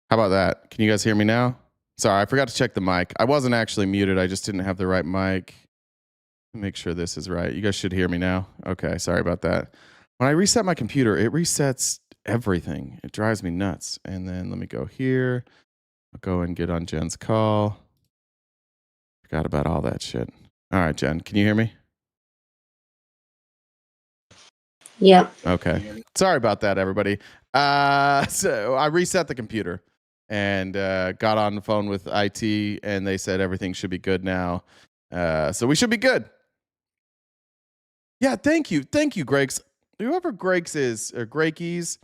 How about that? Can you guys hear me now? Sorry, I forgot to check the mic. I wasn't actually muted. I just didn't have the right mic. Make sure this is right. You guys should hear me now. Okay, sorry about that. When I reset my computer, it resets everything. It drives me nuts. And then let me go here. I'll go and get on Jen's call. Forgot about all that shit. All right, Jen, can you hear me? Yep. Okay. Sorry about that, everybody. So I reset the computer and got on the phone with IT, and they said everything should be good now. So we should be good. Yeah, thank you. Thank you, Greg's. Whoever Greg's is, or Greggies,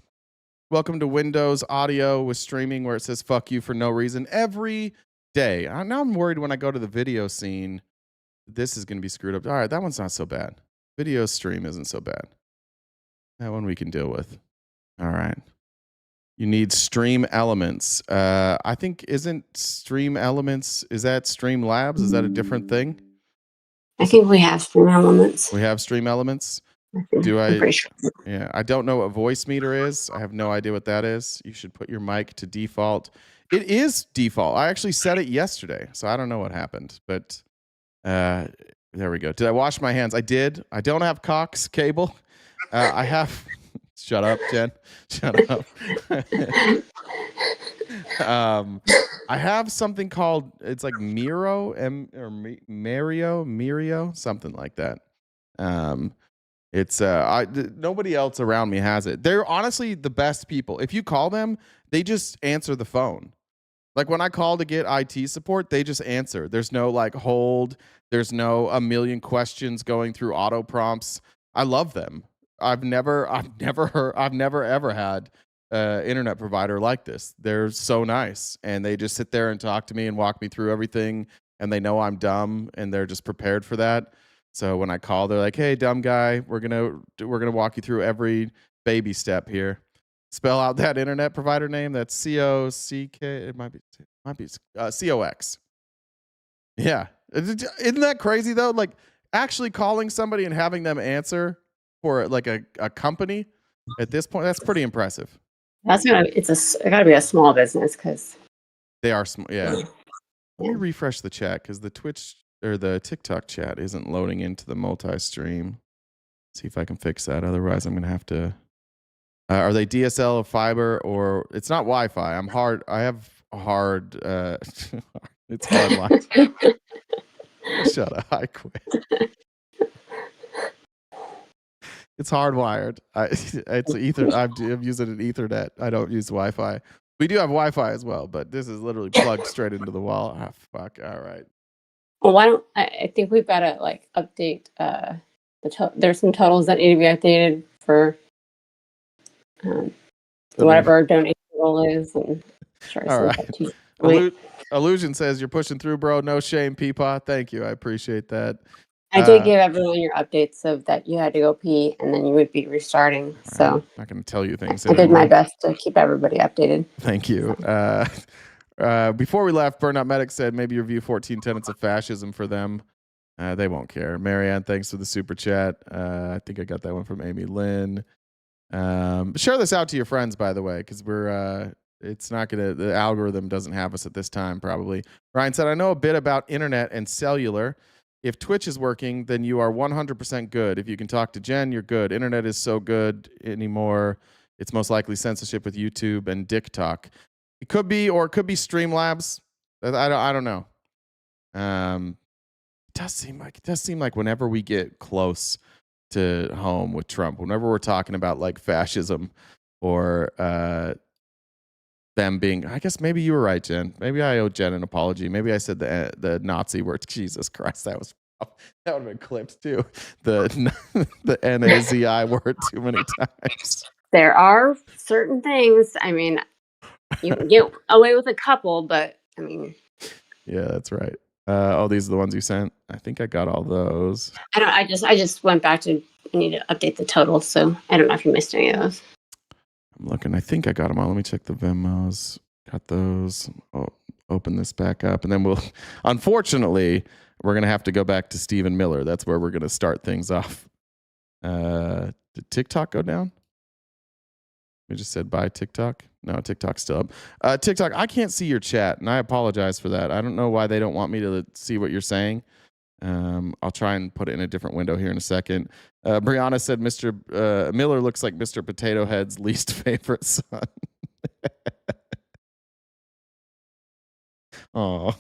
welcome to Windows Audio with streaming where it says fuck you for no reason every day. Now I'm worried when I go to the video scene, this is going to be screwed up. All right, that one's not so bad. Video stream isn't so bad. That one we can deal with. All right. You need Stream Elements. I think, isn't Stream Elements, is that Stream Labs? Is that a different thing? I think we have Stream Elements. We have Stream Elements? I'm pretty sure. Yeah, I don't know what voice meter is. I have no idea what that is. You should put your mic to default. It is default. I actually set it yesterday, so I don't know what happened. But there we go. Did I wash my hands? I did. I don't have Cox cable. I have... Shut up, Jen. Shut up. I have something called, it's like Miro, Mario, something like that. It's nobody else around me has it. They're honestly the best people. If you call them, they just answer the phone. Like when I call to get IT support, they just answer. There's no like hold. There's no a million questions going through auto prompts. I love them. I've never ever had an internet provider like this. They're so nice, and they just sit there and talk to me and walk me through everything. And they know I'm dumb, and they're just prepared for that. So when I call, they're like, "Hey, dumb guy, we're gonna walk you through every baby step here. Spell out that internet provider name. That's COCK. It might be COX. Yeah, isn't that crazy though? Like actually calling somebody and having them answer for like a company at this point, that's pretty impressive. It gotta be a small business because they are small. Yeah. Let me refresh the chat because the Twitch or the TikTok chat isn't loading into the multi-stream. See if I can fix that. Otherwise, I'm gonna have to. Are they DSL or fiber or it's not Wi-Fi? I have a hard. It's hard. Shut up! I quit. It's hardwired. It's Ether. I'm using an Ethernet. I don't use Wi-Fi. We do have Wi-Fi as well, but this is literally plugged straight into the wall. Ah, fuck. All right. Well, why don't I think we've got to like update there's some totals that need to be updated for whatever our donation goal is. And all right. Illusion says you're pushing through, bro. No shame, Peapod. Thank you. I appreciate that. I did give everyone your updates of that you had to go pee and then you would be restarting. So I'm not going to tell you things. I did my best to keep everybody updated. Thank you. Before we left, Burnout Medic said maybe review 14 Tenets of Fascism for them. They won't care. Marianne, thanks for the super chat. I think I got that one from Amy Lynn. Share this out to your friends, by the way, because it's not gonna. The algorithm doesn't have us at this time, probably. Ryan said, I know a bit about internet and cellular. If Twitch is working, then you are 100% good. If you can talk to Jen, you're good. Internet is so good anymore. It's most likely censorship with YouTube and TikTok. It could be, or it could be Streamlabs. I don't know. It does seem like whenever we get close to home with Trump, whenever we're talking about like fascism or them being, I guess maybe you were right, Jen. Maybe I owe Jen an apology. Maybe I said the Nazi word. Jesus Christ, that would have been clipped too. The Nazi word too many times. There are certain things. I mean, you can get away with a couple, but I mean, yeah, that's right. These are the ones you sent. I think I got all those. I just went back to. I need to update the total, so I don't know if you missed any of those. I'm looking. I think I got them all. Let me check the Venmos. Got those. Open this back up, and then we'll. Unfortunately, we're gonna have to go back to Stephen Miller. That's where we're gonna start things off. Did TikTok go down? We just said bye TikTok. No, TikTok's still up. TikTok, I can't see your chat, and I apologize for that. I don't know why they don't want me to see what you're saying. I'll try and put it in a different window here in a second. Brianna said Mr. Miller looks like Mr. Potato Head's least favorite son. Oh,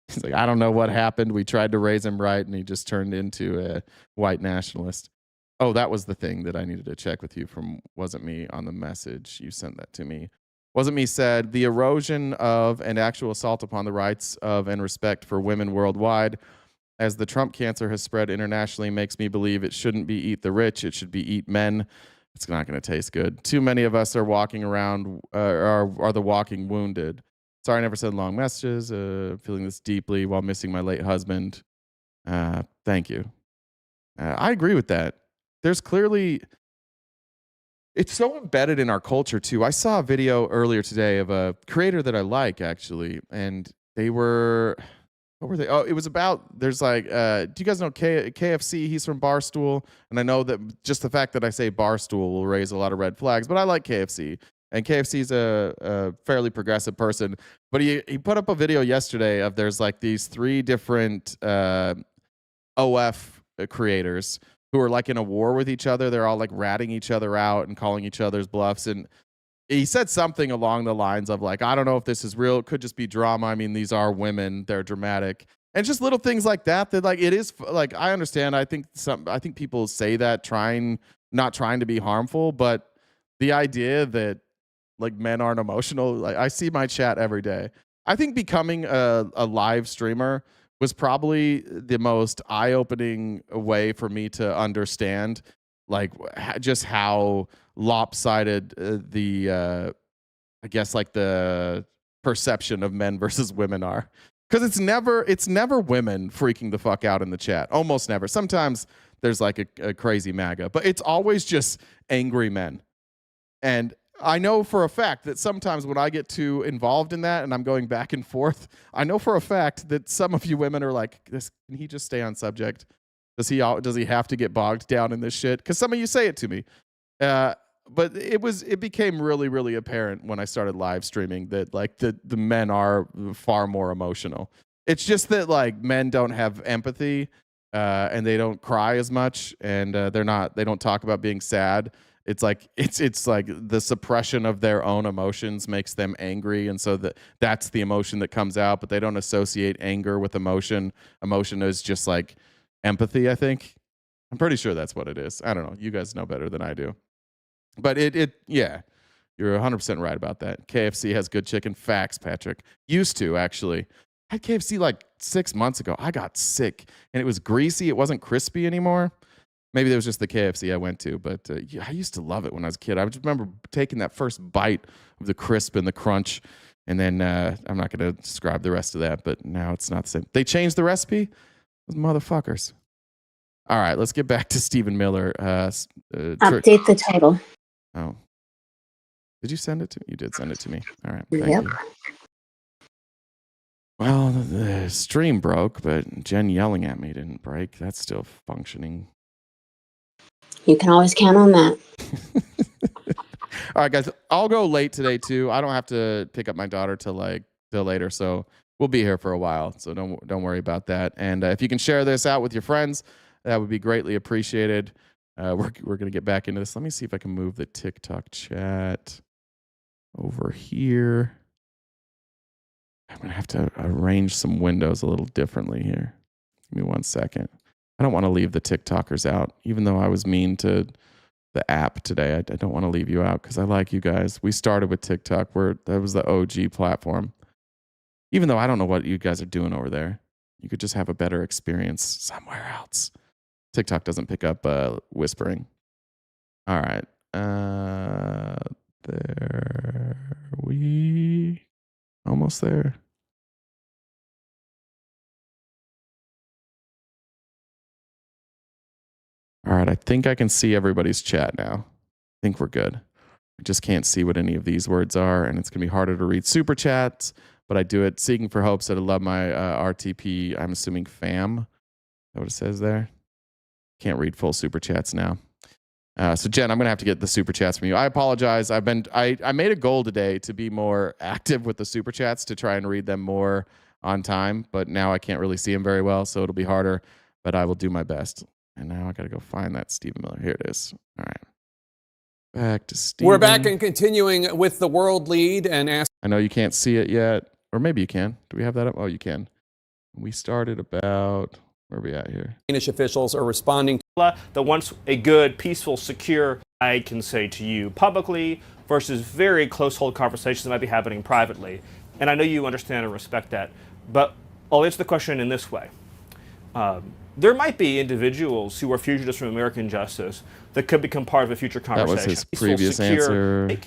he's like, I don't know what happened. We tried to raise him right, and he just turned into a white nationalist. Oh, that was the thing that I needed to check with you from. Wasn't me on the message. You sent that to me. Wasn't me said the erosion of and actual assault upon the rights of and respect for women worldwide as the Trump cancer has spread internationally makes me believe it shouldn't be eat the rich. It should be eat men. It's not going to taste good. Too many of us are walking around, are the walking wounded. Sorry, I never sent long messages. Feeling this deeply while missing my late husband. Thank you. I agree with that. There's clearly, it's so embedded in our culture too. I saw a video earlier today of a creator that I like actually, and they were, what were they? Oh, it was about, there's like, do you guys know KFC? He's from Barstool. And I know that just the fact that I say Barstool will raise a lot of red flags, but I like KFC. And KFC's a fairly progressive person. But he put up a video yesterday of there's like these 3 different OF creators who are like in a war with each other. They're all like ratting each other out and calling each other's bluffs. And he said something along the lines of like, I don't know if this is real. It could just be drama. I mean, these are women. They're dramatic. And just little things like that, that like, it is like, I understand. I think people say that not trying to be harmful, but the idea that like men aren't emotional, like I see my chat every day. I think becoming a live streamer was probably the most eye-opening way for me to understand like just how lopsided I guess like the perception of men versus women are, because it's never women freaking the fuck out in the chat, almost never. Sometimes there's like a crazy MAGA, but it's always just angry men. And I know for a fact that sometimes when I get too involved in that and I'm going back and forth, I know for a fact that some of you women are like, can he just stay on subject? Does he have to get bogged down in this shit? Because some of you say it to me. But it became really, really apparent when I started live streaming that like the men are far more emotional. It's just that like men don't have empathy and they don't cry as much, and they don't talk about being sad. It's like the suppression of their own emotions makes them angry, and so that's the emotion that comes out. But they don't associate anger with emotion. Emotion is just like empathy, I think. I'm pretty sure that's what it is. I don't know. You guys know better than I do. But yeah, you're 100% right about that. KFC has good chicken. Facts, Patrick. Used to, actually. I had KFC like 6 months ago. I got sick, and it was greasy. It wasn't crispy anymore. Maybe it was just the KFC I went to, but yeah, I used to love it when I was a kid. I just remember taking that first bite of the crisp and the crunch, and then I'm not going to describe the rest of that, but now it's not the same. They changed the recipe? Those motherfuckers. All right, let's get back to Stephen Miller. Update the title. Oh. Did you send it to me? You did send it to me. All right, Yep. thank you. Well, the stream broke, but Jen yelling at me didn't break. That's still functioning. You can always count on that. All right, guys. I'll go late today too. I don't have to pick up my daughter till later, so we'll be here for a while. So don't worry about that. And if you can share this out with your friends, that would be greatly appreciated. We're gonna get back into this. Let me see if I can move the TikTok chat over here. I'm gonna have to arrange some windows a little differently here. Give me 1 second. I don't want to leave the TikTokers out, even though I was mean to the app today. I don't want to leave you out because I like you guys. We started with TikTok. That was the OG platform. Even though I don't know what you guys are doing over there, you could just have a better experience somewhere else. TikTok doesn't pick up whispering. All right. There we almost there. All right, I think I can see everybody's chat now. I think we're good. I just can't see what any of these words are, and it's going to be harder to read super chats, but I do it. Seeking for Hope said, I love my RTP. I'm assuming fam. Is that what it says there? Can't read full super chats now. So Jen, I'm gonna have to get the super chats from you. I apologize. I made a goal today to be more active with the super chats to try and read them more on time, but now I can't really see them very well, so it'll be harder. But I will do my best. And now I gotta go find that Stephen Miller. Here it is. All right. Back to Stephen. We're back and continuing with the world lead and ask. I know you can't see it yet, or maybe you can. Do we have that up? Oh, you can. We started about, where are we at here? Danish officials are responding. That wants a good, peaceful, secure, I can say to you publicly versus very close hold conversations that might be happening privately. And I know you understand and respect that, but I'll answer the question in this way. There might be individuals who are fugitives from American justice that could become part of a future conversation. That was his previous answer.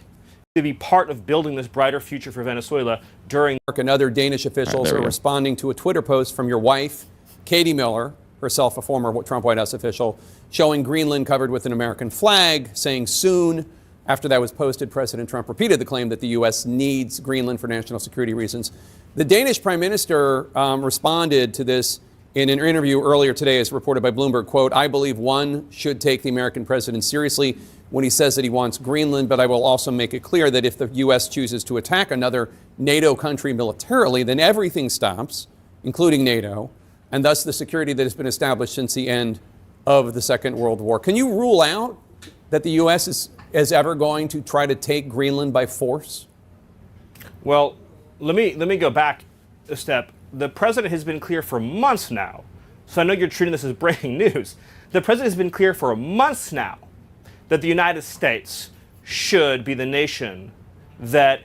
To be part of building this brighter future for Venezuela during. And other Danish officials are responding to a Twitter post from your wife, Katie Miller, herself a former Trump White House official, showing Greenland covered with an American flag, saying soon. After that was posted, President Trump repeated the claim that the U.S. needs Greenland for national security reasons. The Danish prime minister responded to this in an interview earlier today, as reported by Bloomberg, quote, "I believe one should take the American president seriously when he says that he wants Greenland, but I will also make it clear that if the U.S. chooses to attack another NATO country militarily, then everything stops, including NATO, and thus the security that has been established since the end of the Second World War." Can you rule out that the U.S. is ever going to try to take Greenland by force? Well, let me go back a step. The president has been clear for months now, so I know you're treating this as breaking news. The president has been clear for months now that the United States should be the nation that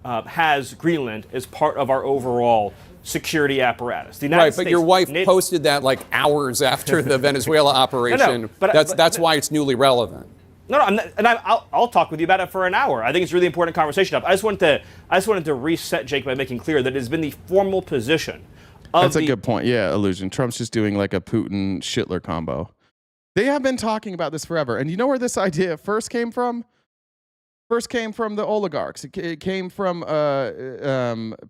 has Greenland as part of our overall security apparatus. The United States, but your wife posted that like hours after the Venezuela operation. No, but that's why it's newly relevant. No, I'm not, and I'll talk with you about it for an hour. I think it's a really important conversation. I just wanted to reset Jake by making clear that it has been the formal position of That's a good point. Yeah, Illusion. Trump's just doing like a Putin-Schittler combo. They have been talking about this forever. And you know where this idea first came from? First came from the oligarchs. It came from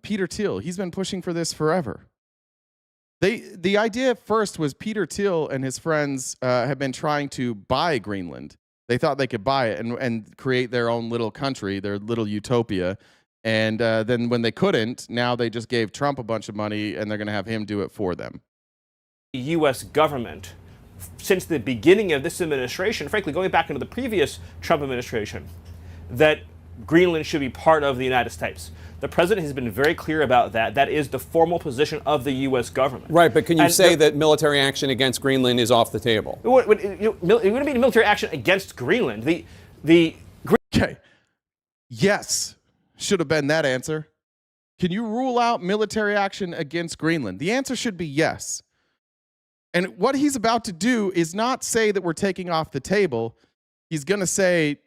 Peter Thiel. He's been pushing for this forever. The idea first was Peter Thiel and his friends have been trying to buy Greenland. They thought they could buy it and create their own little country, their little utopia. And then when they couldn't, now they just gave Trump a bunch of money and they're going to have him do it for them. The U.S. government, since the beginning of this administration, frankly, going back into the previous Trump administration, that Greenland should be part of the United States. The president has been very clear about that. That is the formal position of the U.S. government. Right, but can you say that military action against Greenland is off the table? It wouldn't be military action against Greenland. Okay. Yes, should have been that answer. Can you rule out military action against Greenland? The answer should be yes. And what he's about to do is not say that we're taking off the table. He's going to say,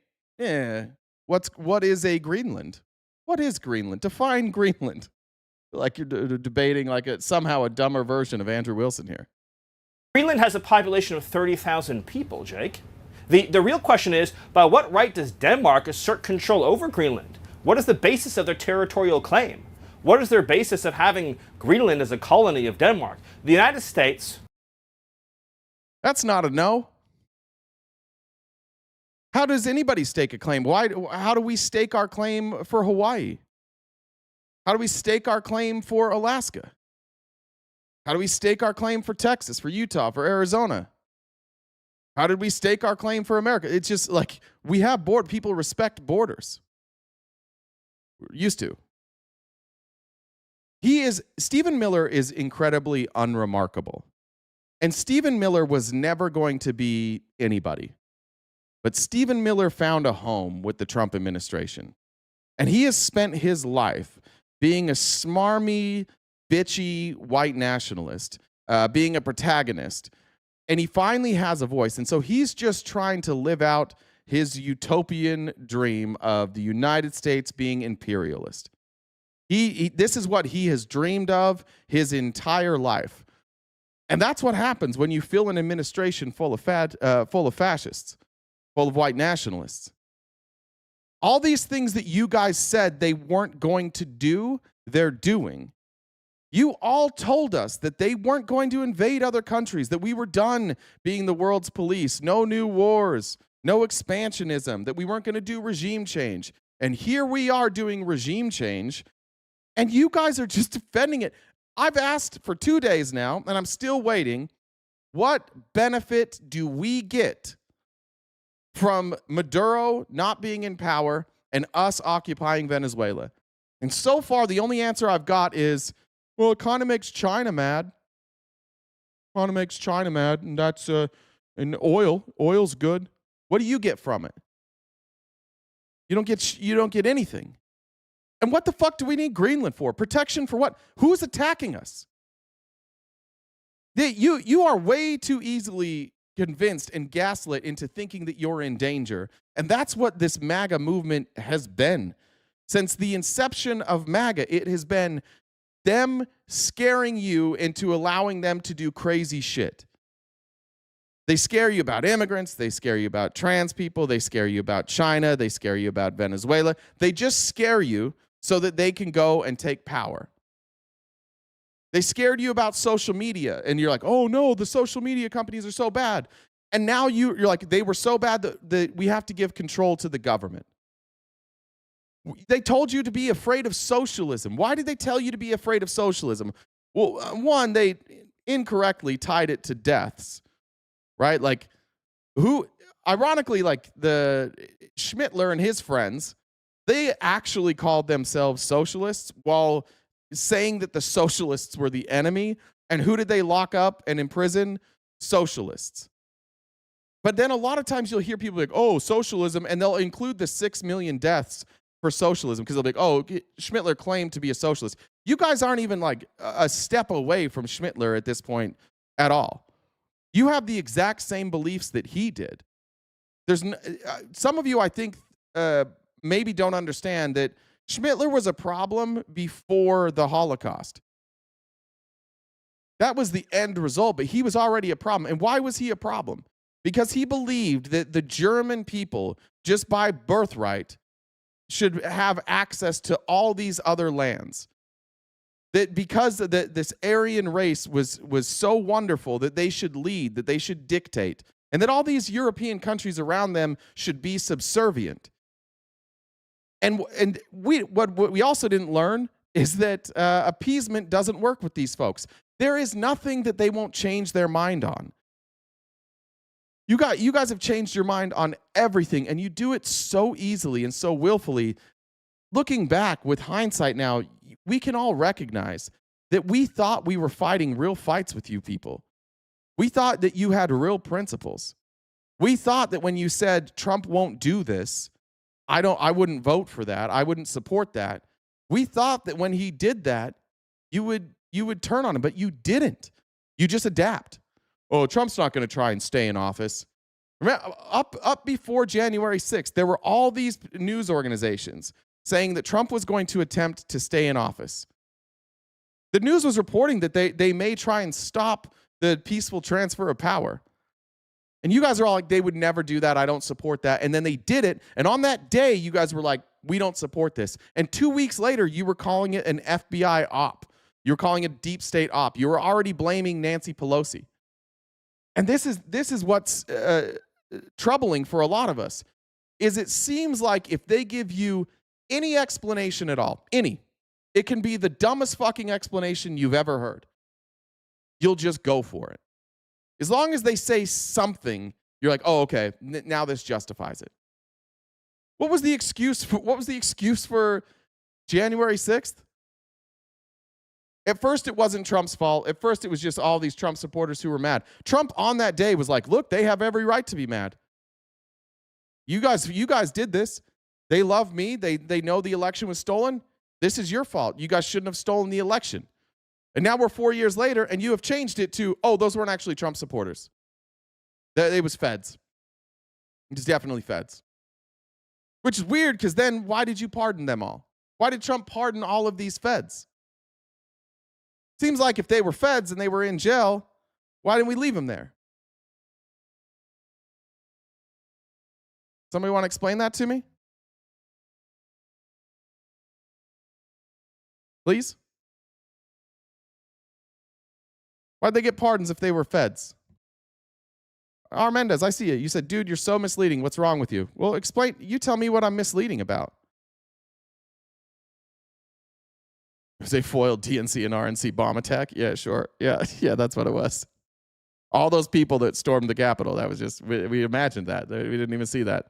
what is a Greenland? What is Greenland? Define Greenland. Like you're debating like somehow a dumber version of Andrew Wilson here. Greenland has a population of 30,000 people, Jake. The real question is, by what right does Denmark assert control over Greenland? What is the basis of their territorial claim? What is their basis of having Greenland as a colony of Denmark? The United States... That's not a no. How does anybody stake a claim? How do we stake our claim for Hawaii? How do we stake our claim for Alaska? How do we stake our claim for Texas, for Utah, for Arizona? How did we stake our claim for America? It's just like we have people respect borders. We're used to. Stephen Miller is incredibly unremarkable. And Stephen Miller was never going to be anybody. But Stephen Miller found a home with the Trump administration. And he has spent his life being a smarmy, bitchy white nationalist, being a protagonist. And he finally has a voice. And so he's just trying to live out his utopian dream of the United States being imperialist. This is what he has dreamed of his entire life. And that's what happens when you fill an administration full of fascists, full of white nationalists. All these things that you guys said they weren't going to do, they're doing. You all told us that they weren't going to invade other countries, that we were done being the world's police, no new wars, no expansionism, that we weren't going to do regime change. And here we are doing regime change, and you guys are just defending it. I've asked for 2 days now, and I'm still waiting. What benefit do we get from Maduro not being in power and us occupying Venezuela? And so far, the only answer I've got is, well, it kind of makes China mad. Kind of makes China mad, and that's and oil's good. What do you get from it? You don't get anything. And what the fuck do we need Greenland for? Protection for what? Who's attacking us? You are way too easily convinced and gaslit into thinking that you're in danger. And that's what this MAGA movement has been. Since the inception of MAGA, it has been them scaring you into allowing them to do crazy shit. They scare you about immigrants. They scare you about trans people. They scare you about China. They scare you about Venezuela. They just scare you so that they can go and take power. They scared you about social media, and you're like, oh no, the social media companies are so bad. And now you're like, they were so bad that we have to give control to the government. They told you to be afraid of socialism. Why did they tell you to be afraid of socialism? Well, one, they incorrectly tied it to deaths, right? Like, ironically, like the Schmittler and his friends, they actually called themselves socialists while saying that the socialists were the enemy. And who did they lock up and imprison? Socialists. But then a lot of times you'll hear people like, oh, socialism, and they'll include the 6 million deaths for socialism because they'll be like, oh, Schmittler claimed to be a socialist. You guys aren't even like a step away from Schmittler at this point at all. You have the exact same beliefs that he did. There's some of you, I think, maybe don't understand that Schmittler was a problem before the Holocaust. That was the end result, but he was already a problem. And why was he a problem? Because he believed that the German people, just by birthright, should have access to all these other lands. That because this Aryan race was so wonderful that they should lead, that they should dictate, and that all these European countries around them should be subservient. And what we also didn't learn is that appeasement doesn't work with these folks. There is nothing that they won't change their mind on. You guys have changed your mind on everything, and you do it so easily and so willfully. Looking back with hindsight now, we can all recognize that we thought we were fighting real fights with you people. We thought that you had real principles. We thought that when you said Trump won't do this, I wouldn't vote for that. I wouldn't support that. We thought that when he did that, you would turn on him, but you didn't. You just adapt. Oh, Trump's not going to try and stay in office. Remember, up before January 6th, there were all these news organizations saying that Trump was going to attempt to stay in office. The news was reporting that they may try and stop the peaceful transfer of power. And you guys are all like, they would never do that. I don't support that. And then they did it. And on that day, you guys were like, we don't support this. And 2 weeks later, you were calling it an FBI op. You were calling it deep state op. You were already blaming Nancy Pelosi. And this is what's troubling for a lot of us, is it seems like if they give you any explanation at all, it can be the dumbest fucking explanation you've ever heard, you'll just go for it. As long as they say something, you're like, oh, okay, now this justifies it. What was the excuse for January 6th? At first, it wasn't Trump's fault. At first, it was just all these Trump supporters who were mad. Trump on that day was like, look, they have every right to be mad. You guys did this. They love me. They know the election was stolen. This is your fault. You guys shouldn't have stolen the election. And now we're 4 years later, and you have changed it to, oh, those weren't actually Trump supporters. It was feds. It was definitely feds. Which is weird, because then why did you pardon them all? Why did Trump pardon all of these feds? Seems like if they were feds and they were in jail, why didn't we leave them there? Somebody want to explain that to me? Please? Why'd they get pardons if they were feds? Armendez, I see it. You said, dude, you're so misleading. What's wrong with you? Well, explain. You tell me what I'm misleading about. They foiled DNC and RNC bomb attack. Yeah, sure. Yeah, that's what it was. All those people that stormed the Capitol. That was just, we imagined that. We didn't even see that.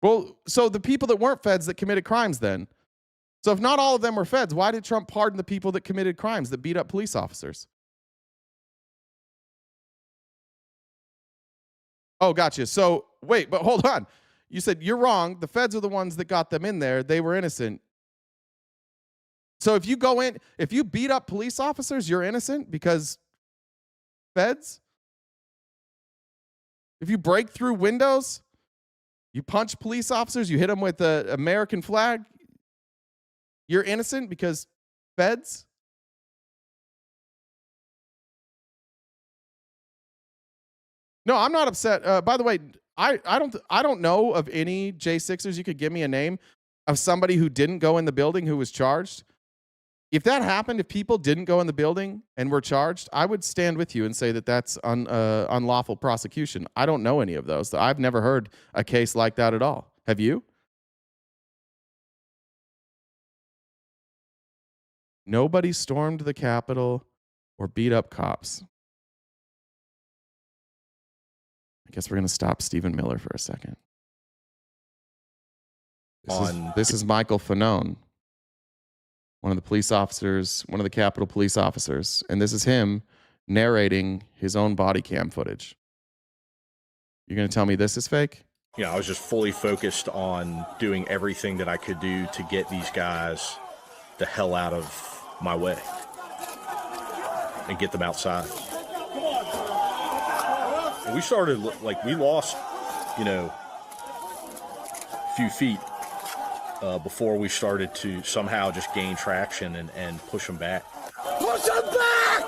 Well, so the people that weren't feds that committed crimes then. So if not all of them were feds, why did Trump pardon the people that committed crimes, that beat up police officers? Oh, gotcha. So wait, but hold on. You said you're wrong. The feds are the ones that got them in there. They were innocent. So if you go in, if you beat up police officers, you're innocent because feds? If you break through windows, you punch police officers, you hit them with the American flag, you're innocent because feds? No, I'm not upset. By the way, I don't know of any J6ers. You could give me a name of somebody who didn't go in the building who was charged. If that happened, if people didn't go in the building and were charged, I would stand with you and say that that's unlawful prosecution. I don't know any of those. I've never heard a case like that at all. Have you? Nobody stormed the Capitol or beat up cops. I guess we're going to stop Stephen Miller for a second. This is Michael Fanone, one of the police officers, one of the Capitol police officers. And this is him narrating his own body cam footage. You're going to tell me this is fake? Yeah, I was just fully focused on doing everything that I could do to get these guys the hell out of my way and get them outside. We started, like, we lost, a few feet before we started to somehow just gain traction and push them back. Push them back!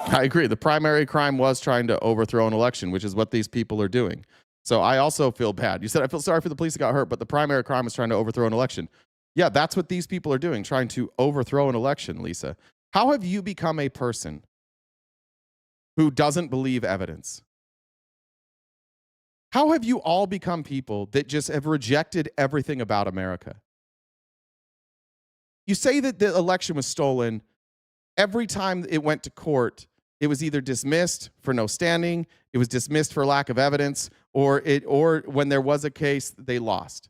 I agree. The primary crime was trying to overthrow an election, which is what these people are doing. So I also feel bad. You said, I feel sorry for the police that got hurt, but the primary crime was trying to overthrow an election. Yeah, that's what these people are doing, trying to overthrow an election, Lisa. How have you become a person who doesn't believe evidence? How have you all become people that just have rejected everything about America? You say that the election was stolen. Every time it went to court, it was either dismissed for no standing, it was dismissed for lack of evidence, or when there was a case, they lost.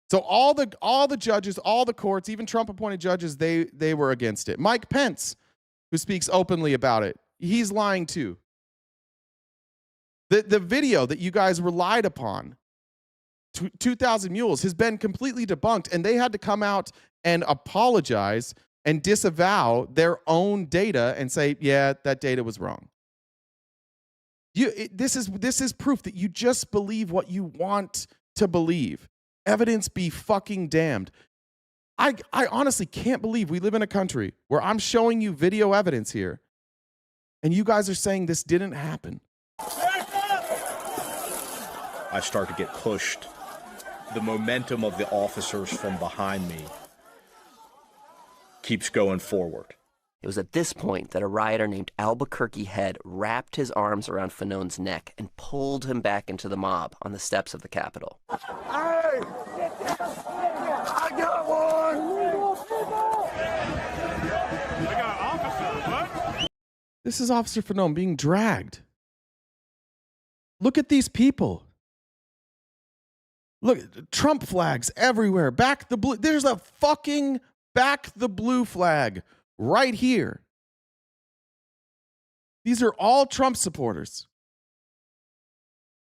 So all the judges, all the courts, even Trump-appointed judges, they were against it. Mike Pence, who speaks openly about it, he's lying too. The video that you guys relied upon, 2,000 Mules, has been completely debunked, and they had to come out and apologize and disavow their own data and say, yeah, that data was wrong. This is proof that you just believe what you want to believe. Evidence be fucking damned. I honestly can't believe we live in a country where I'm showing you video evidence here, and you guys are saying this didn't happen. I start to get pushed. The momentum of the officers from behind me keeps going forward. It was at this point that a rioter named Albuquerque Head wrapped his arms around Fanone's neck and pulled him back into the mob on the steps of the Capitol. Hey! I got one! I got an officer, what? This is Officer Fanone being dragged. Look at these people. Look, Trump flags everywhere. Back the blue. There's a fucking back the blue flag right here. These are all Trump supporters.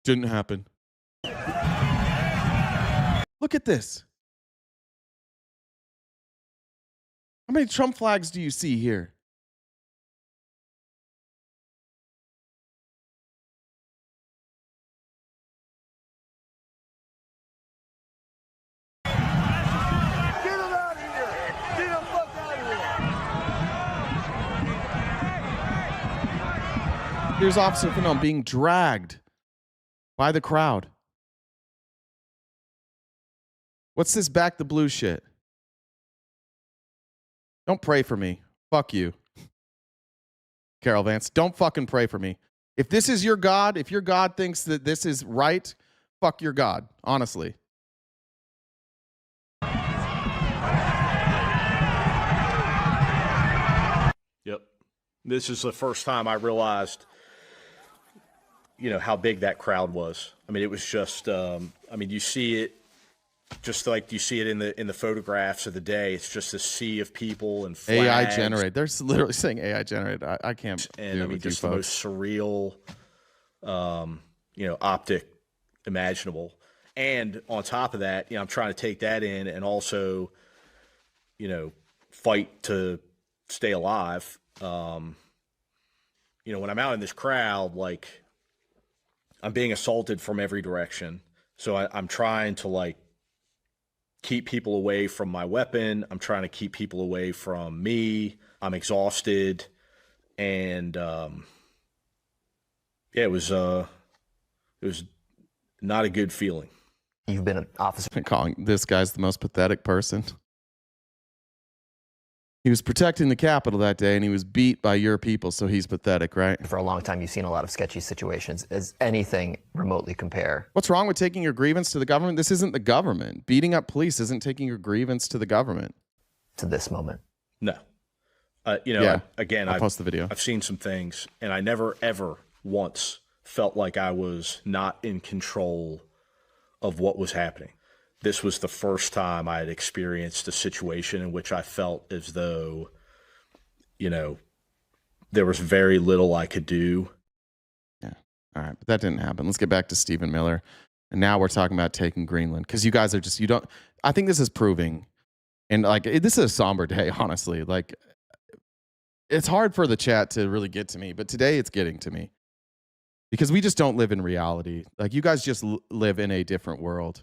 Didn't happen. Look at this. How many Trump flags do you see here? Here's Officer Fanone being dragged by the crowd. What's this back the blue shit? Don't pray for me. Fuck you. Carol Vance, don't fucking pray for me. If this is your God, if your God thinks that this is right, fuck your God, honestly. Yep. This is the first time I realized, how big that crowd was. I mean, it was just, you see it just like you see it in the photographs of the day. It's just a sea of people and flags. AI generated. They're literally saying AI generated. I can't. And just the most surreal, optic imaginable. And on top of that, I'm trying to take that in and also, fight to stay alive. When I'm out in this crowd, like, I'm being assaulted from every direction. So I'm trying to keep people away from my weapon. I'm trying to keep people away from me. I'm exhausted. And, it was not a good feeling. You've been an officer. Been calling this guy's the most pathetic person. He was protecting the Capitol that day, and he was beat by your people, so he's pathetic, right? For a long time, you've seen a lot of sketchy situations. Does anything remotely compare? What's wrong with taking your grievance to the government? This isn't the government. Beating up police isn't taking your grievance to the government. To this moment? No. I'll post the video. I've seen some things, and I never, ever once felt like I was not in control of what was happening. This was the first time I had experienced a situation in which I felt as though, there was very little I could do. Yeah. All right. But that didn't happen. Let's get back to Stephen Miller. And now we're talking about taking Greenland. Because you guys are just, I think this is proving, and this is a somber day, honestly. It's hard for the chat to really get to me, but today it's getting to me. Because we just don't live in reality. You guys just live in a different world.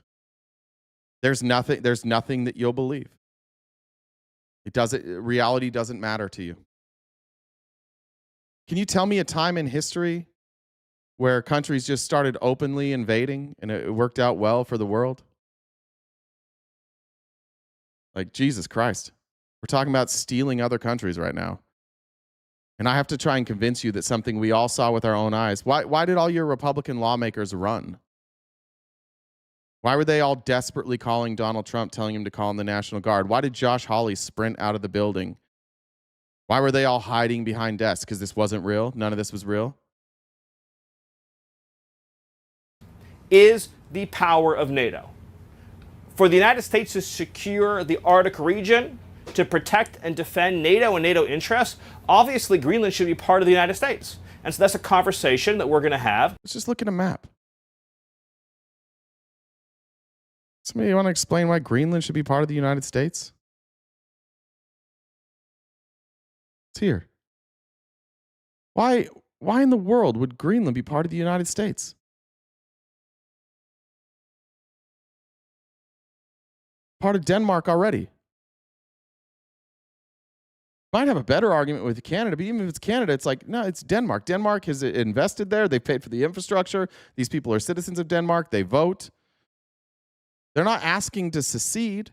There's nothing that you'll believe. Reality doesn't matter to you. Can you tell me a time in history where countries just started openly invading and it worked out well for the world? Jesus Christ. We're talking about stealing other countries right now. And I have to try and convince you that something we all saw with our own eyes. Why did all your Republican lawmakers run? Why were they all desperately calling Donald Trump, telling him to call in the National Guard? Why did Josh Hawley sprint out of the building? Why were they all hiding behind desks? Because this wasn't real? None of this was real? Is the power of NATO. For the United States to secure the Arctic region, to protect and defend NATO and NATO interests, obviously Greenland should be part of the United States. And so that's a conversation that we're going to have. Let's just look at a map. Somebody want to explain why Greenland should be part of the United States? It's here. Why in the world would Greenland be part of the United States? Part of Denmark already. Might have a better argument with Canada, but even if it's Canada, it's no, it's Denmark. Denmark has invested there. They paid for the infrastructure. These people are citizens of Denmark. They vote. They're not asking to secede.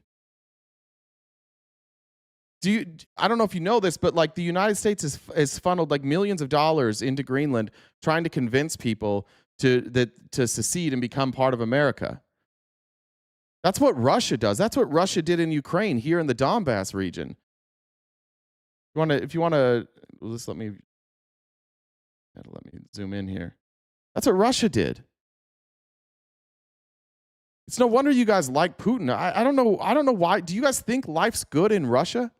I don't know if you know this, but the United States has funneled millions of dollars into Greenland, trying to convince people to secede and become part of America. That's what Russia does. That's what Russia did in Ukraine, here in the Donbass region. If you want to, just let me zoom in here. That's what Russia did. It's no wonder you guys like Putin. I don't know why. Do you guys think life's good in Russia?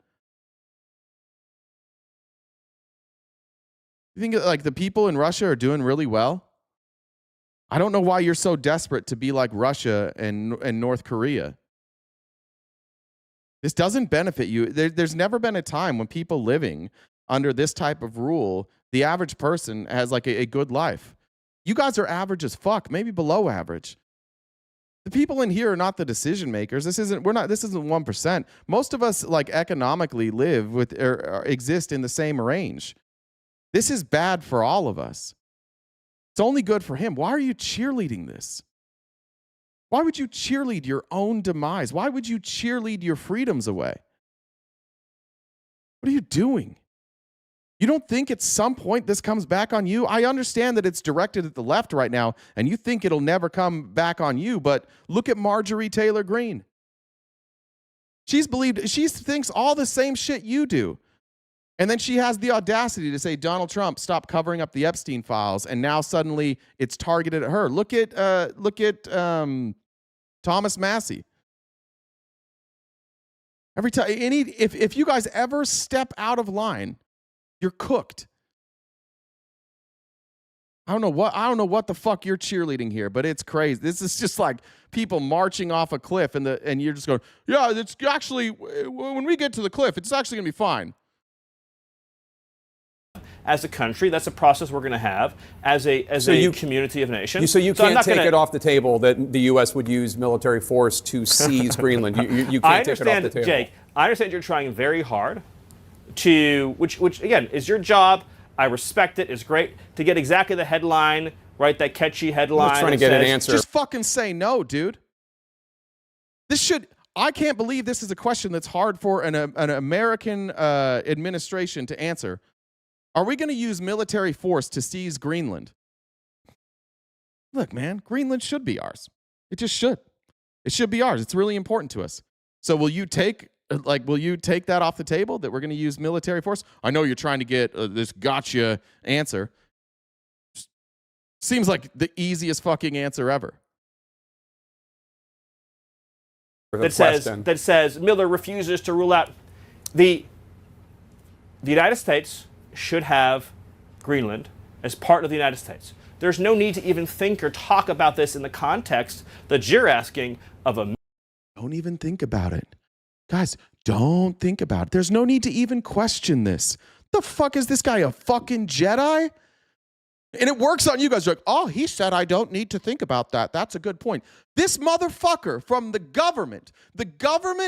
You think the people in Russia are doing really well? I don't know why you're so desperate to be like Russia and North Korea. This doesn't benefit you. There's never been a time when people living under this type of rule, the average person has a good life. You guys are average as fuck, maybe below average. The people in here are not the decision makers. This isn't 1%. Most of us economically live with or exist in the same range. This is bad for all of us. It's only good for him. Why are you cheerleading this? Why would you cheerlead your own demise? Why would you cheerlead your freedoms away? What are you doing? You don't think at some point this comes back on you? I understand that it's directed at the left right now, and you think it'll never come back on you, but look at Marjorie Taylor Greene. She thinks all the same shit you do. And then she has the audacity to say, Donald Trump, stop covering up the Epstein files, and now suddenly it's targeted at her. Look at Thomas Massey. Every time, if you guys ever step out of line, you're cooked. I don't know what the fuck you're cheerleading here, but it's crazy. This is just like people marching off a cliff, and you're just going, yeah, it's actually, when we get to the cliff, it's actually gonna be fine. As a country, that's a process we're going to have as a community of nations. So you can't take it off the table that the U.S. would use military force to seize Greenland. You can't take it off the table. Jake, I understand you're trying very hard to, which again is your job. I respect it. It's great to get exactly the headline, right? That catchy headline. I'm trying to get an answer. Just fucking say no, dude. I can't believe this is a question that's hard for an American administration to answer. Are we going to use military force to seize Greenland? Look, man, Greenland should be ours. It just should. It should be ours. It's really important to us. So will you take that off the table, that we're going to use military force? I know you're trying to get this gotcha answer. Seems like the easiest fucking answer ever. That says Miller refuses to rule out the United States should have Greenland as part of the United States. There's no need to even think or talk about this in the context that you're asking of a... Don't even think about it. Guys, don't think about it. There's no need to even question this. The fuck is this guy, a fucking Jedi? And it works on you guys. You're like, oh, he said I don't need to think about that. That's a good point. This motherfucker from the government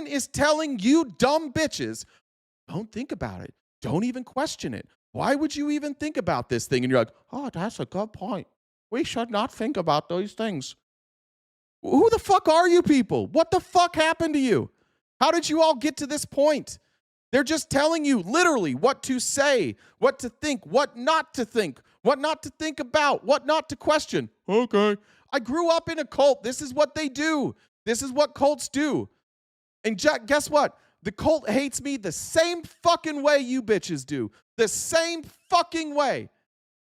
is telling you dumb bitches, don't think about it. Don't even question it. Why would you even think about this thing? And you're like, oh, that's a good point. We should not think about those things. Who the fuck are you people? What the fuck happened to you? How did you all get to this point? They're just telling you literally what to say, what to think, what not to think about, what not to question. Okay. I grew up in a cult. This is what they do. This is what cults do. And guess what? The cult hates me the same fucking way you bitches do. The same fucking way.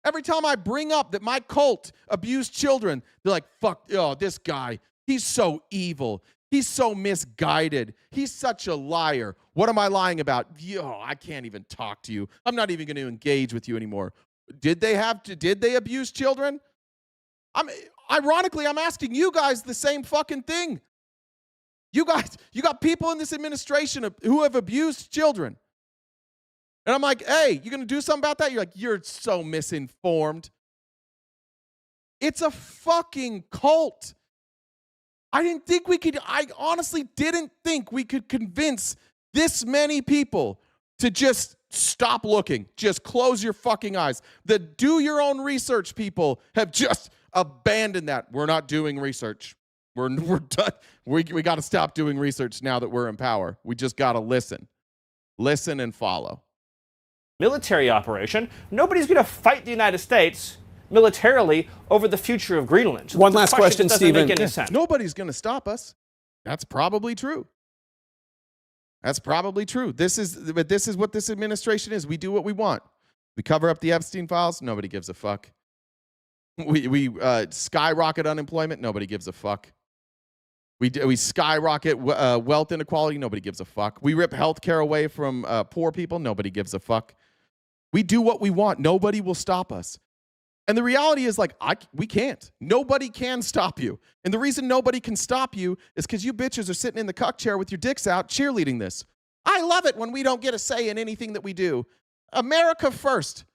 Every time I bring up that my cult abused children, they're like, fuck, this guy, he's so evil. He's so misguided. He's such a liar. What am I lying about? I can't even talk to you. I'm not even going to engage with you anymore. Did they abuse children? Ironically, I'm asking you guys the same fucking thing. You got people in this administration who have abused children. And I'm like, hey, you going to do something about that? You're like, you're so misinformed. It's a fucking cult. I honestly didn't think we could convince this many people to just stop looking. Just close your fucking eyes. The do your own research people have just abandoned that. We're not doing research. We're done. We got to stop doing research now that we're in power. We just got to listen. Listen and follow. Military operation. Nobody's going to fight the United States militarily over the future of Greenland. So one last question, Stephen. Nobody's going to stop us. That's probably true. That's probably true. This is what this administration is. We do what we want. We cover up the Epstein files. Nobody gives a fuck. We skyrocket unemployment. Nobody gives a fuck. We skyrocket wealth inequality. Nobody gives a fuck. We rip healthcare away from poor people. Nobody gives a fuck. We do what we want. Nobody will stop us. And the reality is, we can't. Nobody can stop you. And the reason nobody can stop you is because you bitches are sitting in the cuck chair with your dicks out cheerleading this. I love it when we don't get a say in anything that we do. America first.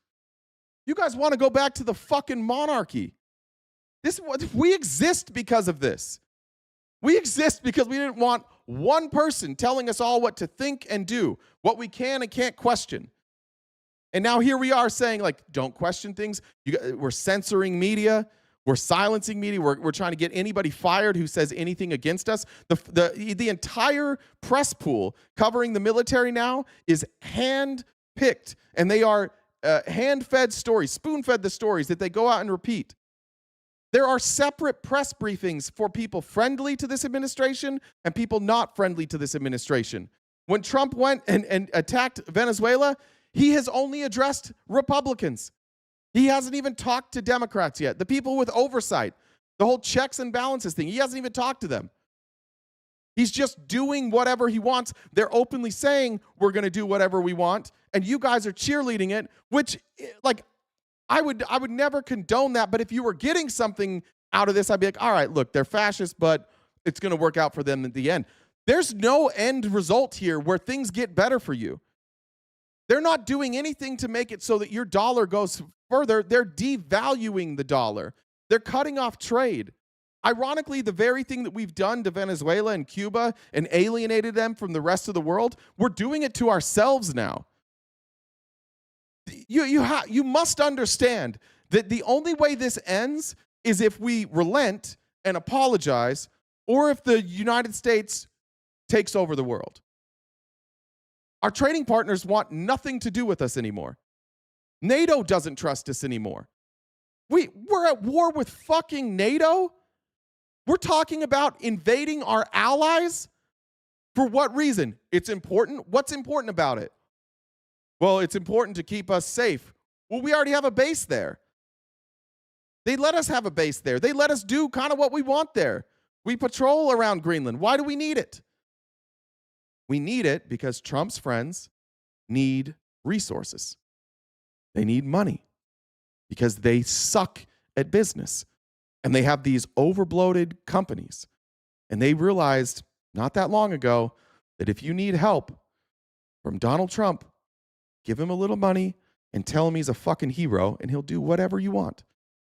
You guys want to go back to the fucking monarchy. We exist because of this. We exist because we didn't want one person telling us all what to think and do, what we can and can't question. And now here we are saying, don't question things. We're censoring media. We're silencing media. We're trying to get anybody fired who says anything against us. The entire press pool covering the military now is hand-picked, and they are hand-fed stories, spoon-fed the stories that they go out and repeat. There are separate press briefings for people friendly to this administration and people not friendly to this administration. When Trump went and attacked Venezuela, he has only addressed Republicans. He hasn't even talked to Democrats yet. The people with oversight, the whole checks and balances thing, he hasn't even talked to them. He's just doing whatever he wants. They're openly saying, we're going to do whatever we want, and you guys are cheerleading it, which, like, I would never condone that, but if you were getting something out of this, I'd be like, all right, look, they're fascists, but it's going to work out for them at the end. There's no end result here where things get better for you. They're not doing anything to make it so that your dollar goes further. They're devaluing the dollar. They're cutting off trade. Ironically, the very thing that we've done to Venezuela and Cuba and alienated them from the rest of the world, we're doing it to ourselves now. You must understand that the only way this ends is if we relent and apologize, or if the United States takes over the world. Our trading partners want nothing to do with us anymore. NATO doesn't trust us anymore. We're at war with fucking NATO? We're talking about invading our allies? For what reason? It's important. What's important about it? Well, it's important to keep us safe. Well, we already have a base there. They let us have a base there. They let us do kind of what we want there. We patrol around Greenland. Why do we need it? We need it because Trump's friends need resources. They need money because they suck at business. And they have these overbloated companies. And they realized not that long ago that if you need help from Donald Trump, give him a little money and tell him he's a fucking hero and he'll do whatever you want.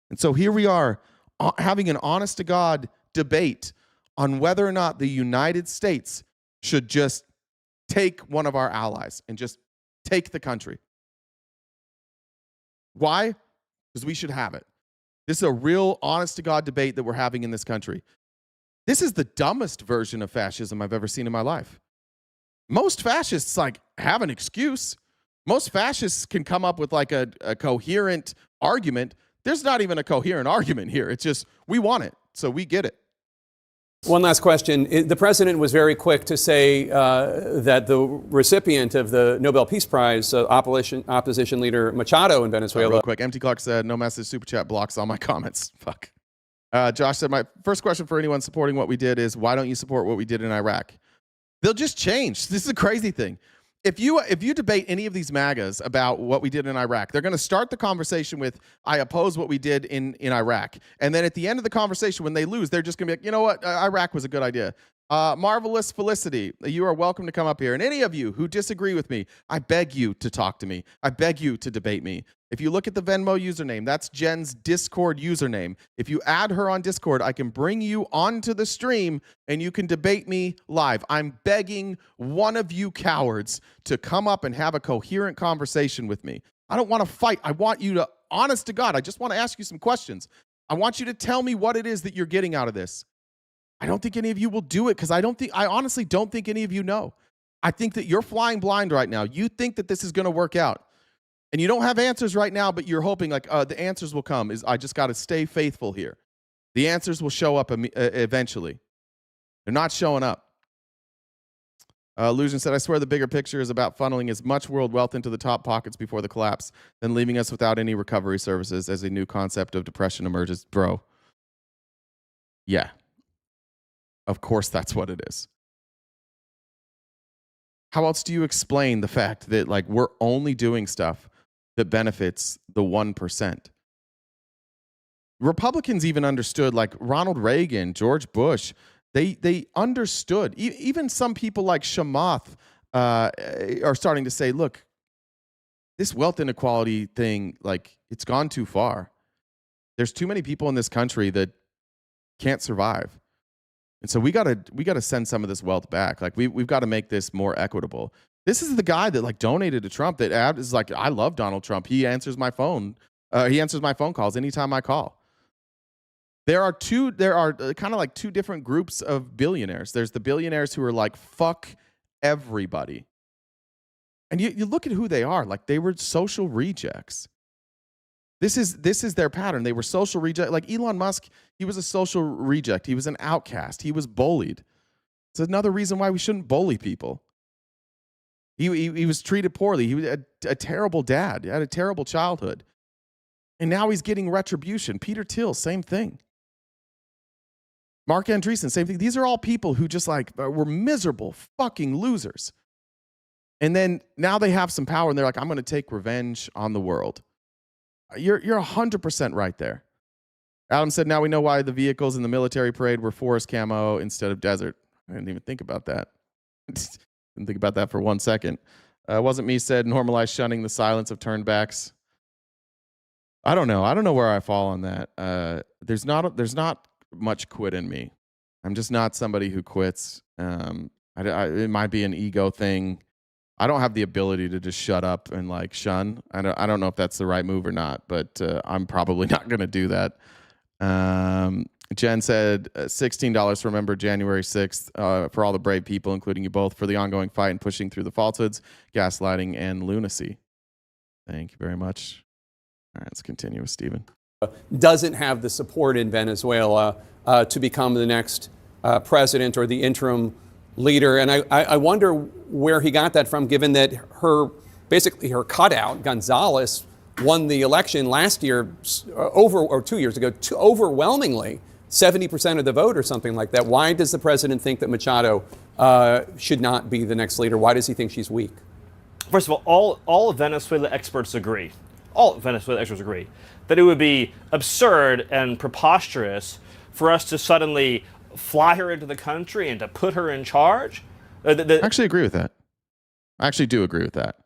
And so here we are having an honest to God debate on whether or not the United States should just take one of our allies and just take the country. Why? Because we should have it. This is a real honest to God debate that we're having in this country. This is the dumbest version of fascism I've ever seen in my life. Most fascists have an excuse. Most fascists can come up with a coherent argument. There's not even a coherent argument here. It's just, we want it, so we get it. One last question. The president was very quick to say that the recipient of the Nobel Peace Prize, opposition leader Machado in Venezuela. Real quick, MT Clark said, no message, super chat blocks all my comments. Fuck. Josh said, my first question for anyone supporting what we did is, why don't you support what we did in Iraq? They'll just change. This is a crazy thing. If you debate any of these MAGAs about what we did in Iraq, they're going to start the conversation with, I oppose what we did in Iraq. And then at the end of the conversation, when they lose, they're just going to be like, you know what? Iraq was a good idea. Marvelous Felicity, you are welcome to come up here. And any of you who disagree with me, I beg you to talk to me. I beg you to debate me. If you look at the Venmo username, that's Jen's Discord username. If you add her on Discord, I can bring you onto the stream and you can debate me live. I'm begging one of you cowards to come up and have a coherent conversation with me. I don't want to fight. I want you to, honest to God, I just want to ask you some questions. I want you to tell me what it is that you're getting out of this. I don't think any of you will do it because I honestly don't think any of you know. I think that you're flying blind right now. You think that this is going to work out. And you don't have answers right now, but you're hoping the answers will come. I just got to stay faithful here. The answers will show up eventually. They're not showing up. Illusion said, I swear the bigger picture is about funneling as much world wealth into the top pockets before the collapse than leaving us without any recovery services as a new concept of depression emerges. Bro. Yeah. Of course that's what it is. How else do you explain the fact that we're only doing stuff that benefits the 1%? Republicans even understood, Ronald Reagan, George Bush, they understood. Even some people like Chamath are starting to say, look, this wealth inequality thing, it's gone too far. There's too many people in this country that can't survive. And so we gotta send some of this wealth back. We've got to make this more equitable. This is the guy that donated to Trump that is I love Donald Trump. He answers my phone. He answers my phone calls anytime I call. There are kind of like two different groups of billionaires. There's the billionaires who are like, fuck everybody. And you look at who they are, like they were social rejects. This is their pattern. They were social reject. Like Elon Musk, he was a social reject. He was an outcast. He was bullied. It's another reason why we shouldn't bully people. He was treated poorly. He was a terrible dad. He had a terrible childhood. And now he's getting retribution. Peter Thiel, same thing. Mark Andreessen, same thing. These are all people who just like were miserable fucking losers. And then now they have some power and they're like, I'm going to take revenge on the world. You're 100% right there. Adam said, now we know why the vehicles in the military parade were forest camo instead of desert. I didn't even think about that. Didn't think about that for 1 second. Wasn't me said normalize shunning the silence of turnbacks. I don't know. I don't know where I fall on that. There's not much quit in me. I'm just not somebody who quits. It might be an ego thing. I don't have the ability to just shut up and like shun. I don't know if that's the right move or not, but I'm probably not going to do that. Jen said $16 to remember January 6th for all the brave people, including you both, for the ongoing fight and pushing through the falsehoods, gaslighting, and lunacy. Thank you very much. All right, let's continue with Stephen. Doesn't have the support in Venezuela to become the next president or the interim leader. And I wonder where he got that from, given that her cutout, Gonzalez, won the election last year 2 years ago, overwhelmingly, 70% of the vote or something like that. Why does the president think that Machado should not be the next leader? Why does he think she's weak? First of all of Venezuela experts agree. All Venezuela experts agree that it would be absurd and preposterous for us to suddenly fly her into the country and to put her in charge. I actually agree with that. I actually do agree with that.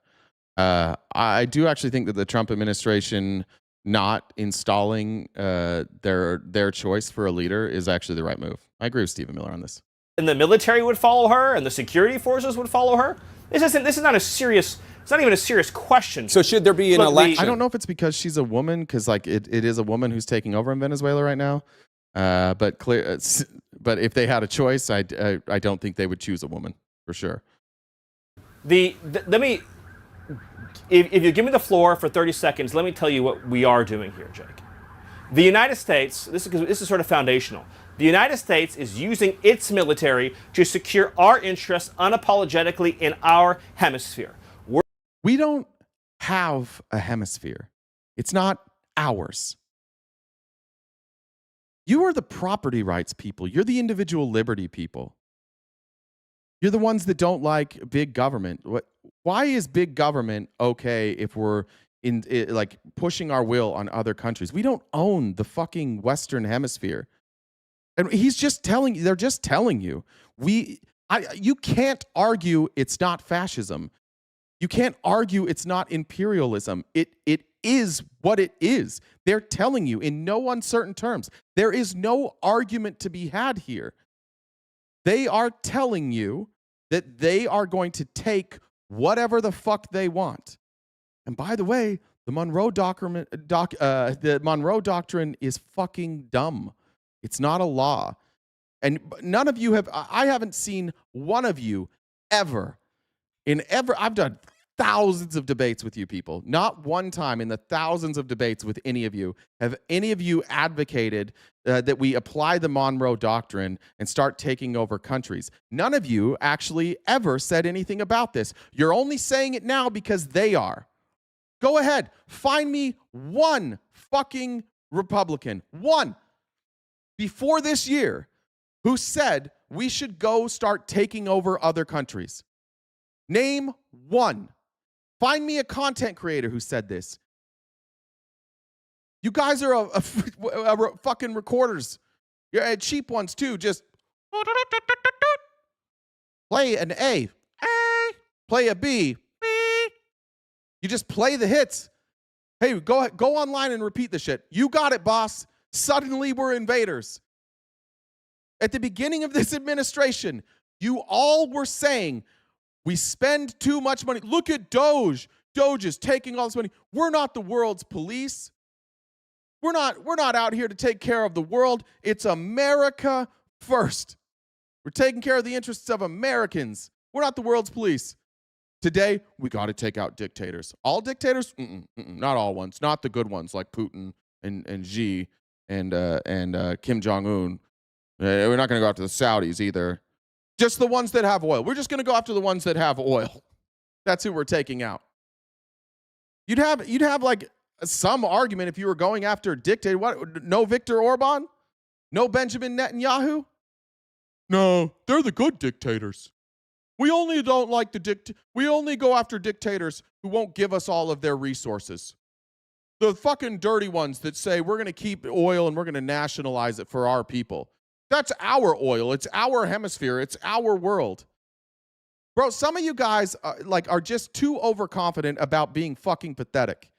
I do actually think that the Trump administration not installing their choice for a leader is actually the right move. I agree with Stephen Miller on this. And the military would follow her, and the security forces would follow her. This is not a serious. It's not even a serious question. So should there be an election? I don't know if it's because she's a woman, because like it is a woman who's taking over in Venezuela right now. But if they had a choice, I don't think they would choose a woman for sure. If you give me the floor for 30 seconds, let me tell you what we are doing here, Jake. The United States, this is sort of foundational. The United States is using its military to secure our interests unapologetically in our hemisphere. We don't have a hemisphere. It's not ours. You are the property rights people. You're the individual liberty people. You're the ones that don't like big government. Why is big government okay if we're like pushing our will on other countries? We don't own the fucking Western Hemisphere. And he's just telling you, they're just telling you. You can't argue it's not fascism. You can't argue it's not imperialism. It is what it is. They're telling you in no uncertain terms. There is no argument to be had here. They are telling you that they are going to take whatever the fuck they want. And by the way, the Monroe Doctrine is fucking dumb. It's not a law. And none of you have, I haven't seen one of you ever, I've done thousands of debates with you people. Not one time in the thousands of debates with any of you have any of you advocated that we apply the Monroe Doctrine and start taking over countries. None of you actually ever said anything about this. You're only saying it now because they are. Go ahead. Find me one fucking Republican, one, before this year who said we should go start taking over other countries. Name one. Find me a content creator who said this. You guys are fucking recorders. You're cheap ones too. Just play an A, play a B. You just play the hits. Hey, go online and repeat the shit. You got it, boss. Suddenly we're invaders. At the beginning of this administration, you all were saying, we spend too much money. Look at Doge. Doge is taking all this money. We're not the world's police. We're not out here to take care of the world. It's America first. We're taking care of the interests of Americans. We're not the world's police. Today, we got to take out dictators. All dictators? Not all ones. Not the good ones like Putin and Xi and Kim Jong-un. We're not going to go after the Saudis either. Just the ones that have oil. We're just going to go after the ones that have oil. That's who we're taking out. You'd have like some argument if you were going after a dictator. What? No Viktor Orban? No Benjamin Netanyahu? No, they're the good dictators. We only don't like we only go after dictators who won't give us all of their resources. The fucking dirty ones that say we're going to keep oil and we're going to nationalize it for our people. That's our oil. It's our hemisphere. It's our world. Bro, some of you guys are just too overconfident about being fucking pathetic.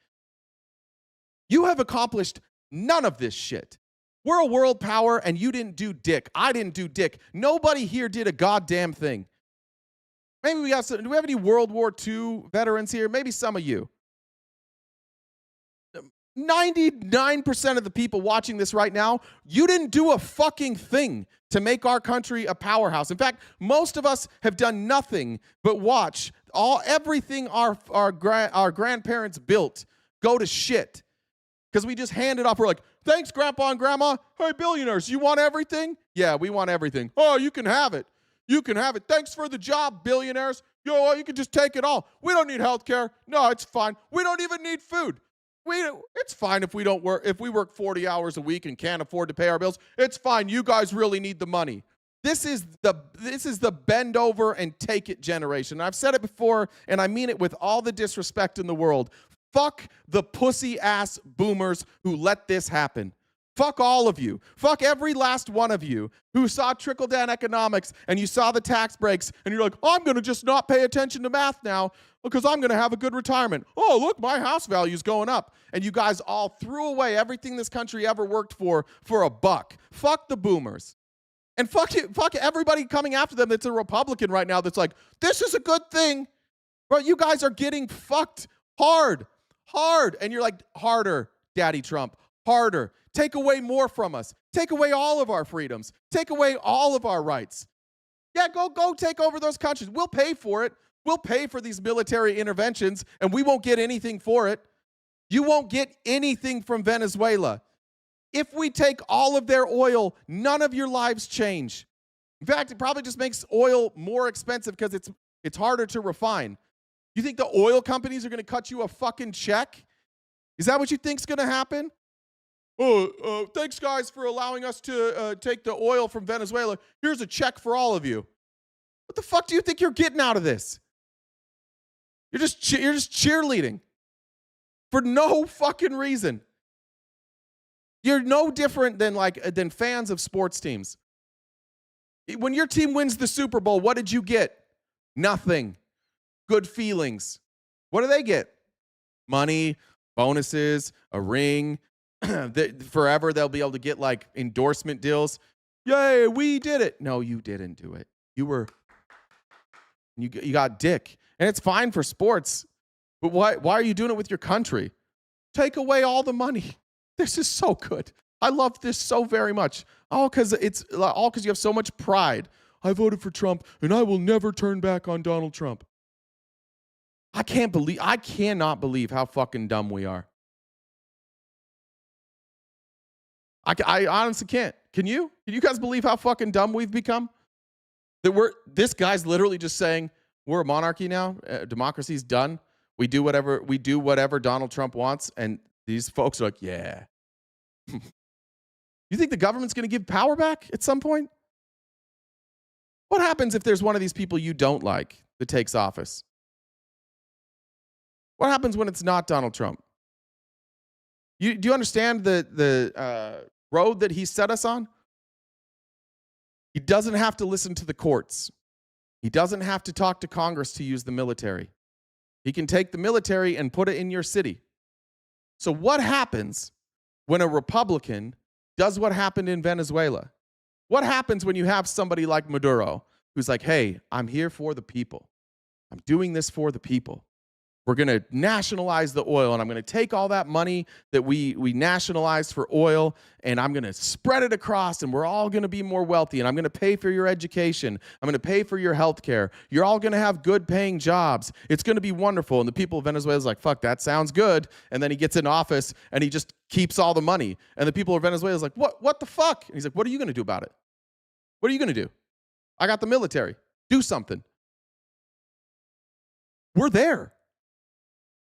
You have accomplished none of this shit. We're a world power and you didn't do dick. I didn't do dick. Nobody here did a goddamn thing. Maybe we got some. Do we have any World War II veterans here? Maybe some of you. 99% of the people watching this right now, you didn't do a fucking thing to make our country a powerhouse. In fact, most of us have done nothing but watch everything our grandparents built go to shit. Because we just hand it off. We're like, thanks, Grandpa and Grandma. Hey, billionaires, you want everything? Yeah, we want everything. Oh, you can have it. You can have it. Thanks for the job, billionaires. You can just take it all. We don't need health care. No, it's fine. We don't even need food. It's fine if we don't work. If we work 40 hours a week and can't afford to pay our bills, it's fine. You guys really need the money. This is the bend over and take it generation. I've said it before, and I mean it with all the disrespect in the world. Fuck the pussy ass boomers who let this happen. Fuck all of you. Fuck every last one of you who saw trickle-down economics and you saw the tax breaks and you're like, I'm going to just not pay attention to math now because I'm going to have a good retirement. Oh, look, my house value's going up. And you guys all threw away everything this country ever worked for a buck. Fuck the boomers. And fuck everybody coming after them that's a Republican right now that's like, this is a good thing. Bro, you guys are getting fucked hard. And you're like, harder, Daddy Trump, harder. Take away more from us. Take away all of our freedoms. Take away all of our rights. Yeah, go take over those countries. We'll pay for it. We'll pay for these military interventions, and we won't get anything for it. You won't get anything from Venezuela. If we take all of their oil, none of your lives change. In fact, it probably just makes oil more expensive because it's harder to refine. You think the oil companies are going to cut you a fucking check? Is that what you think's going to happen? Oh, thanks, guys, for allowing us to take the oil from Venezuela. Here's a check for all of you. What the fuck do you think you're getting out of this? You're just cheerleading for no fucking reason. You're no different than fans of sports teams. When your team wins the Super Bowl, what did you get? Nothing. Good feelings. What do they get? Money, bonuses, a ring. Forever they'll be able to get like endorsement deals. Yay, we did it. No, you didn't do it. You got dick. And it's fine for sports. But why are you doing it with your country? Take away all the money. This is so good. I love this so very much. All because you have so much pride. I voted for Trump and I will never turn back on Donald Trump. I cannot believe how fucking dumb we are. I honestly can't. Can you? Can you guys believe how fucking dumb we've become? This guy's literally just saying, we're a monarchy now. Democracy's done. We do whatever Donald Trump wants. And these folks are like, yeah. You think the government's going to give power back at some point? What happens if there's one of these people you don't like that takes office? What happens when it's not Donald Trump? Do you understand the road that he set us on? He doesn't have to listen to the courts. He doesn't have to talk to Congress to use the military. He can take the military and put it in your city. So what happens when a Republican does what happened in Venezuela? What happens when you have somebody like Maduro who's like, hey, I'm here for the people. I'm doing this for the people. We're going to nationalize the oil, and I'm going to take all that money that we nationalized for oil, and I'm going to spread it across, and we're all going to be more wealthy, and I'm going to pay for your education. I'm going to pay for your health care. You're all going to have good-paying jobs. It's going to be wonderful. And the people of Venezuela is like, fuck, that sounds good. And then he gets in office, and he just keeps all the money. And the people of Venezuela is like, what the fuck? And he's like, what are you going to do about it? What are you going to do? I got the military. Do something. We're there.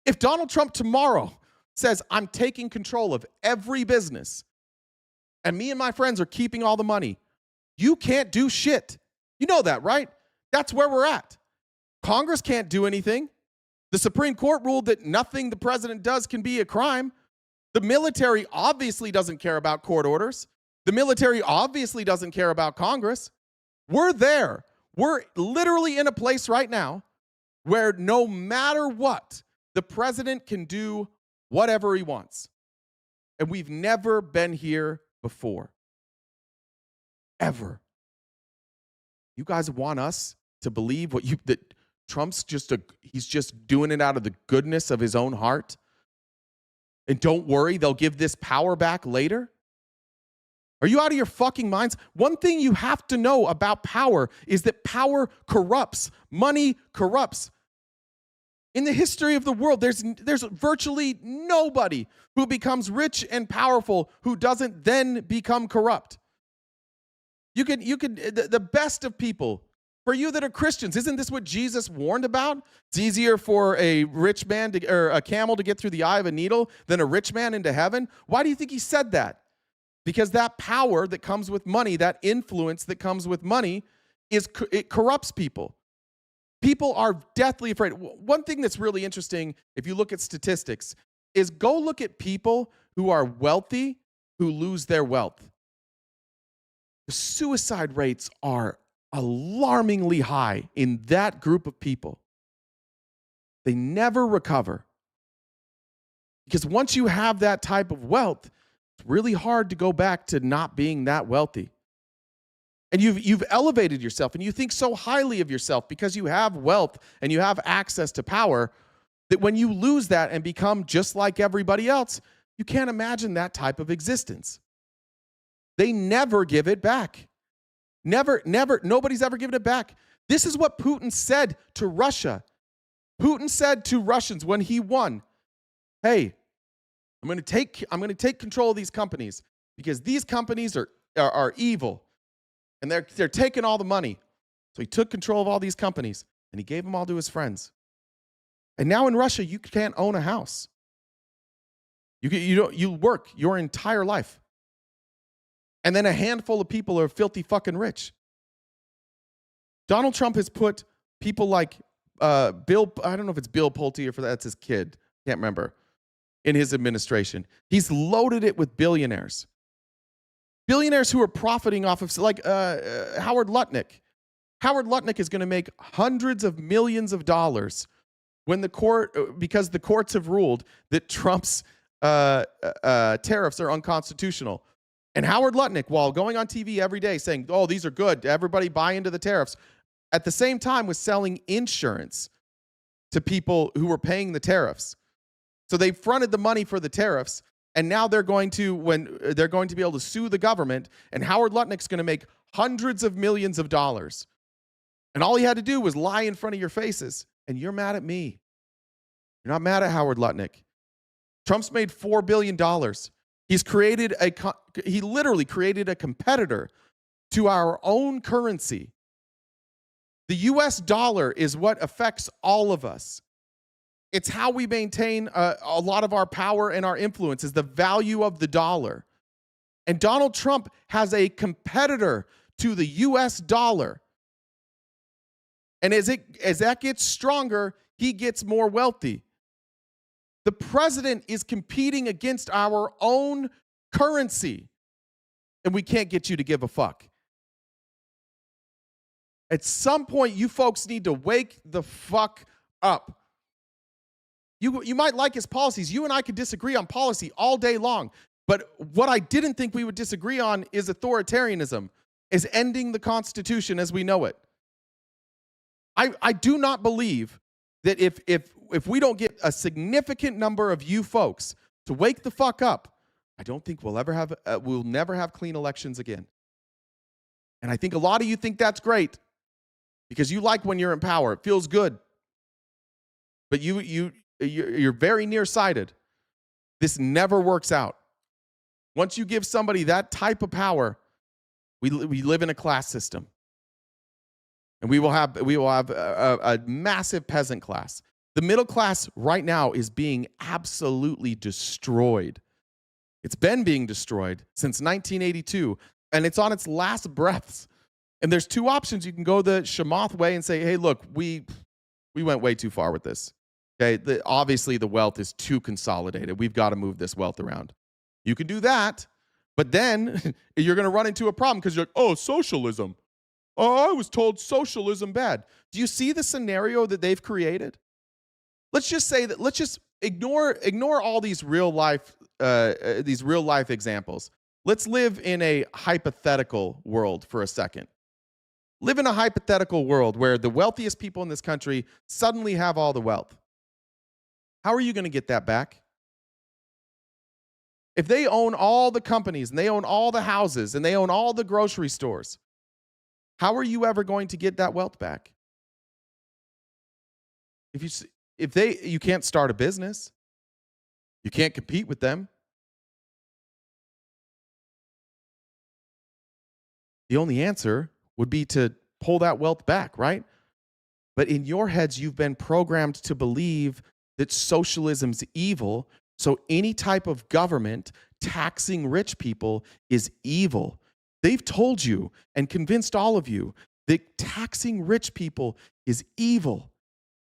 If Donald Trump tomorrow says, I'm taking control of every business, and me and my friends are keeping all the money, you can't do shit. You know that, right? That's where we're at. Congress can't do anything. The Supreme Court ruled that nothing the president does can be a crime. The military obviously doesn't care about court orders. The military obviously doesn't care about Congress. We're there. We're literally in a place right now where no matter what, the president can do whatever he wants. And we've never been here before. Ever. You guys want us to believe that Trump's he's just doing it out of the goodness of his own heart? And don't worry, they'll give this power back later? Are you out of your fucking minds? One thing you have to know about power is that power corrupts. Money corrupts. In the history of the world, there's virtually nobody who becomes rich and powerful who doesn't then become corrupt. The best of people, for you that are Christians, isn't this what Jesus warned about? It's easier for a rich man or a camel to get through the eye of a needle than a rich man into heaven. Why do you think he said that? Because that power that comes with money, that influence that comes with money, it corrupts people. People are deathly afraid. One thing that's really interesting, if you look at statistics, is go look at people who are wealthy who lose their wealth. The suicide rates are alarmingly high in that group of people. They never recover. Because once you have that type of wealth, it's really hard to go back to not being that wealthy. And you've elevated yourself, and you think so highly of yourself because you have wealth and you have access to power, that when you lose that and become just like everybody else, you can't imagine that type of existence. They never give it back. Never, nobody's ever given it back. This is what Putin said to Russia. Putin said to Russians when he won, hey, I'm going to take control of these companies because these companies are evil. And they're taking all the money. So he took control of all these companies, and he gave them all to his friends. And now in Russia, you can't own a house. You work your entire life. And then a handful of people are filthy fucking rich. Donald Trump has put people like Bill, I don't know if it's Bill Pulte or that's his kid, can't remember, in his administration. He's loaded it with billionaires. Billionaires who are profiting off of, like Howard Lutnick. Howard Lutnick is going to make hundreds of millions of dollars when because the courts have ruled that Trump's tariffs are unconstitutional. And Howard Lutnick, while going on TV every day saying, oh, these are good, everybody buy into the tariffs, at the same time was selling insurance to people who were paying the tariffs. So they fronted the money for the tariffs. And now they're going to be able to sue the government, and Howard Lutnick's going to make hundreds of millions of dollars. And all he had to do was lie in front of your faces, and you're mad at me. You're not mad at Howard Lutnick. Trump's made $4 billion. He literally created a competitor to our own currency. The US dollar is what affects all of us. It's how we maintain a lot of our power and our influence is the value of the dollar. And Donald Trump has a competitor to the US dollar. And as that gets stronger, he gets more wealthy. The president is competing against our own currency. And we can't get you to give a fuck. At some point, you folks need to wake the fuck up. You might like his policies. You and I could disagree on policy all day long. But what I didn't think we would disagree on is authoritarianism, is ending the Constitution as we know it. I do not believe that if we don't get a significant number of you folks to wake the fuck up, I don't think we'll never have clean elections again. And I think a lot of you think that's great because you like when you're in power. It feels good. But you're very nearsighted. This never works out. Once you give somebody that type of power, we live in a class system. And we will have a massive peasant class. The middle class right now is being absolutely destroyed. It's been being destroyed since 1982, and it's on its last breaths. And there's two options. You can go the Chamath way and say, hey, look, we went way too far with this. Okay, obviously the wealth is too consolidated. We've got to move this wealth around. You can do that, but then you're going to run into a problem because you're like, oh, socialism. Oh, I was told socialism bad. Do you see the scenario that they've created? Let's just say that, let's just ignore all these real life examples. Let's live in a hypothetical world for a second. Live in a hypothetical world where the wealthiest people in this country suddenly have all the wealth. How are you going to get that back? If they own all the companies and they own all the houses and they own all the grocery stores, how are you ever going to get that wealth back? You can't start a business. You can't compete with them. The only answer would be to pull that wealth back, right? But in your heads, you've been programmed to believe that socialism's evil. So any type of government taxing rich people is evil. They've told you and convinced all of you that taxing rich people is evil.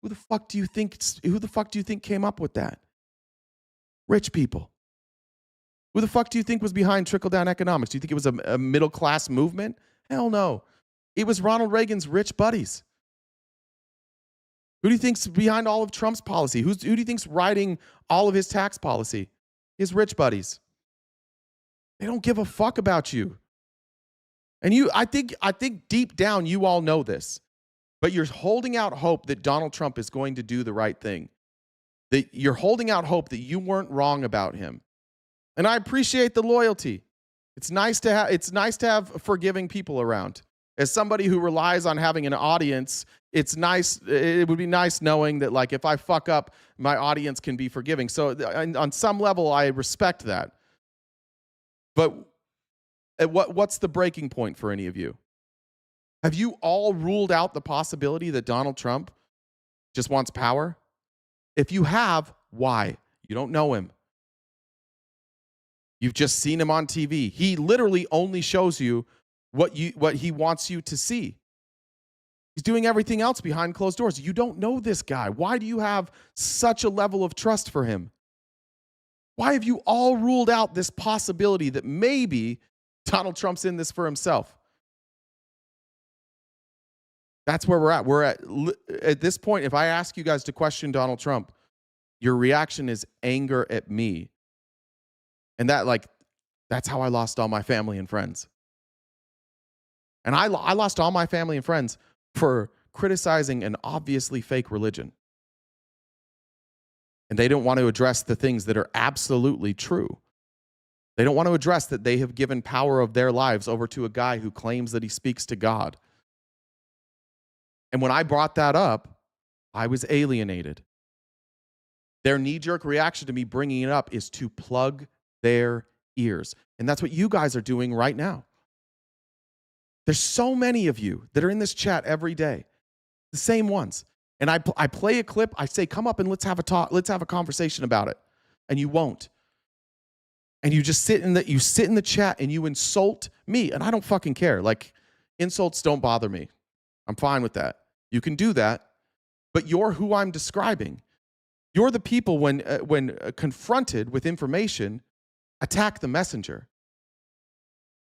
Who the fuck do you think came up with that? Rich people. Who the fuck do you think was behind trickle-down economics? Do you think it was a middle-class movement? Hell no. It was Ronald Reagan's rich buddies. Who do you think's behind all of Trump's policy? Who do you think's writing all of his tax policy? His rich buddies. They don't give a fuck about you. And I think deep down you all know this. But you're holding out hope that Donald Trump is going to do the right thing. That you're holding out hope that you weren't wrong about him. And I appreciate the loyalty. It's nice to have forgiving people around. As somebody who relies on having an audience, it's nice. It would be nice knowing that, like, if I fuck up, my audience can be forgiving. So on some level, I respect that. But what's the breaking point for any of you? Have you all ruled out the possibility that Donald Trump just wants power? If you have, why? You don't know him. You've just seen him on TV. He literally only shows you what he wants you to see. He's doing everything else behind closed doors. You don't know this guy. Why do you have such a level of trust for him? Why have you all ruled out this possibility that maybe Donald Trump's in this for himself? That's where we're at. We're at this point, if I ask you guys to question Donald Trump, your reaction is anger at me. And that's how I lost all my family and friends. And I lost all my family and friends for criticizing an obviously fake religion. And they don't want to address the things that are absolutely true. They don't want to address that they have given power of their lives over to a guy who claims that he speaks to God. And when I brought that up, I was alienated. Their knee-jerk reaction to me bringing it up is to plug their ears. And that's what you guys are doing right now. There's so many of you that are in this chat every day, the same ones. And I play a clip, I say, come up and let's have a talk, let's have a conversation about it. And you won't. And you just sit in the chat and you insult me. And I don't fucking care. Like, insults don't bother me. I'm fine with that. You can do that, but you're who I'm describing. You're the people when confronted with information, attack the messenger.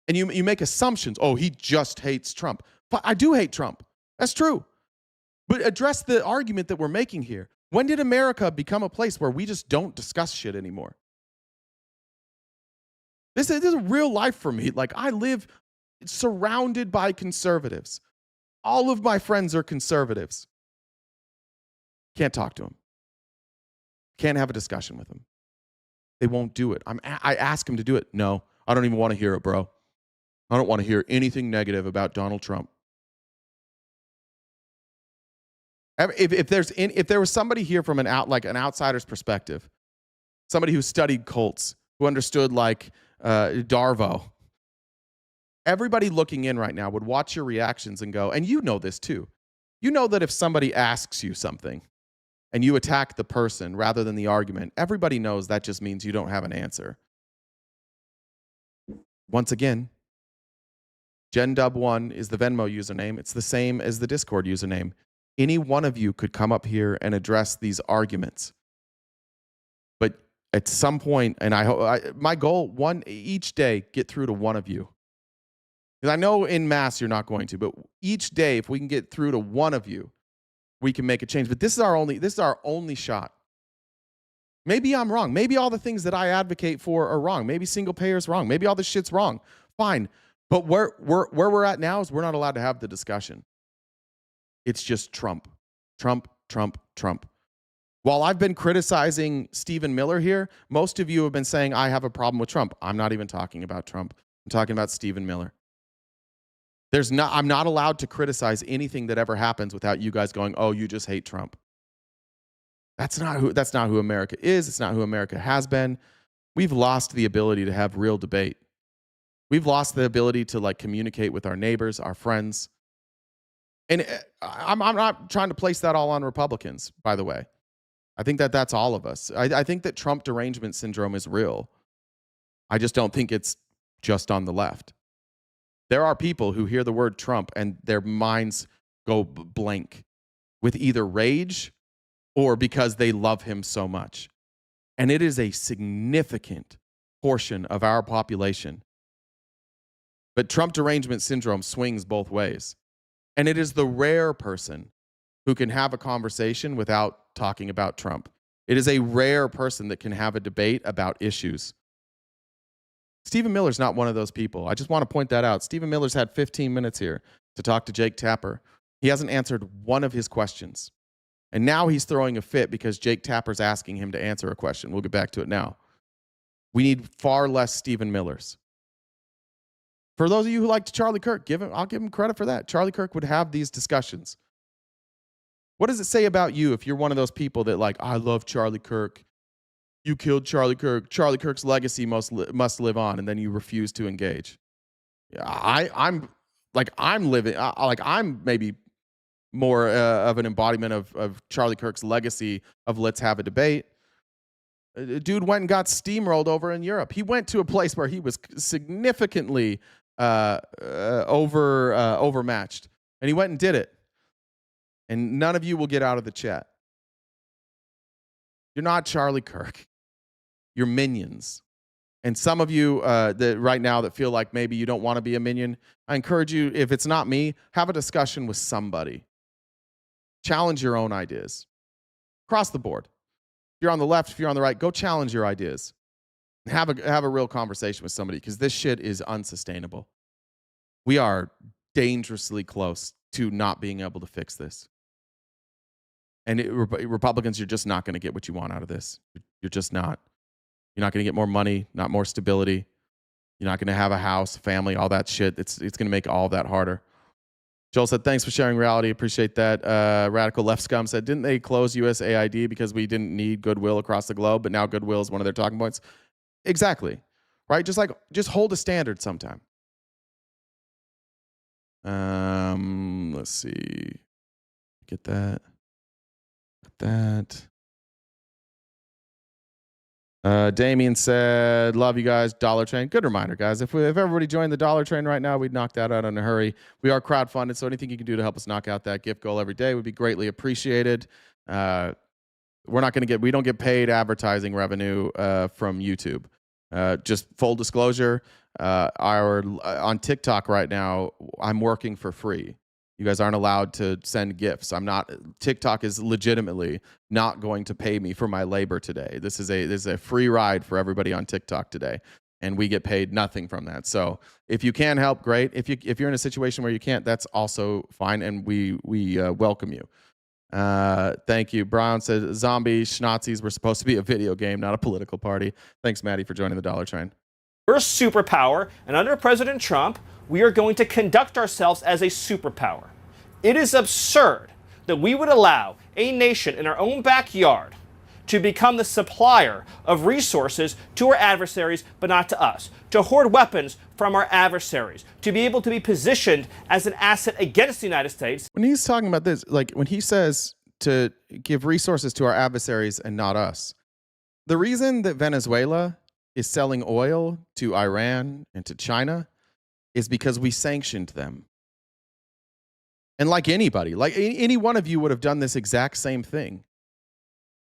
And you make assumptions. Oh, he just hates Trump. But I do hate Trump. That's true. But address the argument that we're making here. When did America become a place where we just don't discuss shit anymore? This is real life for me. Like, I live surrounded by conservatives. All of my friends are conservatives. Can't talk to him. Can't have a discussion with him. They won't do it. I ask him to do it. No, I don't even want to hear it, bro. I don't want to hear anything negative about Donald Trump. If there was somebody here from an outsider's perspective, somebody who studied cults, who understood like Darvo, everybody looking in right now would watch your reactions and go, and you know this too. You know that if somebody asks you something and you attack the person rather than the argument, everybody knows that just means you don't have an answer. Once again, GenDub1 is the Venmo username. It's the same as the Discord username. Any one of you could come up here and address these arguments. But at some point, and my goal, each day, get through to one of you. Because I know in mass you're not going to, but each day, if we can get through to one of you, we can make a change. But this is our only shot. Maybe I'm wrong. Maybe all the things that I advocate for are wrong. Maybe single payer is wrong. Maybe all this shit's wrong. Fine. But where we're at now is we're not allowed to have the discussion. It's just Trump. Trump, Trump, Trump. While I've been criticizing Stephen Miller here, most of you have been saying I have a problem with Trump. I'm not even talking about Trump. I'm talking about Stephen Miller. I'm not allowed to criticize anything that ever happens without you guys going, "Oh, you just hate Trump." That's not who America is. It's not who America has been. We've lost the ability to have real debate. We've lost the ability to like communicate with our neighbors, our friends. And I'm not trying to place that all on Republicans, by the way. I think that's all of us. I think that Trump derangement syndrome is real. I just don't think it's just on the left. There are people who hear the word Trump and their minds go blank with either rage or because they love him so much. And it is a significant portion of our population. But Trump derangement syndrome swings both ways. And it is the rare person who can have a conversation without talking about Trump. It is a rare person that can have a debate about issues. Stephen Miller's not one of those people. I just want to point that out. Stephen Miller's had 15 minutes here to talk to Jake Tapper. He hasn't answered one of his questions. And now he's throwing a fit because Jake Tapper's asking him to answer a question. We'll get back to it now. We need far less Stephen Millers. For those of you who liked Charlie Kirk, I'll give him credit for that. Charlie Kirk would have these discussions. What does it say about you if you're one of those people that like, I love Charlie Kirk. You killed Charlie Kirk. Charlie Kirk's legacy must live on, and then you refuse to engage. I'm maybe more of an embodiment of Charlie Kirk's legacy of let's have a debate. Dude went and got steamrolled over in Europe. He went to a place where he was significantly overmatched, and he went and did it. And none of you will get out of the chat. You're not Charlie Kirk. You're minions. And some of you that right now that feel like maybe you don't want to be a minion, I encourage you, if it's not me, have a discussion with somebody. Challenge your own ideas. Across the board. If you're on the left, if you're on the right, go challenge your ideas. Have a real conversation with somebody because this shit is unsustainable. We are dangerously close to not being able to fix this. And Republicans, you're just not going to get what you want out of this. You're just not. You're not going to get more money, not more stability. You're not going to have a house, family, all that shit. It's going to make all of that harder. Joel said, thanks for sharing reality. Appreciate that. Radical Left Scum said, didn't they close USAID because we didn't need goodwill across the globe, but now goodwill is one of their talking points? Exactly. Right? Just hold a standard sometime. Let's see. Get that. Damien said, love you guys, Dollar Train. Good reminder, guys. If everybody joined the Dollar Train right now, we'd knock that out in a hurry. We are crowdfunded, so anything you can do to help us knock out that gift goal every day would be greatly appreciated. We don't get paid advertising revenue from YouTube. Just full disclosure, on TikTok right now, I'm working for free. You guys aren't allowed to send gifts. TikTok is legitimately not going to pay me for my labor today. This is a free ride for everybody on TikTok today, and we get paid nothing from that. So if you can help, great. If you're in a situation where you can't, that's also fine, and we welcome you. Thank you. Brown said zombie Schnazis were supposed to be a video game, not a political party. Thanks, Maddie, for joining the Dollar Train. We're a superpower, and under President Trump, we are going to conduct ourselves as a superpower. It is absurd that we would allow a nation in our own backyard to become the supplier of resources to our adversaries, but not to us, to hoard weapons from our adversaries, to be able to be positioned as an asset against the United States. When he's talking about this, like when he says to give resources to our adversaries and not us, the reason that Venezuela is selling oil to Iran and to China is because we sanctioned them. And like anybody, like any one of you would have done this exact same thing.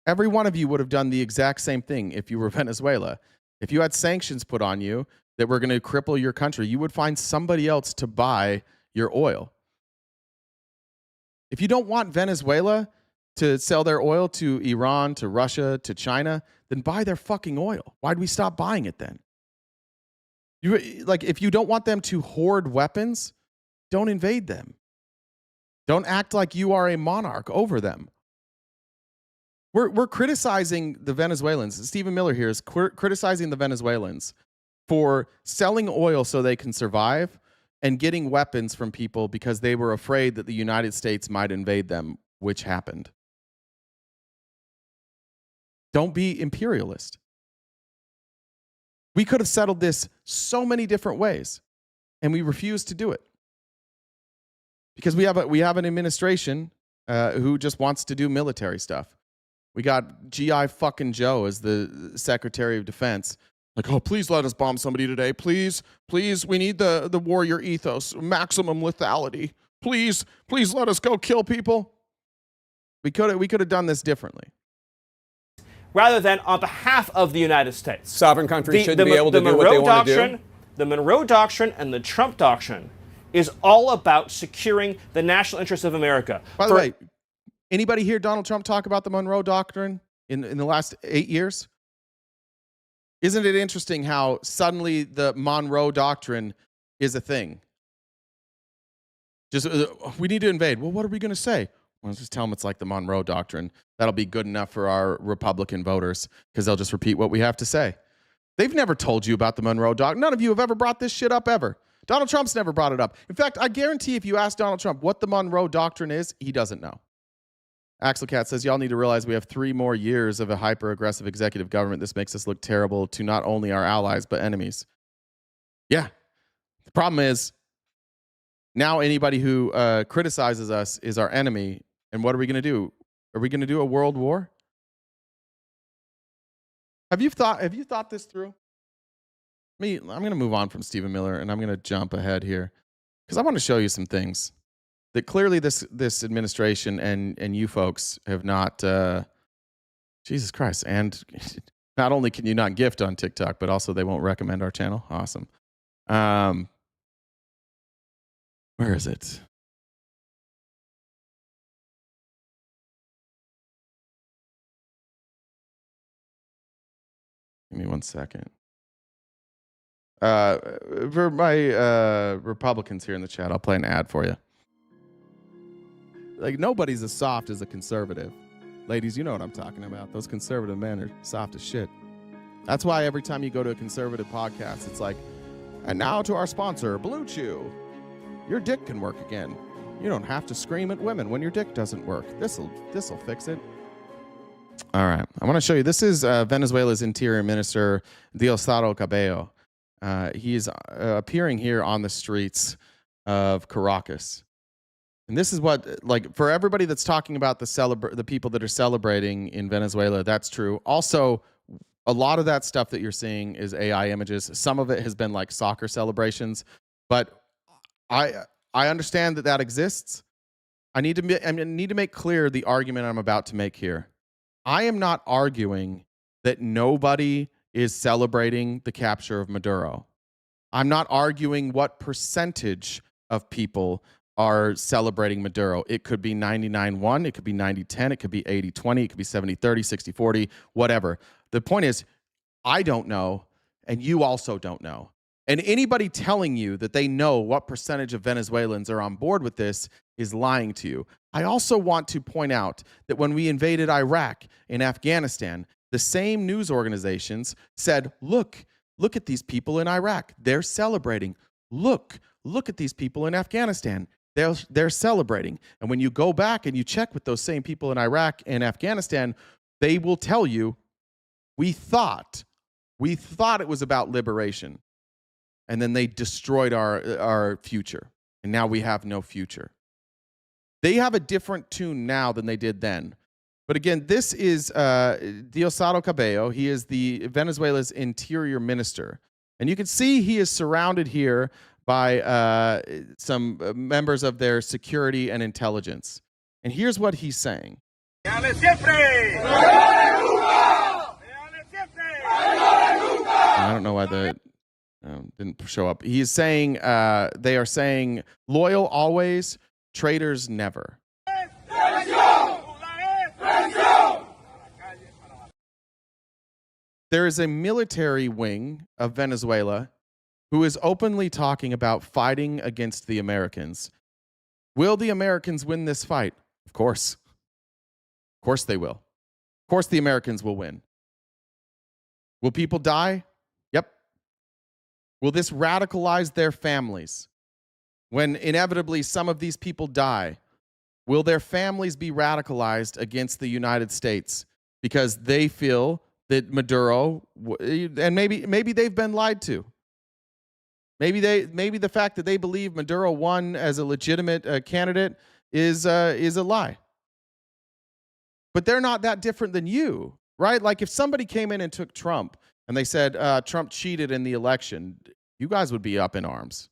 Every one of you would have done the exact same thing if you were Venezuela. If you had sanctions put on you that were going to cripple your country, you would find somebody else to buy your oil. If you don't want Venezuela to sell their oil to Iran, to Russia, to China, then buy their fucking oil. Why'd we stop buying it then? If you don't want them to hoard weapons, don't invade them. Don't act like you are a monarch over them. We're criticizing the Venezuelans. Stephen Miller here is criticizing the Venezuelans for selling oil so they can survive and getting weapons from people because they were afraid that the United States might invade them, which happened. Don't be imperialist. We could have settled this so many different ways, and we refused to do it because we have an administration who just wants to do military stuff. We got G.I. fucking Joe as the Secretary of Defense. Like, oh, please let us bomb somebody today. Please, please, we need the warrior ethos, maximum lethality. Please, please let us go kill people. We could have done this differently. Rather than on behalf of the United States. Sovereign countries shouldn't be able to do what they want to do. The Monroe Doctrine and the Trump Doctrine is all about securing the national interests of America. By the way, anybody hear Donald Trump talk about the Monroe Doctrine in the last 8 years? Isn't it interesting how suddenly the Monroe Doctrine is a thing? Just, we need to invade. Well, what are we going to say? Well, let's just tell them it's like the Monroe Doctrine. That'll be good enough for our Republican voters because they'll just repeat what we have to say. They've never told you about the Monroe Doctrine. None of you have ever brought this shit up ever. Donald Trump's never brought it up. In fact, I guarantee if you ask Donald Trump what the Monroe Doctrine is, he doesn't know. Axel Cat says, y'all need to realize we have 3 more years of a hyper-aggressive executive government. This makes us look terrible to not only our allies, but enemies. Yeah. The problem is, now anybody who criticizes us is our enemy. And what are we going to do? Are we going to do a world war? Have you thought this through? I'm going to move on from Stephen Miller, and I'm going to jump ahead here because I want to show you some things that clearly this administration and you folks have not, Jesus Christ. And not only can you not gift on TikTok, but also they won't recommend our channel. Awesome. Where is it? Give me 1 second. For my Republicans here in the chat, I'll play an ad for you. Like, nobody's as soft as a conservative. Ladies, you know what I'm talking about. Those conservative men are soft as shit. That's why every time you go to a conservative podcast, it's like, and now to our sponsor, Blue Chew. Your dick can work again. You don't have to scream at women when your dick doesn't work. This'll fix it. All right. I want to show you. This is Venezuela's Interior Minister, Diosdado Cabello. He is appearing here on the streets of Caracas. And this is what, like, for everybody that's talking about the people that are celebrating in Venezuela, that's true. Also, a lot of that stuff that you're seeing is AI images. Some of it has been like soccer celebrations, but I understand that exists. I need to make clear the argument I'm about to make here. I am not arguing that nobody is celebrating the capture of Maduro. I'm not arguing what percentage of people are celebrating Maduro. It could be 99-1, it could be 90-10, it could be 80-20, it could be 70-30, 60-40, whatever. The point is, I don't know, and you also don't know. And anybody telling you that they know what percentage of Venezuelans are on board with this is lying to you. I also want to point out that when we invaded Iraq and Afghanistan, the same news organizations said, look at these people in Iraq. They're celebrating. Look at these people in Afghanistan. They're celebrating. And when you go back and you check with those same people in Iraq and Afghanistan, they will tell you, we thought it was about liberation. And then they destroyed our future. And now we have no future. They have a different tune now than they did then. But again, this is Diosdado Cabello. He is the Venezuela's interior minister. And you can see he is surrounded here by some members of their security and intelligence. And here's what he's saying. I don't know why the didn't show up. He's saying, they are saying, loyal always, traitors never. There is a military wing of Venezuela who is openly talking about fighting against the Americans. Will the Americans win this fight? Of course. Of course they will. Of course the Americans will win. Will people die? Yep. Will this radicalize their families? When inevitably some of these people die, will their families be radicalized against the United States because they feel that Maduro, and maybe they've been lied to. Maybe the fact that they believe Maduro won as a legitimate candidate is a lie. But they're not that different than you, right? Like if somebody came in and took Trump and they said Trump cheated in the election, you guys would be up in arms.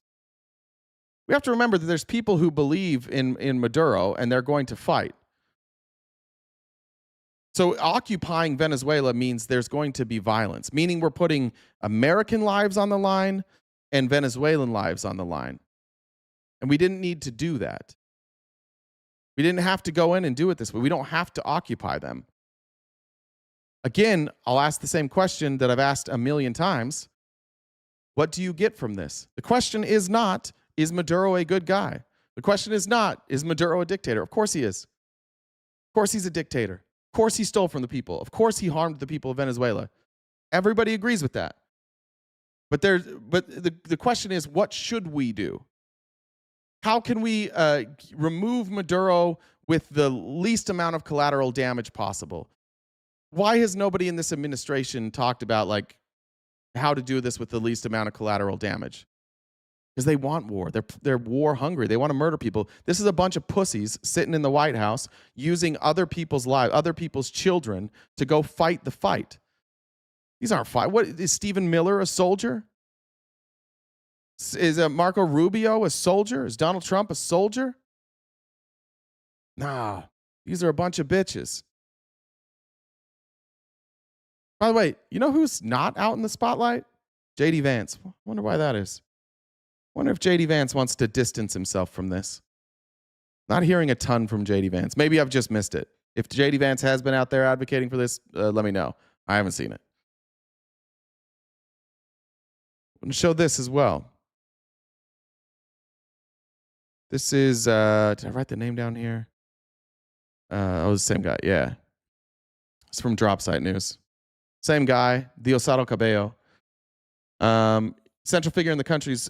We have to remember that there's people who believe in Maduro and they're going to fight. So occupying Venezuela means there's going to be violence, meaning we're putting American lives on the line and Venezuelan lives on the line. And we didn't need to do that. We didn't have to go in and do it this way. We don't have to occupy them. Again, I'll ask the same question that I've asked a million times. What do you get from this? The question is not, is Maduro a good guy? The question is not, is Maduro a dictator? Of course he is. Of course he's a dictator. Of course he stole from the people. Of course he harmed the people of Venezuela. Everybody agrees with that. But the question is, what should we do? How can we remove Maduro with the least amount of collateral damage possible? Why has nobody in this administration talked about like how to do this with the least amount of collateral damage? Because they want war. They're war hungry. They want to murder people. This is a bunch of pussies sitting in the White House using other people's lives, other people's children to go fight the fight. These aren't fight. What is Stephen Miller a soldier? Is Marco Rubio a soldier? Is Donald Trump a soldier? Nah, these are a bunch of bitches. By the way, you know who's not out in the spotlight? J.D. Vance. Wonder why that is. Wonder if J.D. Vance wants to distance himself from this. Not hearing a ton from J.D. Vance. Maybe I've just missed it. If J.D. Vance has been out there advocating for this, let me know. I haven't seen it. I'm going to show this as well. This is, did I write the name down here? The same guy, yeah. It's from Dropsite News. Same guy, Diosdado Cabello. Central figure in the country's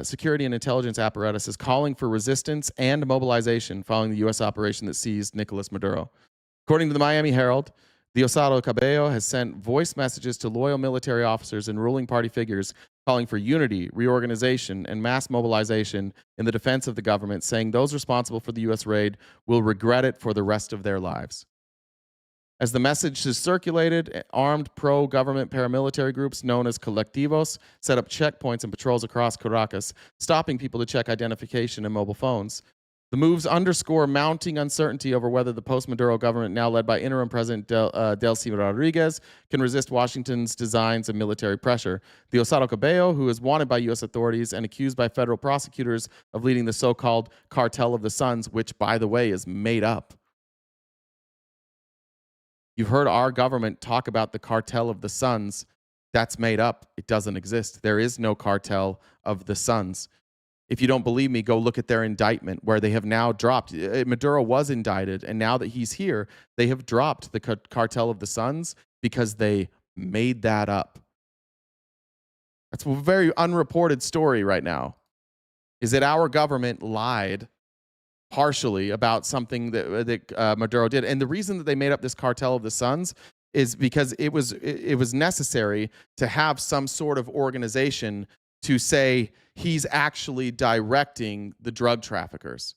security and intelligence apparatus is calling for resistance and mobilization following the U.S. operation that seized Nicolas Maduro. According to the Miami Herald, Diosdado Cabello has sent voice messages to loyal military officers and ruling party figures calling for unity, reorganization, and mass mobilization in the defense of the government, saying those responsible for the U.S. raid will regret it for the rest of their lives. As the message is circulated, armed pro-government paramilitary groups known as colectivos set up checkpoints and patrols across Caracas, stopping people to check identification and mobile phones. The moves underscore mounting uncertainty over whether the post-Maduro government, now led by interim President Delcy Rodriguez, can resist Washington's designs and military pressure. Diosdado Cabello, who is wanted by U.S. authorities and accused by federal prosecutors of leading the so-called Cartel of the Suns, which, by the way, is made up. You've heard our government talk about the Cartel of the Suns. That's made up. It doesn't exist. There is no Cartel of the Suns. If you don't believe me, go look at their indictment where they have now dropped. Maduro was indicted, and now that he's here, they have dropped the cartel of the Suns because they made that up. That's a very unreported story right now, is that our government lied partially about something that Maduro did. And the reason that they made up this cartel of the Suns is because it was necessary to have some sort of organization to say he's actually directing the drug traffickers.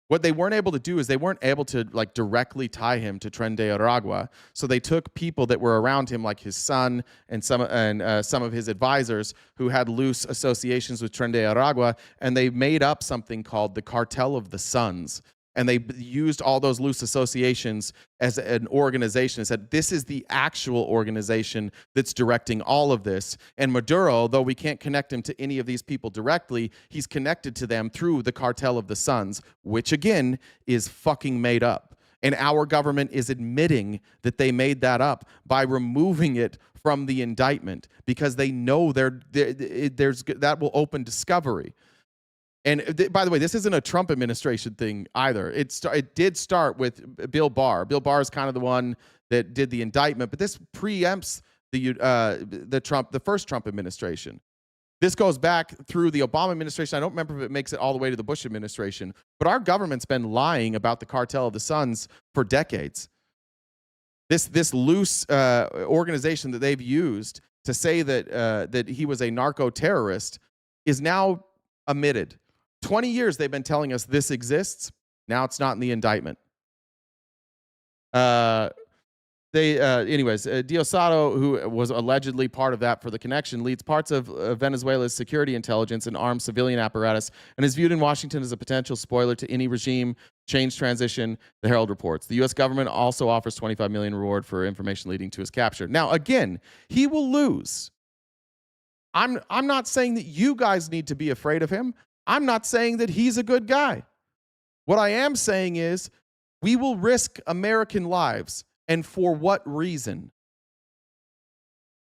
What they weren't able to do is they weren't able to like directly tie him to Tren de Aragua. So they took people that were around him, like his son and some of his advisors who had loose associations with Tren de Aragua, and they made up something called the Cartel of the Suns. And they used all those loose associations as an organization and said, this is the actual organization that's directing all of this. And Maduro, though we can't connect him to any of these people directly, he's connected to them through the Cartel of the Suns, which again is fucking made up. And our government is admitting that they made that up by removing it from the indictment because they know that will open discovery. And by the way, this isn't a Trump administration thing either. It did start with Bill Barr. Bill Barr is kind of the one that did the indictment, but this preempts the first Trump administration. This goes back through the Obama administration. I don't remember if it makes it all the way to the Bush administration, but our government's been lying about the Cartel of the Suns for decades. This loose organization that they've used to say that he was a narco-terrorist is now admitted. 20 years they've been telling us this exists. Now it's not in the indictment. Diosdado, who was allegedly part of that for the connection, leads parts of Venezuela's security intelligence and armed civilian apparatus and is viewed in Washington as a potential spoiler to any regime change transition, the Herald reports. The U.S. government also offers $25 million reward for information leading to his capture. Now, again, he will lose. I'm not saying that you guys need to be afraid of him. I'm not saying that he's a good guy. What I am saying is we will risk American lives. And for what reason?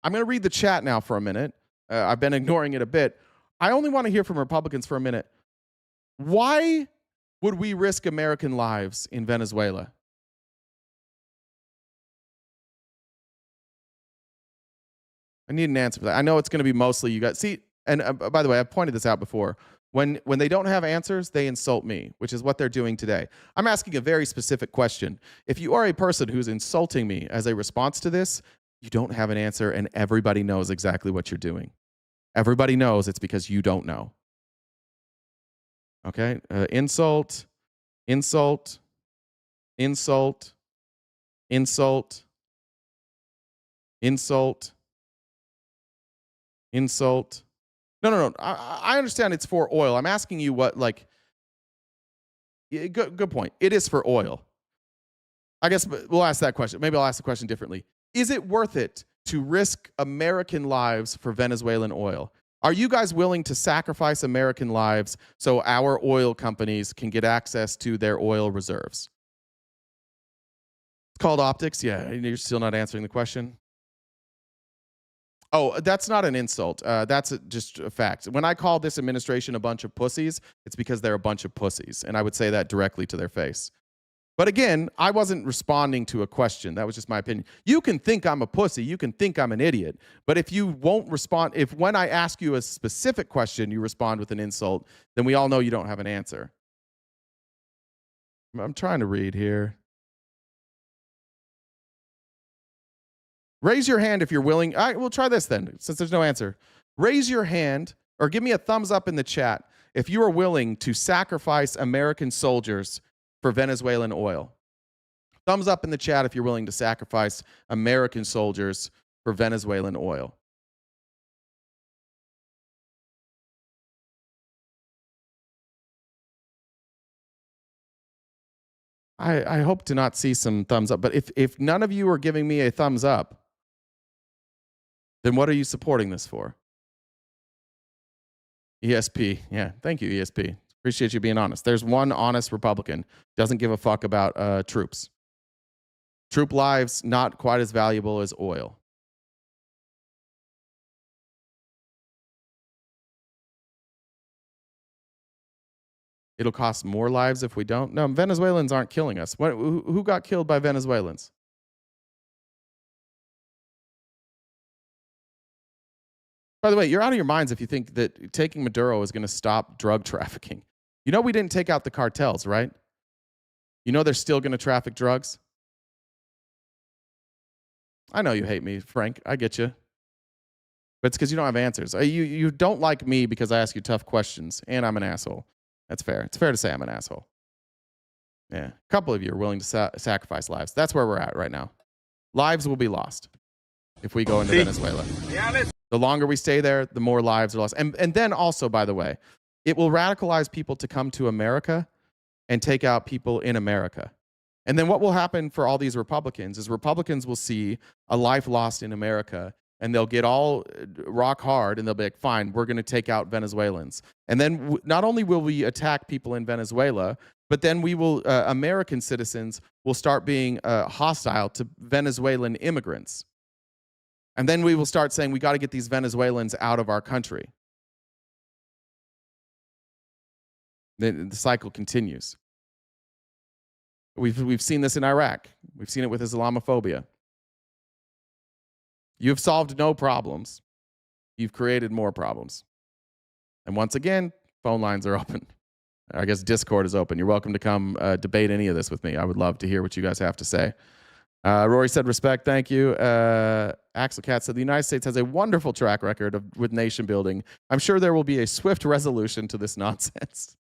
I'm going to read the chat now for a minute. I've been ignoring it a bit. I only want to hear from Republicans for a minute. Why would we risk American lives in Venezuela? I need an answer for that. I know it's going to be mostly you guys. See, and by the way, I've pointed this out before. When they don't have answers, they insult me, which is what they're doing today. I'm asking a very specific question. If you are a person who's insulting me as a response to this, you don't have an answer, and everybody knows exactly what you're doing. Everybody knows it's because you don't know. Okay? Insult, insult, insult, insult, insult, insult. No. I understand it's for oil. I'm asking you what, like, good point. It is for oil. I guess we'll ask that question. Maybe I'll ask the question differently. Is it worth it to risk American lives for Venezuelan oil? Are you guys willing to sacrifice American lives so our oil companies can get access to their oil reserves? It's called optics. Yeah, you're still not answering the question. Oh, that's not an insult. That's just a fact. When I call this administration a bunch of pussies, it's because they're a bunch of pussies. And I would say that directly to their face. But again, I wasn't responding to a question. That was just my opinion. You can think I'm a pussy. You can think I'm an idiot. But if you won't respond, if when I ask you a specific question, you respond with an insult, then we all know you don't have an answer. I'm trying to read here. Raise your hand if you're willing. All right, we'll try this then, since there's no answer. Raise your hand or give me a thumbs up in the chat if you are willing to sacrifice American soldiers for Venezuelan oil. Thumbs up in the chat if you're willing to sacrifice American soldiers for Venezuelan oil. I hope to not see some thumbs up, but if none of you are giving me a thumbs up, then what are you supporting this for? ESP. Yeah, thank you, ESP. Appreciate you being honest. There's one honest Republican. Doesn't give a fuck about troops. Troop lives not quite as valuable as oil. It'll cost more lives if we don't. No, Venezuelans aren't killing us. Who got killed by Venezuelans? By the way, you're out of your minds if you think that taking Maduro is going to stop drug trafficking. You know we didn't take out the cartels, right? You know they're still going to traffic drugs? I know you hate me, Frank. I get you. But it's because you don't have answers. You don't like me because I ask you tough questions, and I'm an asshole. That's fair. It's fair to say I'm an asshole. Yeah. A couple of you are willing to sacrifice lives. That's where we're at right now. Lives will be lost if we go into Venezuela. The longer we stay there, the more lives are lost. And then also, by the way, it will radicalize people to come to America and take out people in America. And then what will happen for all these Republicans is Republicans will see a life lost in America, and they'll get all rock hard, and they'll be like, fine, we're going to take out Venezuelans. And then not only will we attack people in Venezuela, but then we will, American citizens will start being hostile to Venezuelan immigrants. And then we will start saying, we got to get these Venezuelans out of our country. Then the cycle continues. We've seen this in Iraq. We've seen it with Islamophobia. You've solved no problems. You've created more problems. And once again, phone lines are open. I guess Discord is open. You're welcome to come debate any of this with me. I would love to hear what you guys have to say. Rory said, respect, thank you. Axel Cat said, the United States has a wonderful track record with nation building. I'm sure there will be a swift resolution to this nonsense.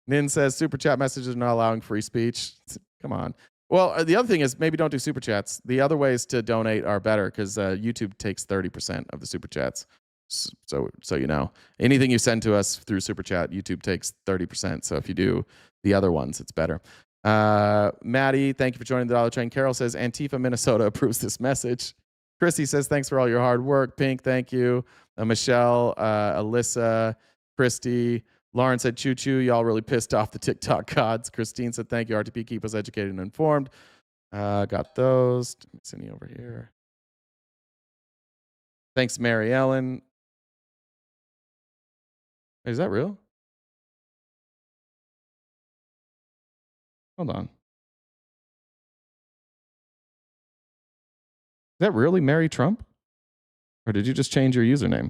Nin says, super chat messages are not allowing free speech. Come on. Well, the other thing is maybe don't do super chats. The other ways to donate are better because YouTube takes 30% of the super chats. So you know, anything you send to us through super chat, YouTube takes 30%. So if you do the other ones, it's better. Maddie, thank you for joining the Dollar Train. Carol says, Antifa, Minnesota approves this message. Chrissy says, thanks for all your hard work. Pink, thank you. Michelle, Alyssa, Christy. Lauren said, choo choo. Y'all really pissed off the TikTok gods. Christine said, thank you. RTP, keep us educated and informed. Got those. Sending over here. Thanks, Mary Ellen. Is that real? Hold on. Is that really Mary Trump? Or did you just change your username?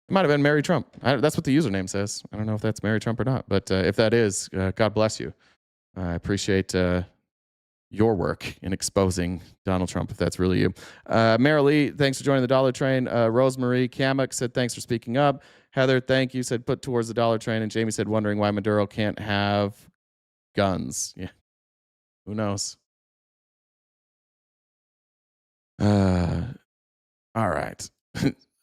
It might have been Mary Trump. That's what the username says. I don't know if that's Mary Trump or not. But if that is, God bless you. I appreciate your work in exposing Donald Trump, if that's really you. Marilee, thanks for joining the Dollar Train. Rosemarie Kamek said, thanks for speaking up. Heather, thank you, said, put towards the Dollar Train. And Jamie said, wondering why Maduro can't have guns. Yeah, who knows? All right.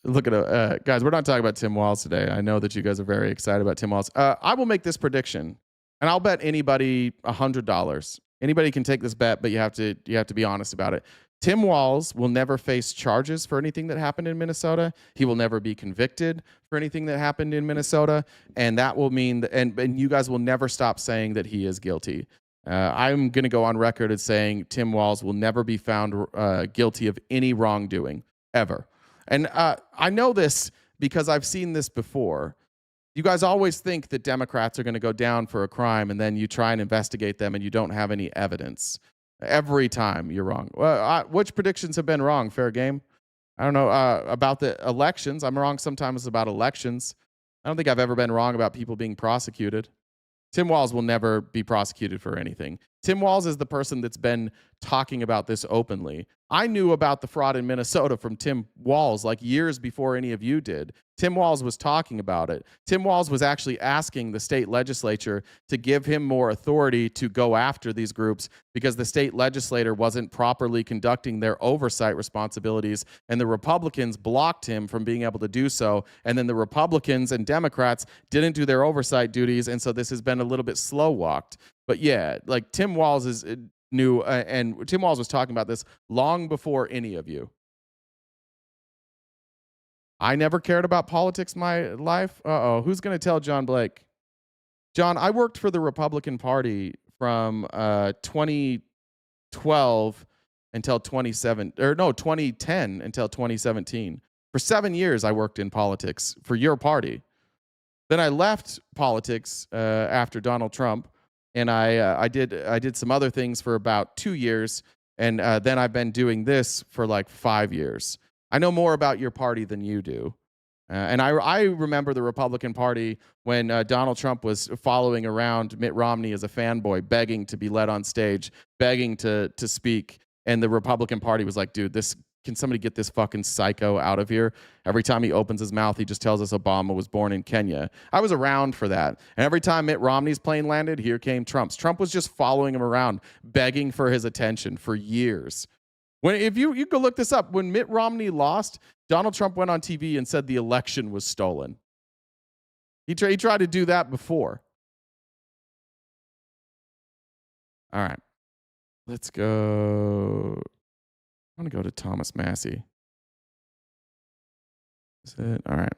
Look at guys, we're not talking about Tim Walz today. I know that you guys are very excited about Tim Walz. I will make this prediction, and I'll bet anybody $100. Anybody can take this bet, but you have to be honest about it. Tim Walz will never face charges for anything that happened in Minnesota. He will never be convicted for anything that happened in Minnesota, and that will mean that, and you guys will never stop saying that he is guilty. I'm going to go on record as saying Tim Walz will never be found guilty of any wrongdoing ever. And I know this because I've seen this before. You guys always think that Democrats are going to go down for a crime, and then you try and investigate them, and you don't have any evidence. Every time you're wrong. Which predictions have been wrong? Fair game. I don't know about the elections. I'm wrong sometimes about elections. I don't think I've ever been wrong about people being prosecuted. Tim Walz will never be prosecuted for anything. Tim Walz is the person that's been talking about this openly. I knew about the fraud in Minnesota from Tim Walz like years before any of you did. Tim Walz was talking about it. Tim Walz was actually asking the state legislature to give him more authority to go after these groups because the state legislator wasn't properly conducting their oversight responsibilities, and the Republicans blocked him from being able to do so. And then the Republicans and Democrats didn't do their oversight duties, and so this has been a little bit slow walked. But yeah, like Tim Walz is new, and Tim Walz was talking about this long before any of you. I never cared about politics in my life. Who's going to tell John Blake? John, I worked for the Republican Party from 2012 until 2010 until 2017. For 7 years, I worked in politics for your party. Then I left politics after Donald Trump, and I did some other things for about 2 years, and then I've been doing this for like 5 years. I know more about your party than you do. And I remember the Republican Party when Donald Trump was following around Mitt Romney as a fanboy, begging to be led on stage, begging to speak. And the Republican Party was like, dude, can somebody get this fucking psycho out of here? Every time he opens his mouth, he just tells us Obama was born in Kenya. I was around for that. And every time Mitt Romney's plane landed, here came Trump's. Trump was just following him around, begging for his attention for years. If you go look this up, when Mitt Romney lost, Donald Trump went on TV and said the election was stolen. He tried to do that before. All right. Let's go. I want to go to Thomas Massey. Is it? All right.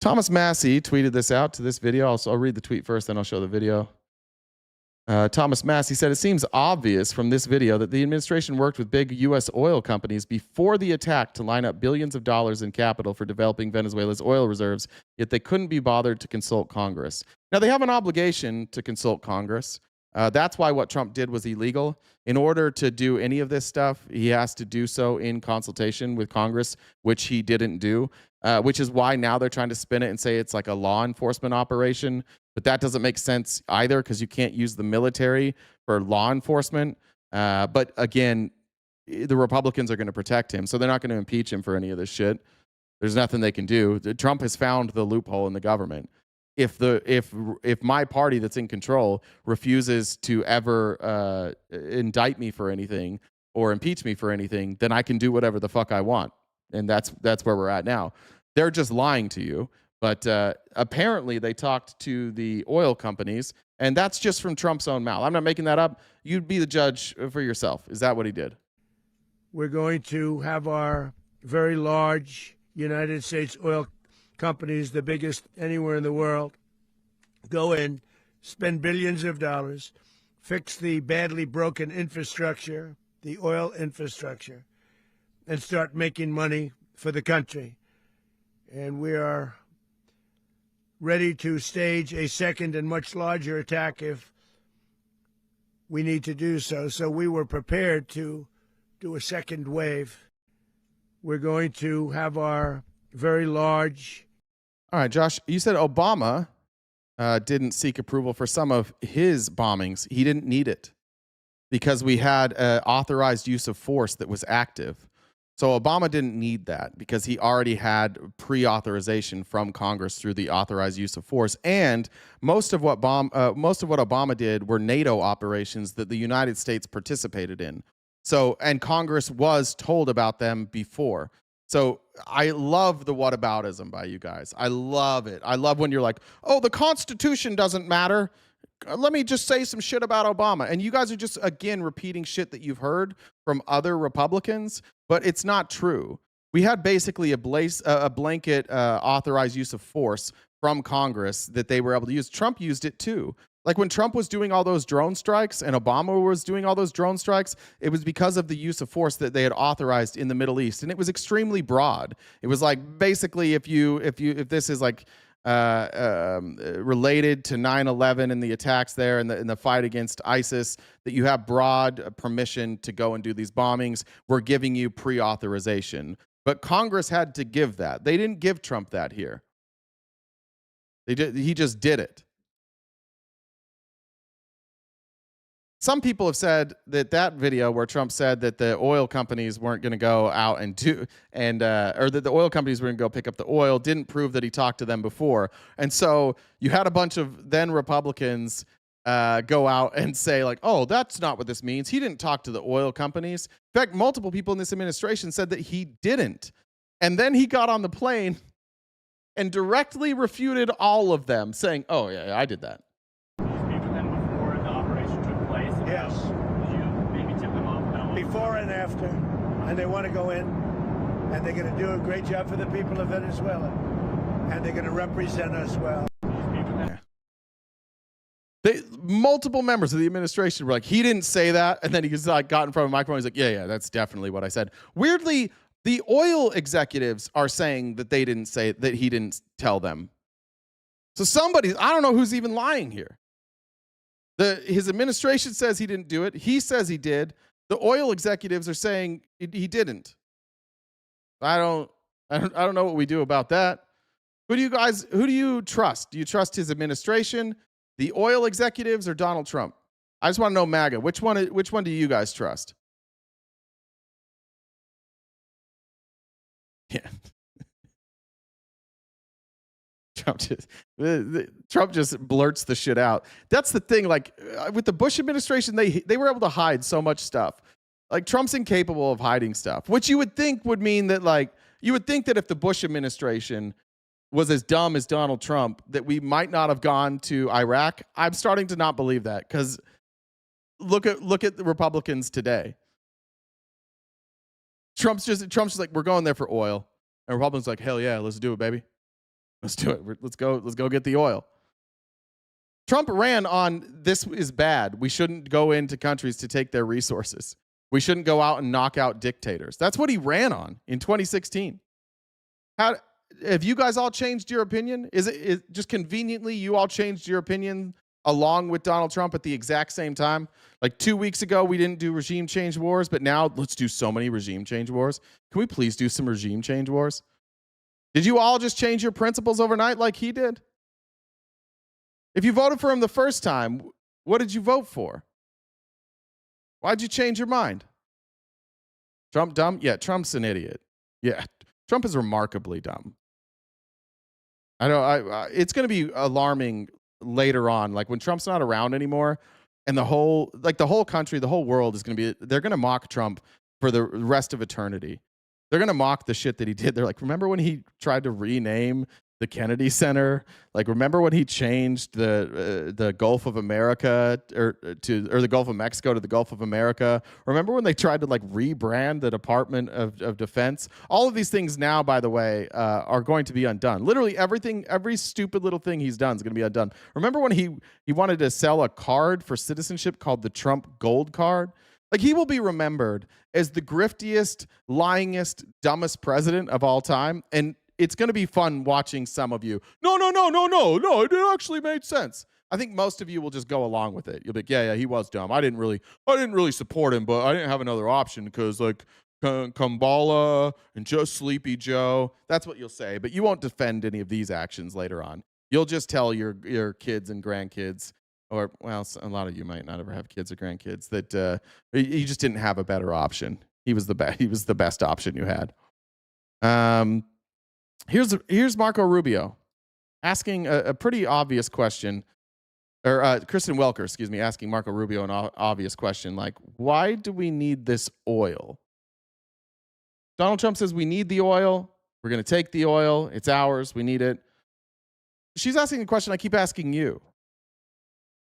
Thomas Massey tweeted this out to this video. I'll read the tweet first, then I'll show the video. Thomas Massey said, it seems obvious from this video that the administration worked with big U.S. oil companies before the attack to line up billions of dollars in capital for developing Venezuela's oil reserves, yet they couldn't be bothered to consult Congress. Now, they have an obligation to consult Congress. That's why what Trump did was illegal. In order to do any of this stuff, he has to do so in consultation with Congress, which he didn't do, which is why now they're trying to spin it and say it's like a law enforcement operation. But that doesn't make sense either because you can't use the military for law enforcement. But again, the Republicans are going to protect him, so they're not going to impeach him for any of this shit. There's nothing they can do. Trump has found the loophole in the government. If my party that's in control refuses to ever indict me for anything or impeach me for anything, then I can do whatever the fuck I want. And that's where we're at now. They're just lying to you. But apparently they talked to the oil companies, and that's just from Trump's own mouth. I'm not making that up. You'd be the judge for yourself. Is that what he did? We're going to have our very large United States oil companies, the biggest anywhere in the world, go in, spend billions of dollars, fix the badly broken infrastructure, the oil infrastructure, and start making money for the country. And we are ready to stage a second and much larger attack if we need to do so. So we were prepared to do a second wave. We're going to have our very large. All right, Josh, you said Obama didn't seek approval for some of his bombings. He didn't need it because we had authorized use of force that was active. So Obama didn't need that because he already had pre-authorization from Congress through the authorized use of force. And most of what Obama did were NATO operations that the United States participated in. So, and Congress was told about them before. So I love the whataboutism by you guys. I love it. I love when you're like, oh, the Constitution doesn't matter. Let me just say some shit about Obama. And you guys are just, again, repeating shit that you've heard from other Republicans, but it's not true. We had basically a blanket authorized use of force from Congress that they were able to use. Trump used it too. Like when Trump was doing all those drone strikes and Obama was doing all those drone strikes, it was because of the use of force that they had authorized in the Middle East. And it was extremely broad. It was like, basically, if this is like, related to 9/11 and the attacks there and the fight against ISIS, that you have broad permission to go and do these bombings. We're giving you pre-authorization. But Congress had to give that. They didn't give Trump that here. He just did it. Some people have said that video where Trump said that the oil companies weren't going to go out and or that the oil companies were going to go pick up the oil didn't prove that he talked to them before. And so you had a bunch of then Republicans go out and say like, oh, that's not what this means. He didn't talk to the oil companies. In fact, multiple people in this administration said that he didn't. And then he got on the plane and directly refuted all of them, saying, oh, yeah, I did that. Before and after, and they want to go in, and they're going to do a great job for the people of Venezuela, and they're going to represent us well. Multiple members of the administration were like, he didn't say that, and then he just like got in front of a microphone. He's like, yeah, that's definitely what I said. Weirdly, The oil executives are saying that they didn't say that he didn't tell them. So I don't know who's even lying here. His administration says he didn't do it. He says he did. The oil executives are saying he didn't. I don't know what we do about that. Who do you trust? Do you trust his administration, the oil executives, or Donald Trump? I just want to know, MAGA, which one do you guys trust? Yeah. Trump just blurts the shit out. That's the thing. Like with the Bush administration, they were able to hide so much stuff. Like Trump's incapable of hiding stuff, which you would think would mean that you would think that if the Bush administration was as dumb as Donald Trump, that we might not have gone to Iraq. I'm starting to not believe that because look at the Republicans today. Trump's just like, we're going there for oil, and Republicans like, hell yeah, let's do it, baby. Let's do it. Let's go get the oil. Trump ran on this is bad. We shouldn't go into countries to take their resources. We shouldn't go out and knock out dictators. That's what he ran on in 2016. Have you guys all changed your opinion? Is it just conveniently you all changed your opinion along with Donald Trump at the exact same time? Like 2 weeks ago, we didn't do regime change wars, but now let's do so many regime change wars. Can we please do some regime change wars? Did you all just change your principles overnight like he did? If you voted for him the first time, what did you vote for? Why'd you change your mind? Trump dumb? Yeah, Trump's an idiot. Yeah, Trump is remarkably dumb. It's going to be alarming later on, like when Trump's not around anymore, and the whole country, the whole world is going to be, they're going to mock Trump for the rest of eternity. They're going to mock the shit that he did. They're like, remember when he tried to rename the Kennedy Center? Like, remember when he changed the Gulf of America or the Gulf of Mexico to the Gulf of America? Remember when they tried to like rebrand the Department of Defense? All of these things now, by the way, are going to be undone. Literally everything, every stupid little thing he's done is going to be undone. Remember when he wanted to sell a card for citizenship called the Trump Gold Card? Like, he will be remembered as the griftiest, lyingest, dumbest president of all time. And it's going to be fun watching some of you. No, it actually made sense. I think most of you will just go along with it. You'll be like, yeah, he was dumb. I didn't really support him, but I didn't have another option because like Kumbala and just Sleepy Joe. That's what you'll say. But you won't defend any of these actions later on. You'll just tell your kids and grandkids, or, well, a lot of you might not ever have kids or grandkids, that you just didn't have a better option. He was the best option you had. Here's Marco Rubio asking a pretty obvious question, or Kristen Welker, excuse me, asking Marco Rubio an obvious question, like, why do we need this oil? Donald Trump says we need the oil. We're going to take the oil. It's ours. We need it. She's asking a question I keep asking you.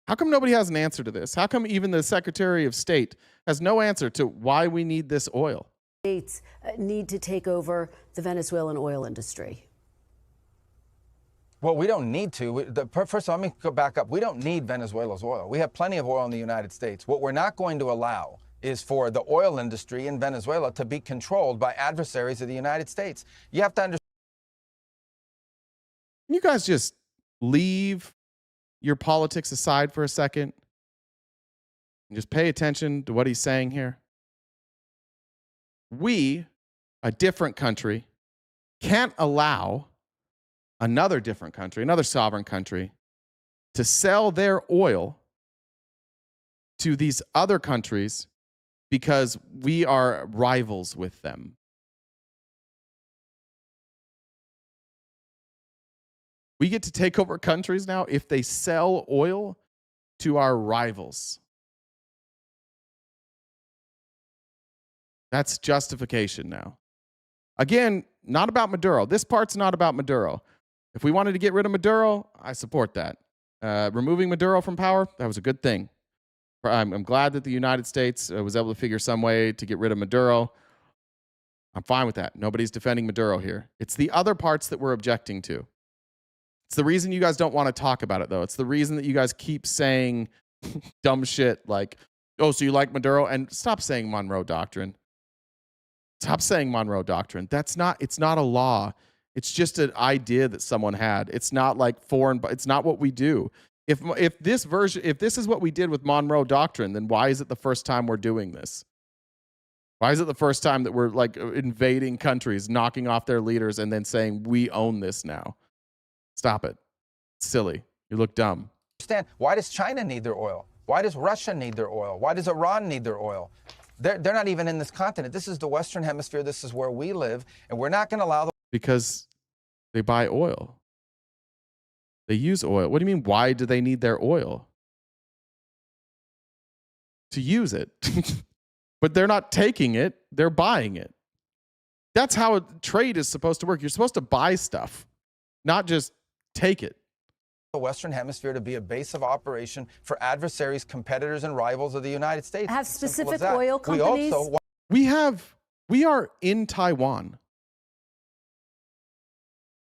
How come nobody has an answer to this? How come even the Secretary of State has no answer to why we need this oil? States need to take over the Venezuelan oil industry. Well, we don't need to. First of all, let me go back up. We don't need Venezuela's oil. We have plenty of oil in the United States. What we're not going to allow is for the oil industry in Venezuela to be controlled by adversaries of the United States. You have to understand. You guys just leave your politics aside for a second and just pay attention to what he's saying here. We, a different country, can't allow another different country, another sovereign country, to sell their oil to these other countries because we are rivals with them. We get to take over countries now if they sell oil to our rivals. That's justification now. Again, not about Maduro. This part's not about Maduro. If we wanted to get rid of Maduro, I support that. Removing Maduro from power, that was a good thing. I'm glad that the United States was able to figure some way to get rid of Maduro. I'm fine with that. Nobody's defending Maduro here. It's the other parts that we're objecting to. It's the reason you guys don't want to talk about it, though. It's the reason that you guys keep saying dumb shit like, oh, so you like Maduro? And stop saying Monroe Doctrine. Stop saying Monroe Doctrine. It's not a law. It's just an idea that someone had. It's not like foreign, but it's not what we do. If this is what we did with Monroe Doctrine, then why is it the first time we're doing this? Why is it the first time that we're like invading countries, knocking off their leaders, and then saying we own this now? Stop it. It's silly. You look dumb. Understand, why does China need their oil? Why does Russia need their oil? Why does Iran need their oil? They're not even in this continent. This is the Western Hemisphere. This is where we live, and we're not going to allow them. Because they buy oil. They use oil. What do you mean, why do they need their oil? To use it. But they're not taking it, they're buying it. That's how trade is supposed to work. You're supposed to buy stuff, not just take it. The Western Hemisphere to be a base of operation for adversaries, competitors, and rivals of the United States. Have specific oil companies? We are in Taiwan.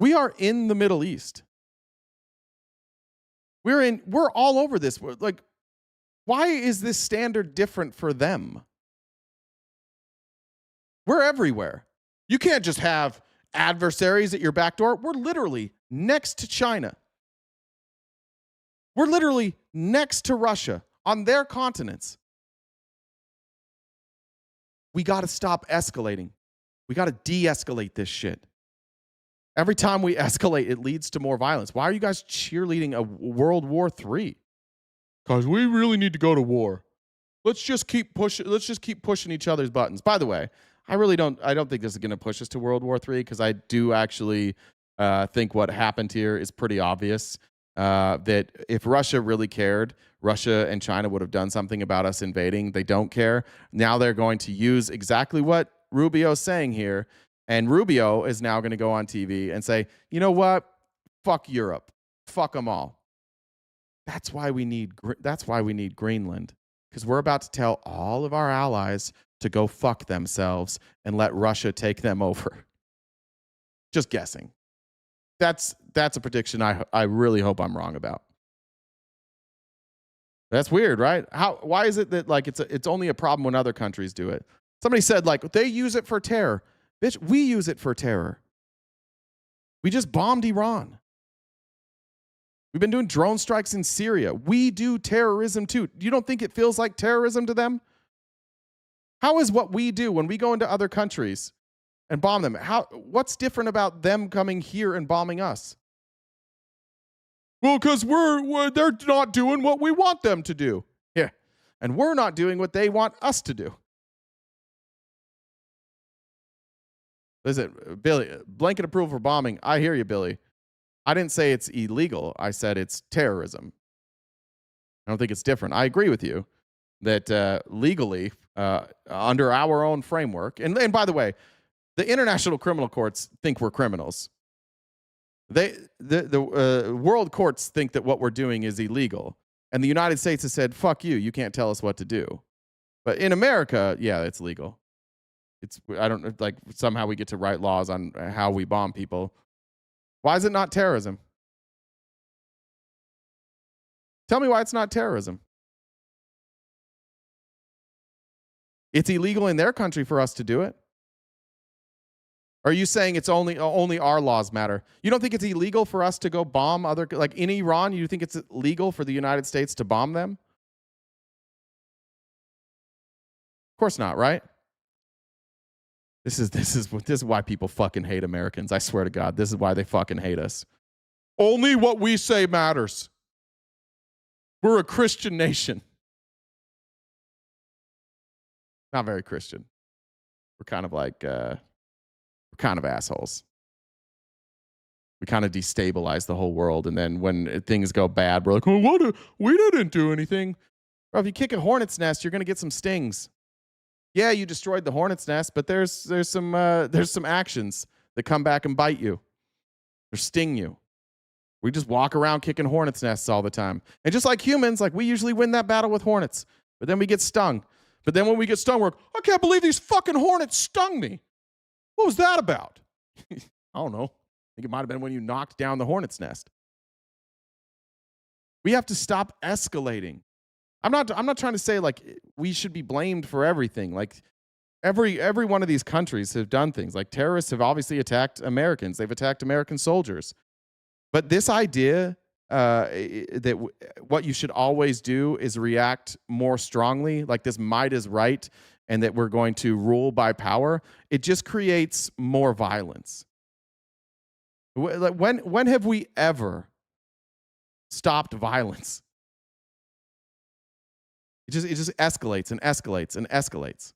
We are in the Middle East. We're all over this. Like, why is this standard different for them? We're everywhere. You can't just have adversaries at your back door. We're literally next to China. We're literally next to Russia on their continents. We got to stop escalating. We got to de-escalate this shit. Every time we escalate, it leads to more violence. Why are you guys cheerleading a World War III? Because we really need to go to war. Let's just keep pushing each other's buttons. By the way, I don't think this is going to push us to World War III, because I do actually think what happened here is pretty obvious. That if Russia really cared, Russia and China would have done something about us invading. They don't care. Now they're going to use exactly what Rubio's saying here. And Rubio is now going to go on TV and say, you know what? Fuck Europe. Fuck them all. That's why we need Greenland. Because we're about to tell all of our allies to go fuck themselves and let Russia take them over. Just guessing. That's a prediction I really hope I'm wrong about. That's weird, right? Why is it that like it's only a problem when other countries do it? Somebody said like they use it for terror. Bitch, we use it for terror. We just bombed Iran. We've been doing drone strikes in Syria. We do terrorism too. You don't think it feels like terrorism to them? How is what we do when we go into other countries and bomb them? What's different about them coming here and bombing us? Well, because they're not doing what we want them to do. Yeah. And we're not doing what they want us to do. Listen, Billy, blanket approval for bombing. I hear you, Billy. I didn't say it's illegal. I said it's terrorism. I don't think it's different. I agree with you that legally, under our own framework, and by the way, the international criminal courts think we're criminals. The world courts think that what we're doing is illegal. And the United States has said, fuck you, you can't tell us what to do. But in America, yeah, it's legal. I don't like somehow we get to write laws on how we bomb people. Why is it not terrorism? Tell me why it's not terrorism. It's illegal in their country for us to do it. Are you saying it's only our laws matter? You don't think it's illegal for us to go bomb other, like in Iran, you think it's legal for the United States to bomb them? Of course not, right? This is why people fucking hate Americans. I swear to God, this is why they fucking hate us. Only what we say matters. We're a Christian nation. Not very Christian. We're kind of like, we're kind of assholes. We kind of destabilize the whole world. And then when things go bad, we're like, oh, we didn't do anything. Bro, if you kick a hornet's nest, you're going to get some stings. Yeah, you destroyed the hornet's nest, but there's some actions that come back and bite you or sting you. We just walk around kicking hornet's nests all the time. And just like humans, like we usually win that battle with hornets, but then we get stung. But then when we get stung, we're like, I can't believe these fucking hornets stung me. What was that about? I don't know. I think it might have been when you knocked down the hornet's nest. We have to stop escalating. I'm not trying to say like we should be blamed for everything. Like Every one of these countries have done things. Like terrorists have obviously attacked Americans. They've attacked American soldiers. But this idea that what you should always do is react more strongly, like this might is right, and that we're going to rule by power, it just creates more violence. When have we ever stopped violence? It just escalates and escalates and escalates.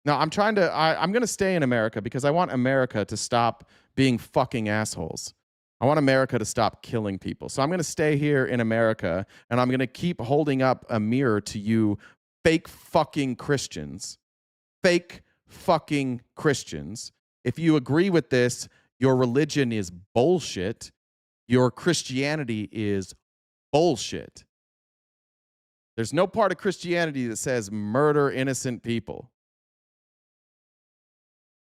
Now, I'm going to stay in America because I want America to stop being fucking assholes. I want America to stop killing people. So I'm going to stay here in America, and I'm going to keep holding up a mirror to you fake fucking Christians. Fake fucking Christians. If you agree with this, your religion is bullshit. Your Christianity is bullshit. There's no part of Christianity that says murder innocent people.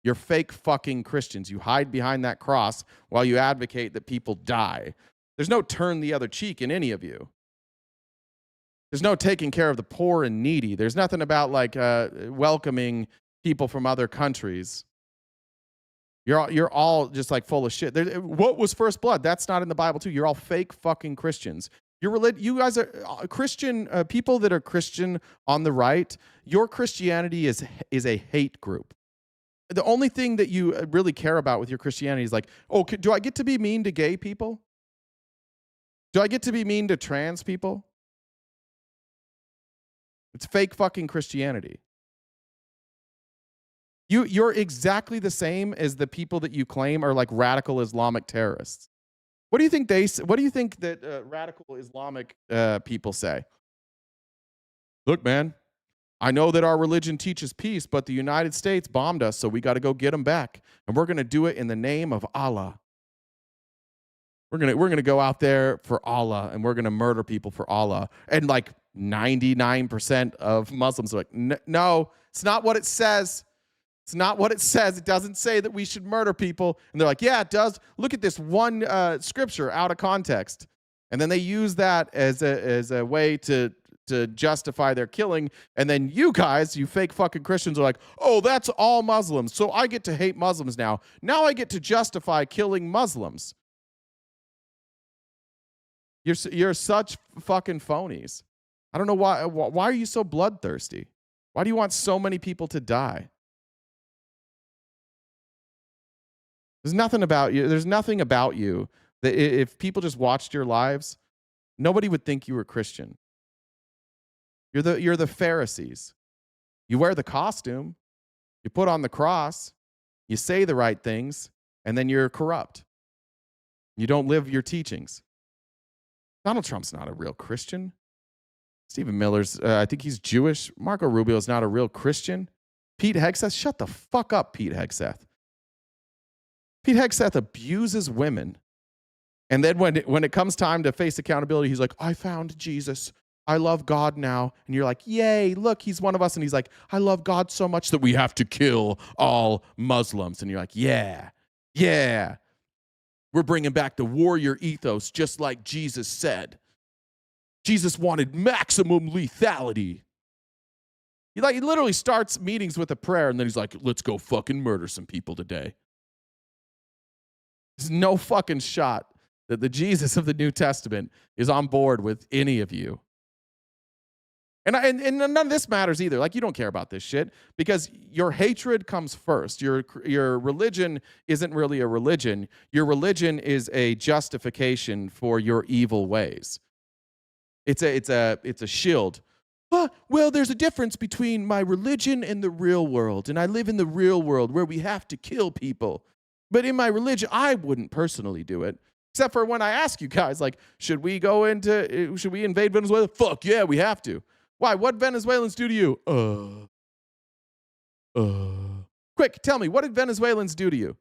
You're fake fucking Christians. You hide behind that cross while you advocate that people die. There's no turn the other cheek in any of you. There's no taking care of the poor and needy. There's nothing about like welcoming people from other countries. You're all just like full of shit. What was first blood? That's not in the Bible too. You're all fake fucking Christians. You guys are Christian people that are Christian on the right. Your Christianity is a hate group. The only thing that you really care about with your Christianity is like, oh, do I get to be mean to gay people? Do I get to be mean to trans people? It's fake fucking Christianity. You're exactly the same as the people that you claim are like radical Islamic terrorists. What do you think that radical Islamic people say? Look, man, I know that our religion teaches peace, but the United States bombed us, so we got to go get them back. And we're going to do it in the name of Allah. We're going to go out there for Allah, and we're going to murder people for Allah. And like 99% of Muslims are like, no, it's not what it says. It's not what it says. It doesn't say that we should murder people. And they're like, yeah, it does. Look at this one scripture out of context. And then they use that as a way to justify their killing. And then you guys, you fake fucking Christians, are like, oh, that's all Muslims. So I get to hate Muslims now. Now I get to justify killing Muslims. You're such fucking phonies. I don't know why are you so bloodthirsty? Why do you want so many people to die? There's nothing about you that if people just watched your lives, nobody would think you were Christian. You're the Pharisees. You wear the costume, you put on the cross, you say the right things, and then you're corrupt. You don't live your teachings. Donald Trump's not a real Christian. Stephen Miller's, I think he's Jewish. Marco Rubio is not a real Christian. Pete Hegseth, shut the fuck up, Pete Hegseth. Pete Hegseth abuses women. And then when it comes time to face accountability, he's like, I found Jesus. I love God now. And you're like, yay, look, he's one of us. And he's like, I love God so much that we have to kill all Muslims. And you're like, yeah. We're bringing back the warrior ethos just like Jesus said. Jesus wanted maximum lethality. He literally starts meetings with a prayer, and then he's like, let's go fucking murder some people today. There's no fucking shot that the Jesus of the New Testament is on board with any of you. And none of this matters either. Like, you don't care about this shit because your hatred comes first. Your religion isn't really a religion. Your religion is a justification for your evil ways. It's a shield. Well, there's a difference between my religion and the real world, and I live in the real world where we have to kill people. But in my religion, I wouldn't personally do it. Except for when I ask you guys, like, should we invade Venezuela? Fuck yeah, we have to. Why? What Venezuelans do to you? Quick, tell me, what did Venezuelans do to you?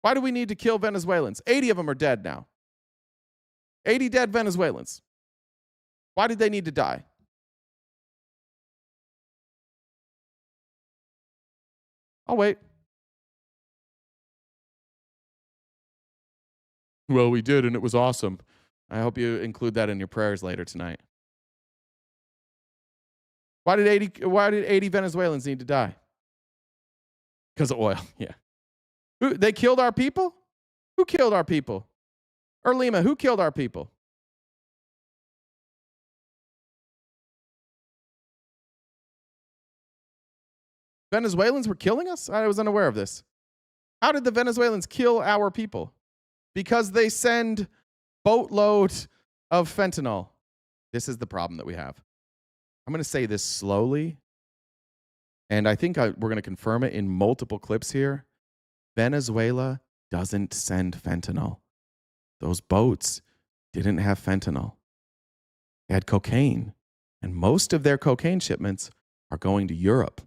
Why do we need to kill Venezuelans? 80 of them are dead now. 80 dead Venezuelans. Why did they need to die? I'll wait. Well, we did, and it was awesome. I hope you include that in your prayers later tonight. Why did 80 Venezuelans need to die? Because of oil. Yeah. They killed our people? Who killed our people? Or Lima, who killed our people? Venezuelans were killing us? I was unaware of this. How did the Venezuelans kill our people? Because they send boatloads of fentanyl. This is the problem that we have. I'm going to say this slowly, and I think we're going to confirm it in multiple clips here. Venezuela doesn't send fentanyl. Those boats didn't have fentanyl. They had cocaine, and most of their cocaine shipments are going to Europe.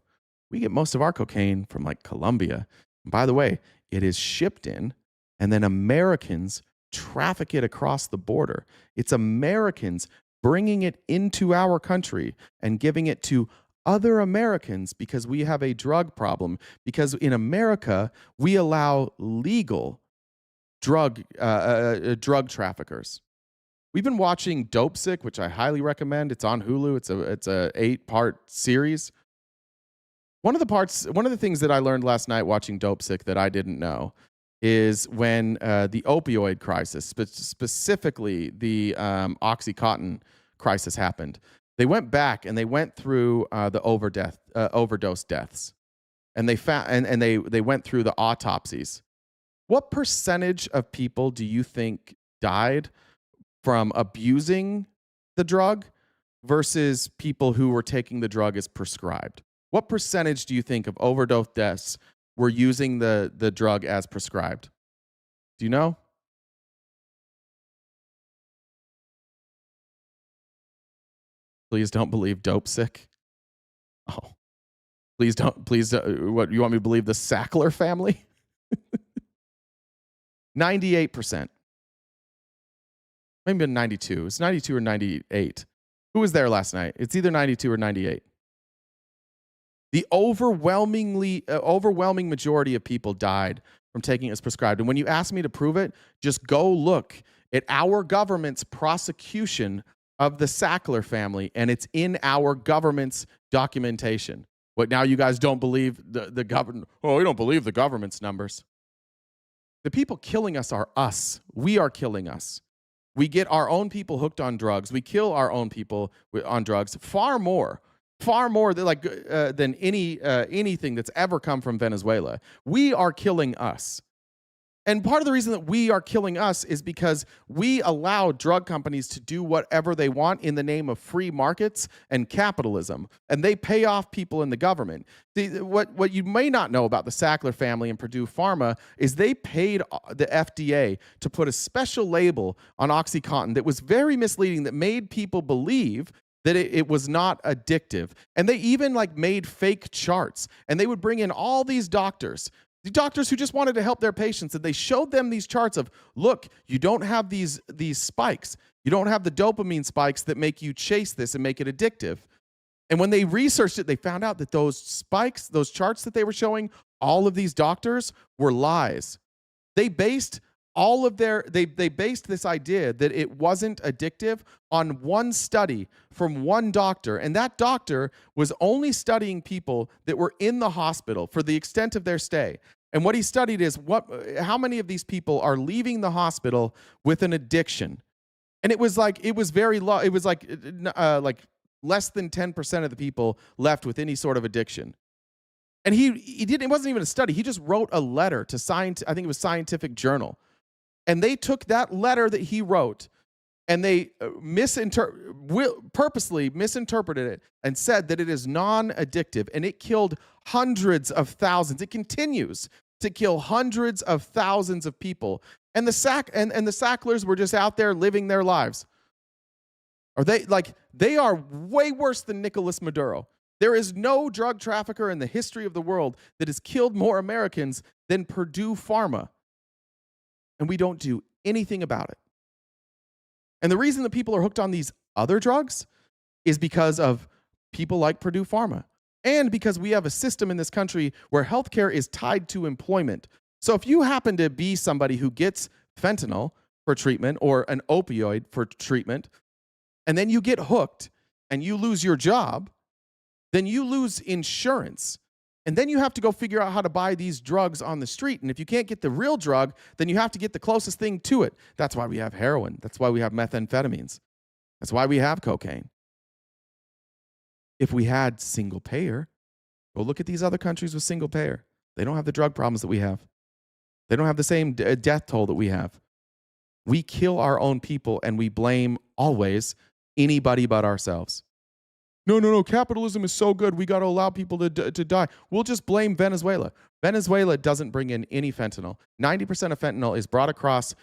We get most of our cocaine from like Colombia. And by the way, it is shipped in, and then Americans traffic it across the border. It's Americans bringing it into our country and giving it to other Americans because we have a drug problem. Because in America, we allow legal drug traffickers. We've been watching Dope Sick, which I highly recommend. It's on Hulu. It's a 8-part series. One of the things that I learned last night watching Dope Sick that I didn't know is when the opioid crisis, specifically the OxyContin crisis happened. They went back and they went through the overdose deaths, and they went through the autopsies. What percentage of people do you think died from abusing the drug versus people who were taking the drug as prescribed? What percentage do you think of overdose deaths were using the drug as prescribed? Do you know? Please don't believe Dope Sick. Oh, please don't. What, you want me to believe the Sackler family? 98%. Maybe 92. It's 92 or 98. Who was there last night? It's either 92 or 98. The overwhelming majority of people died from taking it as prescribed. And when you ask me to prove it, just go look at our government's prosecution of the Sackler family, and it's in our government's documentation. What, now you guys don't believe the government? Oh, we don't believe the government's numbers. The people killing us are us. We are killing us. We get our own people hooked on drugs. We kill our own people on drugs far more than anything that's ever come from Venezuela. We are killing us. And part of the reason that we are killing us is because we allow drug companies to do whatever they want in the name of free markets and capitalism. And they pay off people in the government. What you may not know about the Sackler family and Purdue Pharma is they paid the FDA to put a special label on OxyContin that was very misleading, that made people believe that it was not addictive. And they even made fake charts. And they would bring in all these doctors who just wanted to help their patients, and they showed them these charts of, look, you don't have these spikes. You don't have the dopamine spikes that make you chase this and make it addictive. And when they researched it, they found out that those spikes, those charts that they were showing, all of these doctors were lies. They based they based this idea that it wasn't addictive on one study from one doctor, and that doctor was only studying people that were in the hospital for the extent of their stay. And what he studied is how many of these people are leaving the hospital with an addiction. And it was very low. It was like less than 10% of the people left with any sort of addiction. And it wasn't even a study. He just wrote a letter to I think it was Scientific Journal. And they took that letter that he wrote and they purposely misinterpreted it and said that it is non-addictive, and it killed hundreds of thousands. It continues to kill hundreds of thousands of people. And the Sacklers were just out there living their lives. They are way worse than Nicolas Maduro. There is no drug trafficker in the history of the world that has killed more Americans than Purdue Pharma. And we don't do anything about it. And the reason that people are hooked on these other drugs is because of people like Purdue Pharma, and because we have a system in this country where healthcare is tied to employment. So if you happen to be somebody who gets fentanyl for treatment or an opioid for treatment, and then you get hooked and you lose your job, then you lose insurance. And then you have to go figure out how to buy these drugs on the street. And if you can't get the real drug, then you have to get the closest thing to it. That's why we have heroin. That's why we have methamphetamines. That's why we have cocaine. If we had single payer, go look at these other countries with single payer. They don't have the drug problems that we have. They don't have the same death toll that we have. We kill our own people and we blame always anybody but ourselves. No, capitalism is so good. We got to allow people to die. We'll just blame Venezuela. Venezuela doesn't bring in any fentanyl. 90% of fentanyl is brought across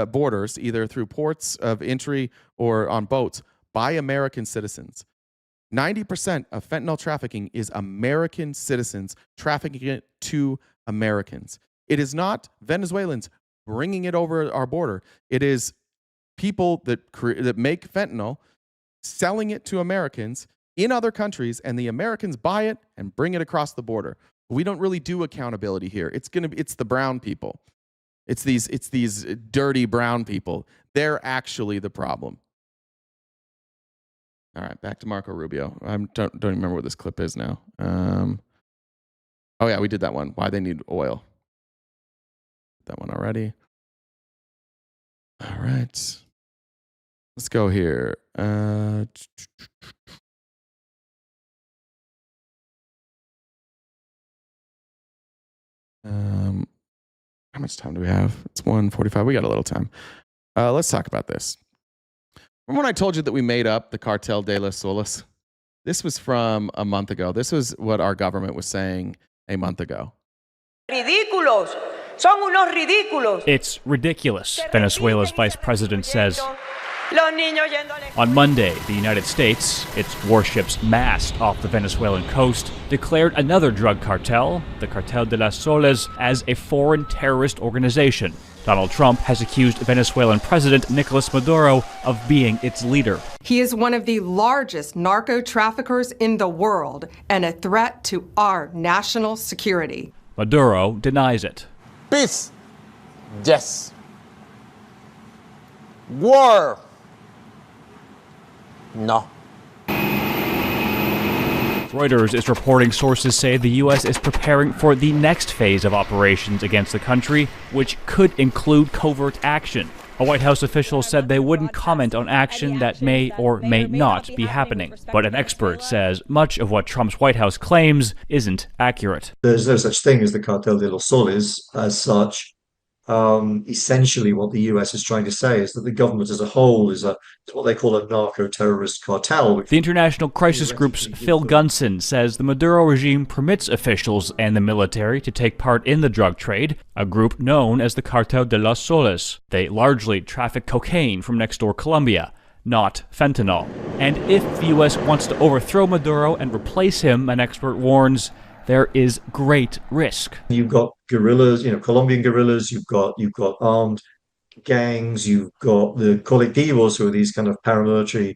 borders, either through ports of entry or on boats, by American citizens. 90% of fentanyl trafficking is American citizens trafficking it to Americans. It is not Venezuelans bringing it over our border. It is people that make fentanyl, selling it to Americans in other countries, and the Americans buy it and bring it across the border. We don't really do accountability here. It's the brown people. It's these dirty brown people. They're actually the problem. All right, back to Marco Rubio. I don't even remember what this clip is now. Oh yeah, we did that one. Why they need oil. That one already. All right. Let's go here. How much time do we have? It's 1:45. We got a little time. Let's talk about this. Remember when I told you that we made up the Cartel de las Solas? This was from a month ago. This was what our government was saying a month ago. Ridículos. Son unos ridículos. It's ridiculous, Venezuela's vice president says. On Monday, the United States, its warships massed off the Venezuelan coast, declared another drug cartel, the Cartel de las Soles, as a foreign terrorist organization. Donald Trump has accused Venezuelan President Nicolas Maduro of being its leader. He is one of the largest narco-traffickers in the world and a threat to our national security. Maduro denies it. Peace. Yes. War. No. Reuters is reporting sources say the U.S. is preparing for the next phase of operations against the country, which could include covert action. A White House official said they wouldn't comment on action that may or may not be happening. But an expert says much of what Trump's White House claims isn't accurate. There's no such thing as the Cartel de los Soles as such. Essentially, what the US is trying to say is that the government as a whole is what they call a narco-terrorist cartel. The International Crisis Group's Phil Gunson says the Maduro regime permits officials and the military to take part in the drug trade, a group known as the Cartel de las Soles. They largely traffic cocaine from next door Colombia, not fentanyl. And if the US wants to overthrow Maduro and replace him, an expert warns, there is great risk. You've got guerrillas, Colombian guerrillas, you've got armed gangs, you've got the colectivos, who are these kind of paramilitary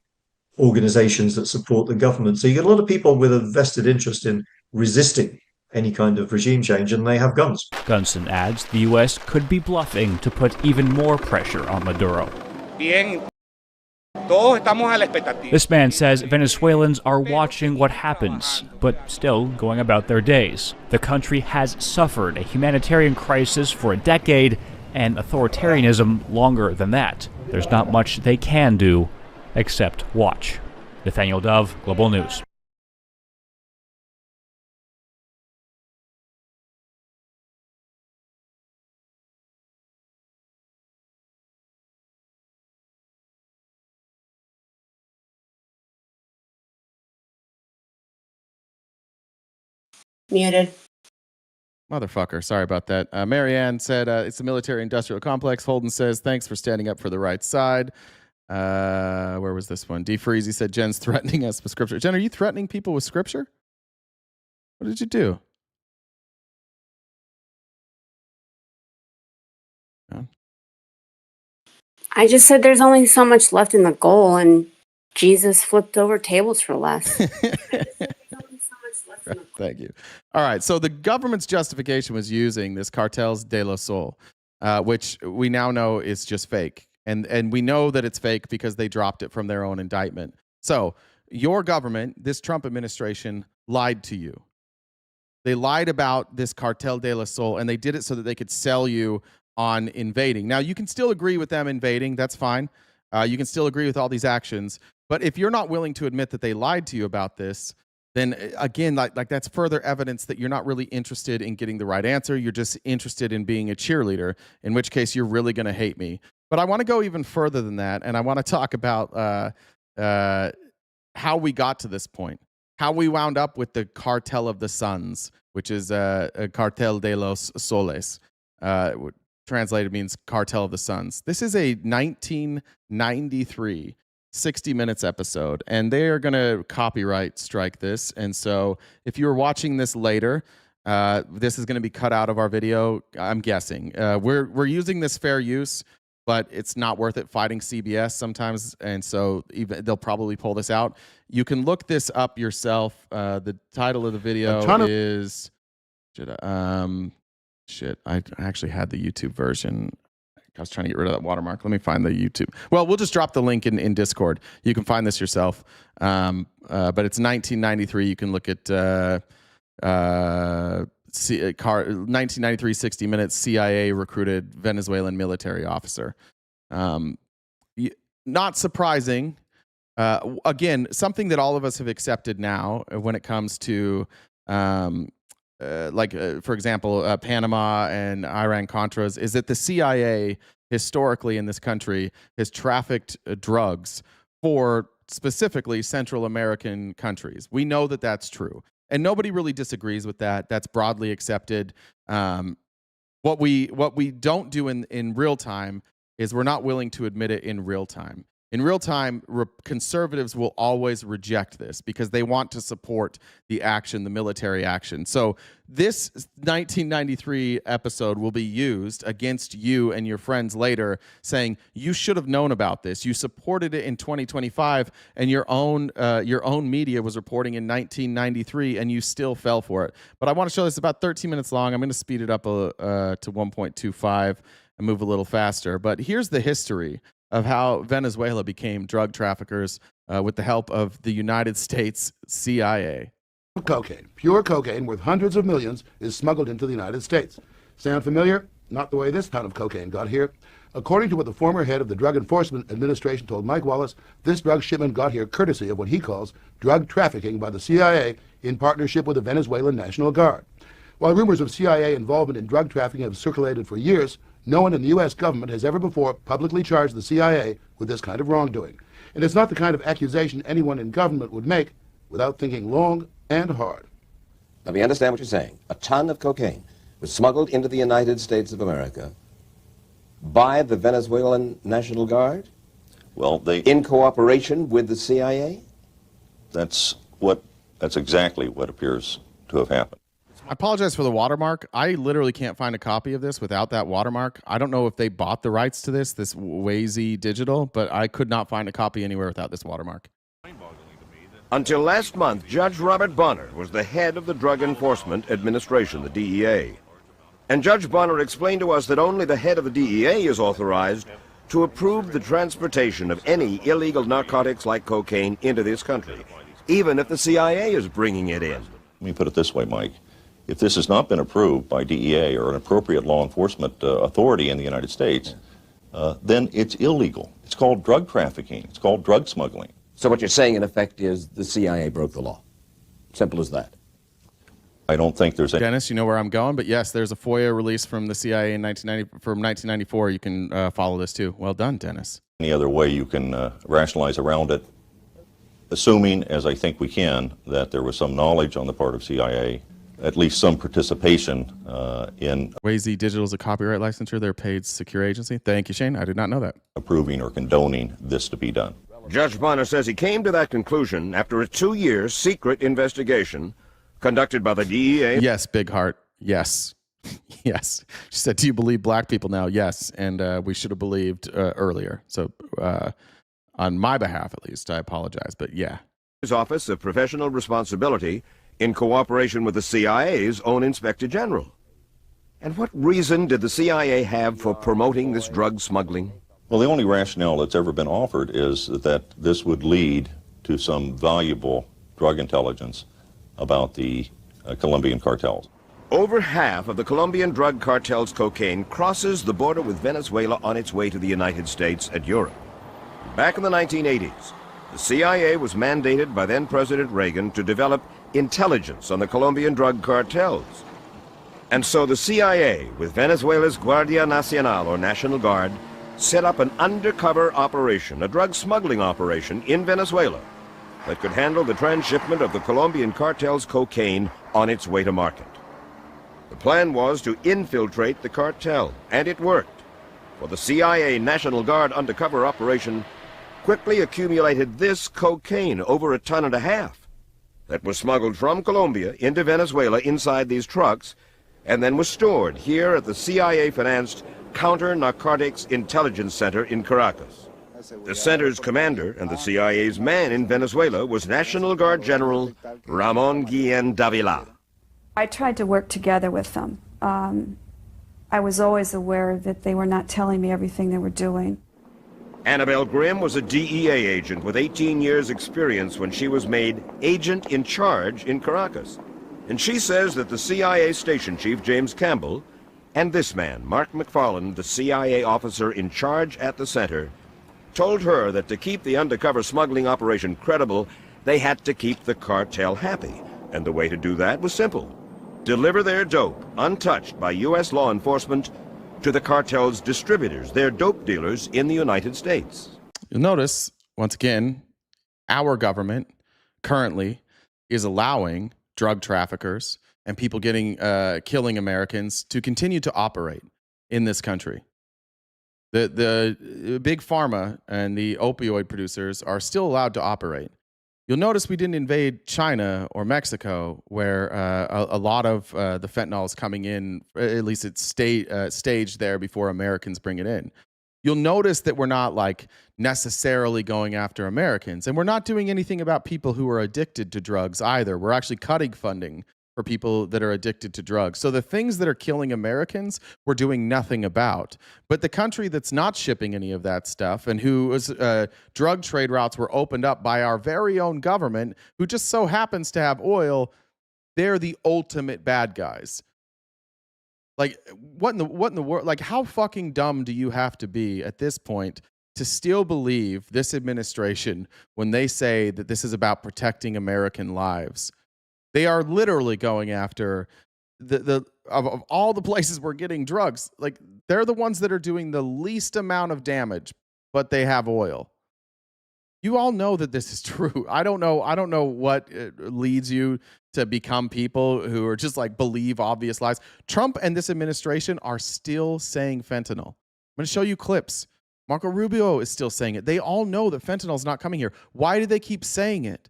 organizations that support the government. So you get a lot of people with a vested interest in resisting any kind of regime change, and they have guns. Gunson adds the U.S. could be bluffing to put even more pressure on Maduro. This man says Venezuelans are watching what happens, but still going about their days. The country has suffered a humanitarian crisis for a decade and authoritarianism longer than that. There's not much they can do except watch. Nathaniel Dove, Global News. Muted. Motherfucker. Sorry about that. Marianne said it's a military industrial complex. Holden says, thanks for standing up for the right side. Where was this one? D. Freezy said, Jen's threatening us with scripture. Jen, are you threatening people with scripture? What did you do? No. I just said there's only so much left in the goal, and Jesus flipped over tables for less. Thank you. All right. So the government's justification was using this Cartels de la Sol, which we now know is just fake. And we know that it's fake because they dropped it from their own indictment. So your government, this Trump administration, lied to you. They lied about this Cartel de la Sol, and they did it so that they could sell you on invading. Now, you can still agree with them invading. That's fine. You can still agree with all these actions. But if you're not willing to admit that they lied to you about this, then again, like that's further evidence that you're not really interested in getting the right answer. You're just interested in being a cheerleader, in which case you're really going to hate me. But I want to go even further than that, and I want to talk about how we got to this point, how we wound up with the Cartel of the Suns, which is a Cartel de los Soles. Translated means Cartel of the Suns. This is a 1993 60 Minutes episode, and they are going to copyright strike this. And so if you're watching this later, this is going to be cut out of our video, I'm guessing. We're using this fair use, but it's not worth it fighting CBS sometimes, and so they'll probably pull this out. You can look this up yourself. The title of the video is... I actually had the YouTube version. I was trying to get rid of that watermark. Let me find the YouTube. Well, we'll just drop the link in Discord. You can find this yourself. But it's 1993. You can look at 1993 60 Minutes CIA recruited Venezuelan military officer. Not surprising. Again, something that all of us have accepted now when it comes to for example, Panama and Iran-Contras, is that the CIA historically in this country has trafficked drugs for specifically Central American countries. We know that that's true. And nobody really disagrees with that. That's broadly accepted. What we don't do in real time is we're not willing to admit it in real time. In real time, conservatives will always reject this because they want to support the action, the military action. So this 1993 episode will be used against you and your friends later, saying you should have known about this. You supported it in 2025, and your own media was reporting in 1993, and you still fell for it. But I want to show this. It's about 13 minutes long. I'm going to speed it up to 1.25 and move a little faster. But here's the history of how Venezuela became drug traffickers with the help of the United States CIA. Cocaine, pure cocaine worth hundreds of millions, is smuggled into the United States. Sound familiar? Not the way this ton of cocaine got here. According to what the former head of the Drug Enforcement Administration told Mike Wallace, this drug shipment got here courtesy of what he calls drug trafficking by the CIA in partnership with the Venezuelan National Guard. While rumors of CIA involvement in drug trafficking have circulated for years, no one in the U.S. government has ever before publicly charged the CIA with this kind of wrongdoing. And it's not the kind of accusation anyone in government would make without thinking long and hard. Let me understand what you're saying. A ton of cocaine was smuggled into the United States of America by the Venezuelan National Guard? Well, in cooperation with the CIA? That's exactly what appears to have happened. I apologize for the watermark. I literally can't find a copy of this without that watermark. I don't know if they bought the rights to this Wazy Digital, but I could not find a copy anywhere without this watermark. Until last month, Judge Robert Bonner was the head of the Drug Enforcement Administration, the DEA. And Judge Bonner explained to us that only the head of the DEA is authorized to approve the transportation of any illegal narcotics like cocaine into this country, even if the CIA is bringing it in. Let me put it this way, Mike. If this has not been approved by DEA or an appropriate law enforcement authority in the United States, then it's illegal. It's called drug trafficking. It's called drug smuggling. So what you're saying, in effect, is the CIA broke the law. Simple as that. I don't think there's any... Dennis, you know where I'm going, but yes, there's a FOIA release from the CIA from 1994. You can follow this too. Well done, Dennis. Any other way you can rationalize around it, assuming, as I think we can, that there was some knowledge on the part of CIA, at least some participation in... Wazy Digital is a copyright licensure. They're a paid secure agency. Thank you, Shane. I did not know that. Approving or condoning this to be done. Judge Bonner says he came to that conclusion after a 2-year secret investigation conducted by the DEA. Yes, Big Heart. Yes. Yes. She said, do you believe black people now? Yes. And we should have believed earlier. So on my behalf, at least, I apologize. But yeah. His Office of Professional Responsibility in cooperation with the CIA's own Inspector General. And what reason did the CIA have for promoting this drug smuggling? Well, the only rationale that's ever been offered is that this would lead to some valuable drug intelligence about the Colombian cartels. Over half of the Colombian drug cartel's cocaine crosses the border with Venezuela on its way to the United States and Europe. Back in the 1980s, the CIA was mandated by then-President Reagan to develop intelligence on the Colombian drug cartels. And so the CIA, with Venezuela's Guardia Nacional, or National Guard, set up an undercover operation, a drug smuggling operation in Venezuela that could handle the transshipment of the Colombian cartel's cocaine on its way to market. The plan was to infiltrate the cartel, and it worked. For the CIA National Guard undercover operation quickly accumulated this cocaine, over 1.5 tons, that was smuggled from Colombia into Venezuela inside these trucks, and then was stored here at the CIA-financed Counter-Narcotics Intelligence Center in Caracas. The center's commander and the CIA's man in Venezuela was National Guard General Ramon Guillén Davila. I tried to work together with them. I was always aware that they were not telling me everything they were doing. Annabelle Grimm was a DEA agent with 18 years' experience when she was made agent in charge in Caracas. And she says that the CIA station chief, James Campbell, and this man, Mark McFarland, the CIA officer in charge at the center, told her that to keep the undercover smuggling operation credible, they had to keep the cartel happy. And the way to do that was simple: deliver their dope, untouched by U.S. law enforcement, to the cartel's distributors, their dope dealers in the United States. You'll notice, once again, our government currently is allowing drug traffickers and people killing Americans to continue to operate in this country. The big pharma and the opioid producers are still allowed to operate. You'll notice we didn't invade China or Mexico, where a lot of the fentanyl is coming in, at least it's staged there before Americans bring it in. You'll notice that we're not necessarily going after Americans, and we're not doing anything about people who are addicted to drugs either. We're actually cutting funding for people that are addicted to drugs. So the things that are killing Americans, we're doing nothing about. But the country that's not shipping any of that stuff, and whose drug trade routes were opened up by our very own government, who just so happens to have oil, they're the ultimate bad guys. What in the world? How fucking dumb do you have to be at this point to still believe this administration when they say that this is about protecting American lives? They are literally going after of all the places we're getting drugs. They're the ones that are doing the least amount of damage, but they have oil. You all know that this is true. I don't know what leads you to become people who are just believe obvious lies. Trump and this administration are still saying fentanyl. I'm going to show you clips. Marco Rubio is still saying it. They all know that fentanyl is not coming here. Why do they keep saying it?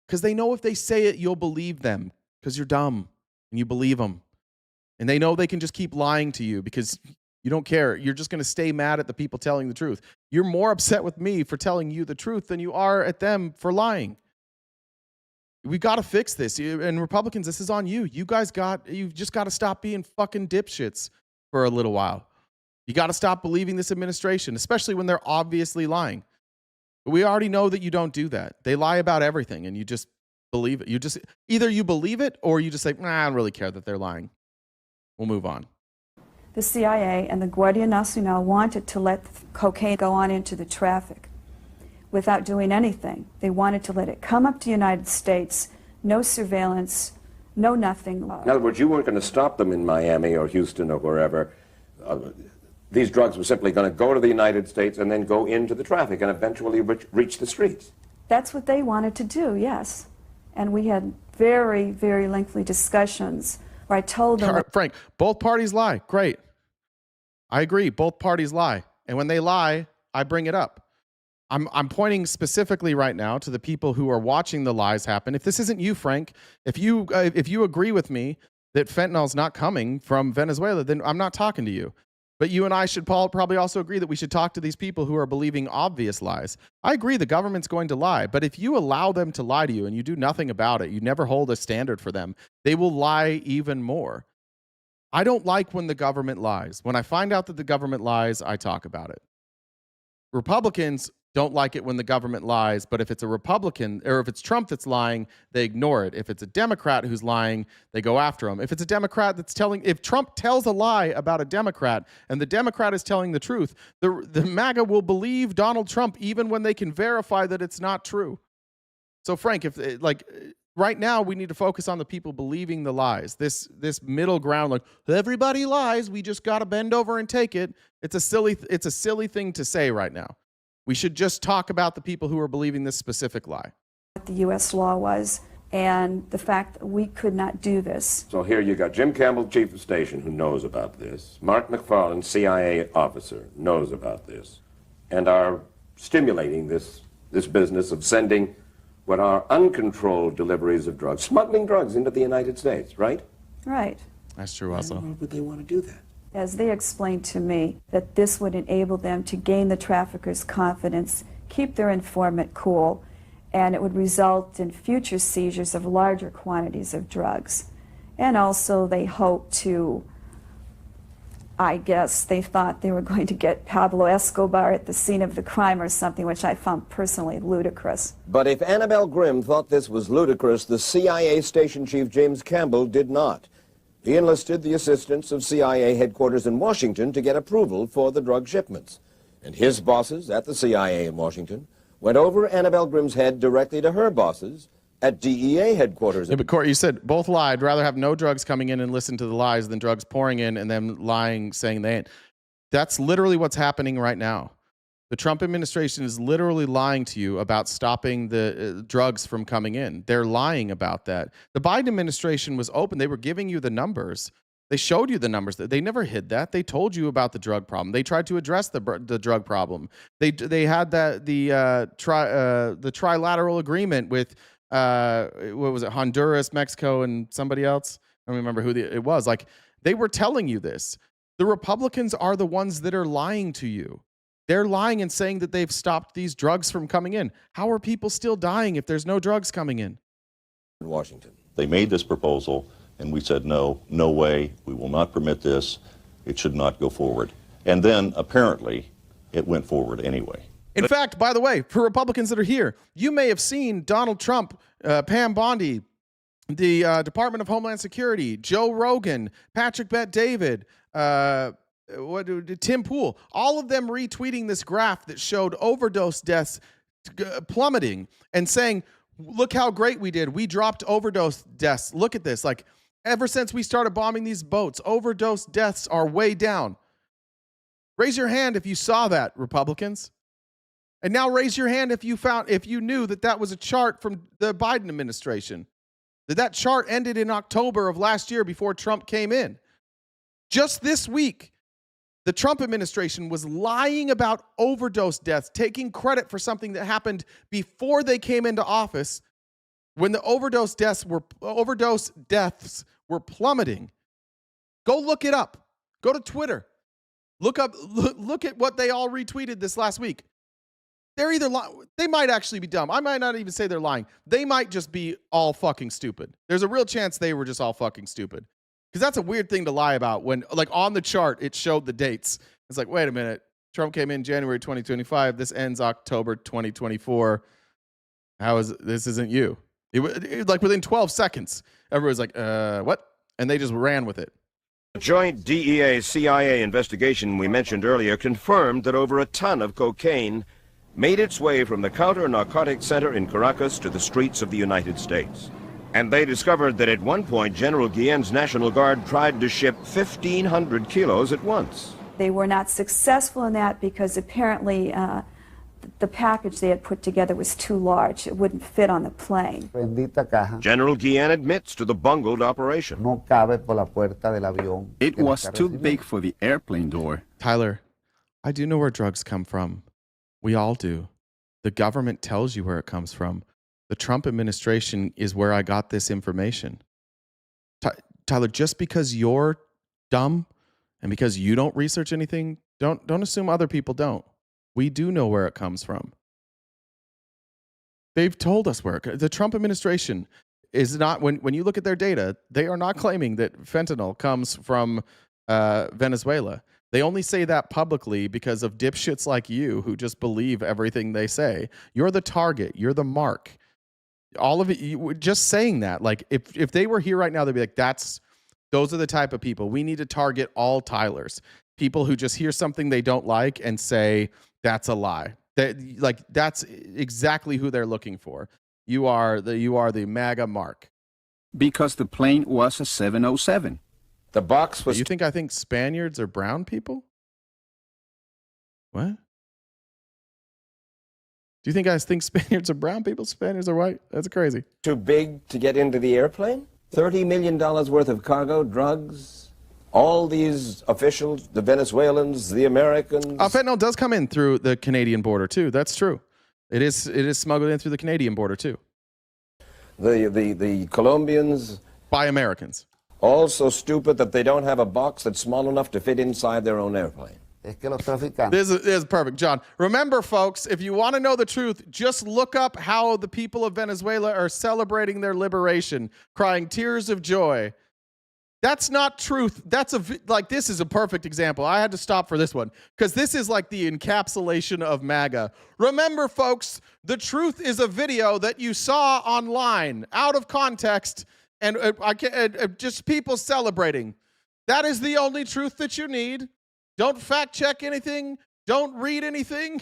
Because they know if they say it, you'll believe them, because you're dumb and you believe them. And they know they can just keep lying to you because you don't care. You're just going to stay mad at the people telling the truth. You're more upset with me for telling you the truth than you are at them for lying. We got to fix this. And Republicans, this is on you. You've just got to stop being fucking dipshits for a little while. You got to stop believing this administration, especially when they're obviously lying. We already know that you don't do that. They lie about everything, and you just believe it. Either you believe it, or you just say, I don't really care that they're lying. We'll move on. The CIA and the Guardia Nacional wanted to let cocaine go on into the traffic without doing anything. They wanted to let it come up to the United States, no surveillance, no nothing. In other words, you weren't going to stop them in Miami or Houston or wherever. These drugs were simply going to go to the United States and then go into the traffic and eventually reach the streets. That's what they wanted to do, yes. And we had very, very lengthy discussions where I told them... Frank, both parties lie. Great. I agree. Both parties lie. And when they lie, I bring it up. I'm pointing specifically right now to the people who are watching the lies happen. If this isn't you, Frank, if you agree with me that fentanyl is not coming from Venezuela, then I'm not talking to you. But you and I should probably also agree that we should talk to these people who are believing obvious lies. I agree the government's going to lie, but if you allow them to lie to you and you do nothing about it, you never hold a standard for them, they will lie even more. I don't like when the government lies. When I find out that the government lies, I talk about it. Republicans don't like it when the government lies, but if it's a Republican or if it's Trump that's lying, they ignore it. If it's a Democrat who's lying, they go after him. If it's a Democrat that's if Trump tells a lie about a Democrat and the Democrat is telling the truth, the MAGA will believe Donald Trump even when they can verify that it's not true. So Frank, if right now we need to focus on the people believing the lies. This middle ground, like everybody lies, we just got to bend over and take it. It's a silly thing to say right now. We should just talk about the people who are believing this specific lie. What the U.S. law was, and the fact that we could not do this. So here you got Jim Campbell, chief of station, who knows about this. Mark McFarland, CIA officer, knows about this, and are stimulating this business of sending what are uncontrolled deliveries of drugs, smuggling drugs into the United States, right? Right. That's true also. Why would they want to do that? As they explained to me, that this would enable them to gain the traffickers' confidence, keep their informant cool, and it would result in future seizures of larger quantities of drugs. And also they hope to, I guess, they thought they were going to get Pablo Escobar at the scene of the crime or something, which I found personally ludicrous. But if Annabelle Grimm thought this was ludicrous, the CIA station chief James Campbell did not. He enlisted the assistance of CIA headquarters in Washington to get approval for the drug shipments. And his bosses at the CIA in Washington went over Annabelle Grimm's head directly to her bosses at DEA headquarters. Yeah, but Court, you said both lied. Rather have no drugs coming in and listen to the lies than drugs pouring in and them lying, saying they ain't. That's literally what's happening right now. The Trump administration is literally lying to you about stopping the drugs from coming in. They're lying about that. The Biden administration was open. They were giving you the numbers. They showed you the numbers. They never hid that. They told you about the drug problem. They tried to address the drug problem. They had the trilateral agreement with what was it, Honduras, Mexico, and somebody else. I don't remember who it was. Like, they were telling you this. The Republicans are the ones that are lying to you. They're lying and saying that they've stopped these drugs from coming in. How are people still dying if there's no drugs coming in? In Washington. They made this proposal, and we said, no way, we will not permit this. It should not go forward. And then, apparently, it went forward anyway. In fact, by the way, for Republicans that are here, you may have seen Donald Trump, Pam Bondi, the Department of Homeland Security, Joe Rogan, Patrick Bet-David, Tim Pool, all of them retweeting this graph that showed overdose deaths plummeting and saying, look how great we did. We dropped overdose deaths. Look at this. Like, ever since we started bombing these boats, overdose deaths are way down. Raise your hand if you saw that, Republicans. And now raise your hand if you knew that was a chart from the Biden administration. That chart ended in October of last year before Trump came in. Just this week, the Trump administration was lying about overdose deaths, taking credit for something that happened before they came into office, when the overdose deaths were plummeting. Go look it up. Go to Twitter. Look at what they all retweeted this last week. They're either they might actually be dumb. I might not even say they're lying. They might just be all fucking stupid. There's a real chance they were just all fucking stupid. Because that's a weird thing to lie about when, like, on the chart, it showed the dates. It's like, wait a minute. Trump came in January 2025. This ends October 2024. This isn't you. It like within 12 seconds, everyone's like, what? And they just ran with it. The joint DEA-CIA investigation we mentioned earlier confirmed that over a ton of cocaine made its way from the counter-narcotics center in Caracas to the streets of the United States. And they discovered that at one point, General Guillen's National Guard tried to ship 1,500 kilos at once. They were not successful in that because apparently the package they had put together was too large. It wouldn't fit on the plane. General Guillen admits to the bungled operation. It was too big for the airplane door. Tyler, I do know where drugs come from. We all do. The government tells you where it comes from. The Trump administration is where I got this information. Tyler, just because you're dumb and because you don't research anything, don't assume other people don't. We do know where it comes from. They've told us where the Trump administration is not, when you look at their data, they are not claiming that fentanyl comes from Venezuela. They only say that publicly because of dipshits like you who just believe everything they say. You're the target. You're the mark. All of it, just saying that. Like, if they were here right now, they'd be like, those are the type of people. We need to target all Tylers. People who just hear something they don't like and say, that's a lie. That's exactly who they're looking for. You are the MAGA mark. Because the plane was a 707. The box was... You think I think Spaniards are brown people? What? Do you think I think Spaniards are brown people? Spaniards are white? That's crazy. Too big to get into the airplane? $30 million worth of cargo, drugs, all these officials, the Venezuelans, the Americans. Fentanyl does come in through the Canadian border too. That's true. It is smuggled in through the Canadian border too. The Colombians. By Americans. All so stupid that they don't have a box that's small enough to fit inside their own airplane. This is perfect, John. Remember, folks, if you want to know the truth, just look up how the people of Venezuela are celebrating their liberation, crying tears of joy. That's not truth. This is a perfect example. I had to stop for this one because this is like the encapsulation of MAGA. Remember, folks, the truth is a video that you saw online, out of context, and just people celebrating. That is the only truth that you need. Don't fact check anything. Don't read anything.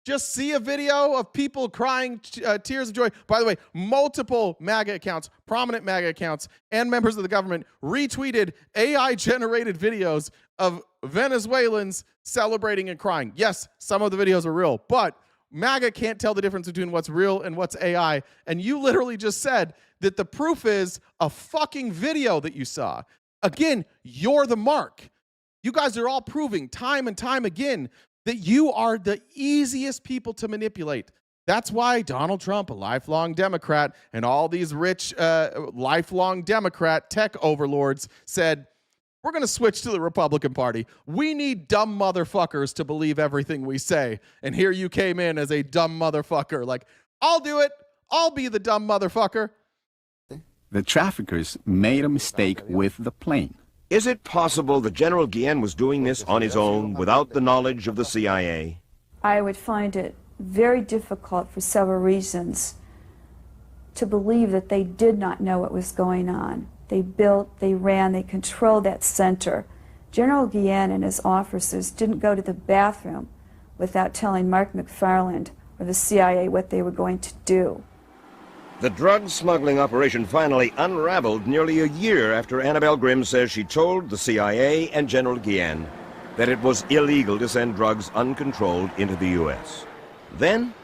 Just see a video of people crying tears of joy. By the way, multiple MAGA accounts, prominent MAGA accounts, and members of the government retweeted AI-generated videos of Venezuelans celebrating and crying. Yes, some of the videos are real, but MAGA can't tell the difference between what's real and what's AI. And you literally just said that the proof is a fucking video that you saw. Again, you're the mark. You guys are all proving time and time again that you are the easiest people to manipulate. That's why Donald Trump, a lifelong Democrat, and all these rich, lifelong Democrat tech overlords said, we're going to switch to the Republican Party. We need dumb motherfuckers to believe everything we say. And here you came in as a dumb motherfucker. Like, I'll do it. I'll be the dumb motherfucker. The traffickers made a mistake with the plane. Is it possible that General Guillen was doing this on his own without the knowledge of the CIA? I would find it very difficult for several reasons to believe that they did not know what was going on. They built, they ran, they controlled that center. General Guillen and his officers didn't go to the bathroom without telling Mark McFarland or the CIA what they were going to do. The drug smuggling operation finally unraveled nearly a year after Annabelle Grimm says she told the CIA and General Guillen that it was illegal to send drugs uncontrolled into the U.S. Then,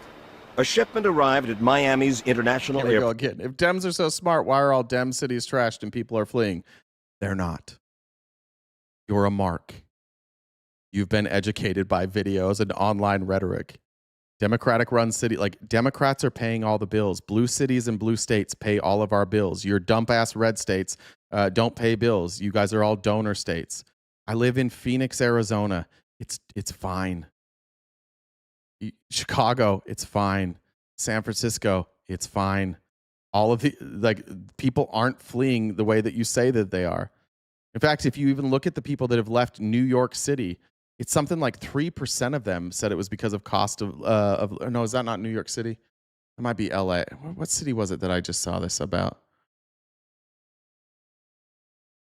a shipment arrived at Miami's International Airport. Here we go again. If Dems are so smart, why are all Dem cities trashed and people are fleeing? They're not. You're a mark. You've been educated by videos and online rhetoric. Democratic run city, like Democrats are paying all the bills. Blue cities and blue states pay all of our bills. Your dump ass red states don't pay bills. You guys are all donor states. I live in Phoenix, Arizona. It's fine. Chicago, it's fine. San Francisco, it's fine. All of the people aren't fleeing the way that you say that they are. In fact, if you even look at the people that have left New York City, it's something like 3% of them said it was because of cost of no, is that not New York City? It might be LA. What city was it that I just saw this about?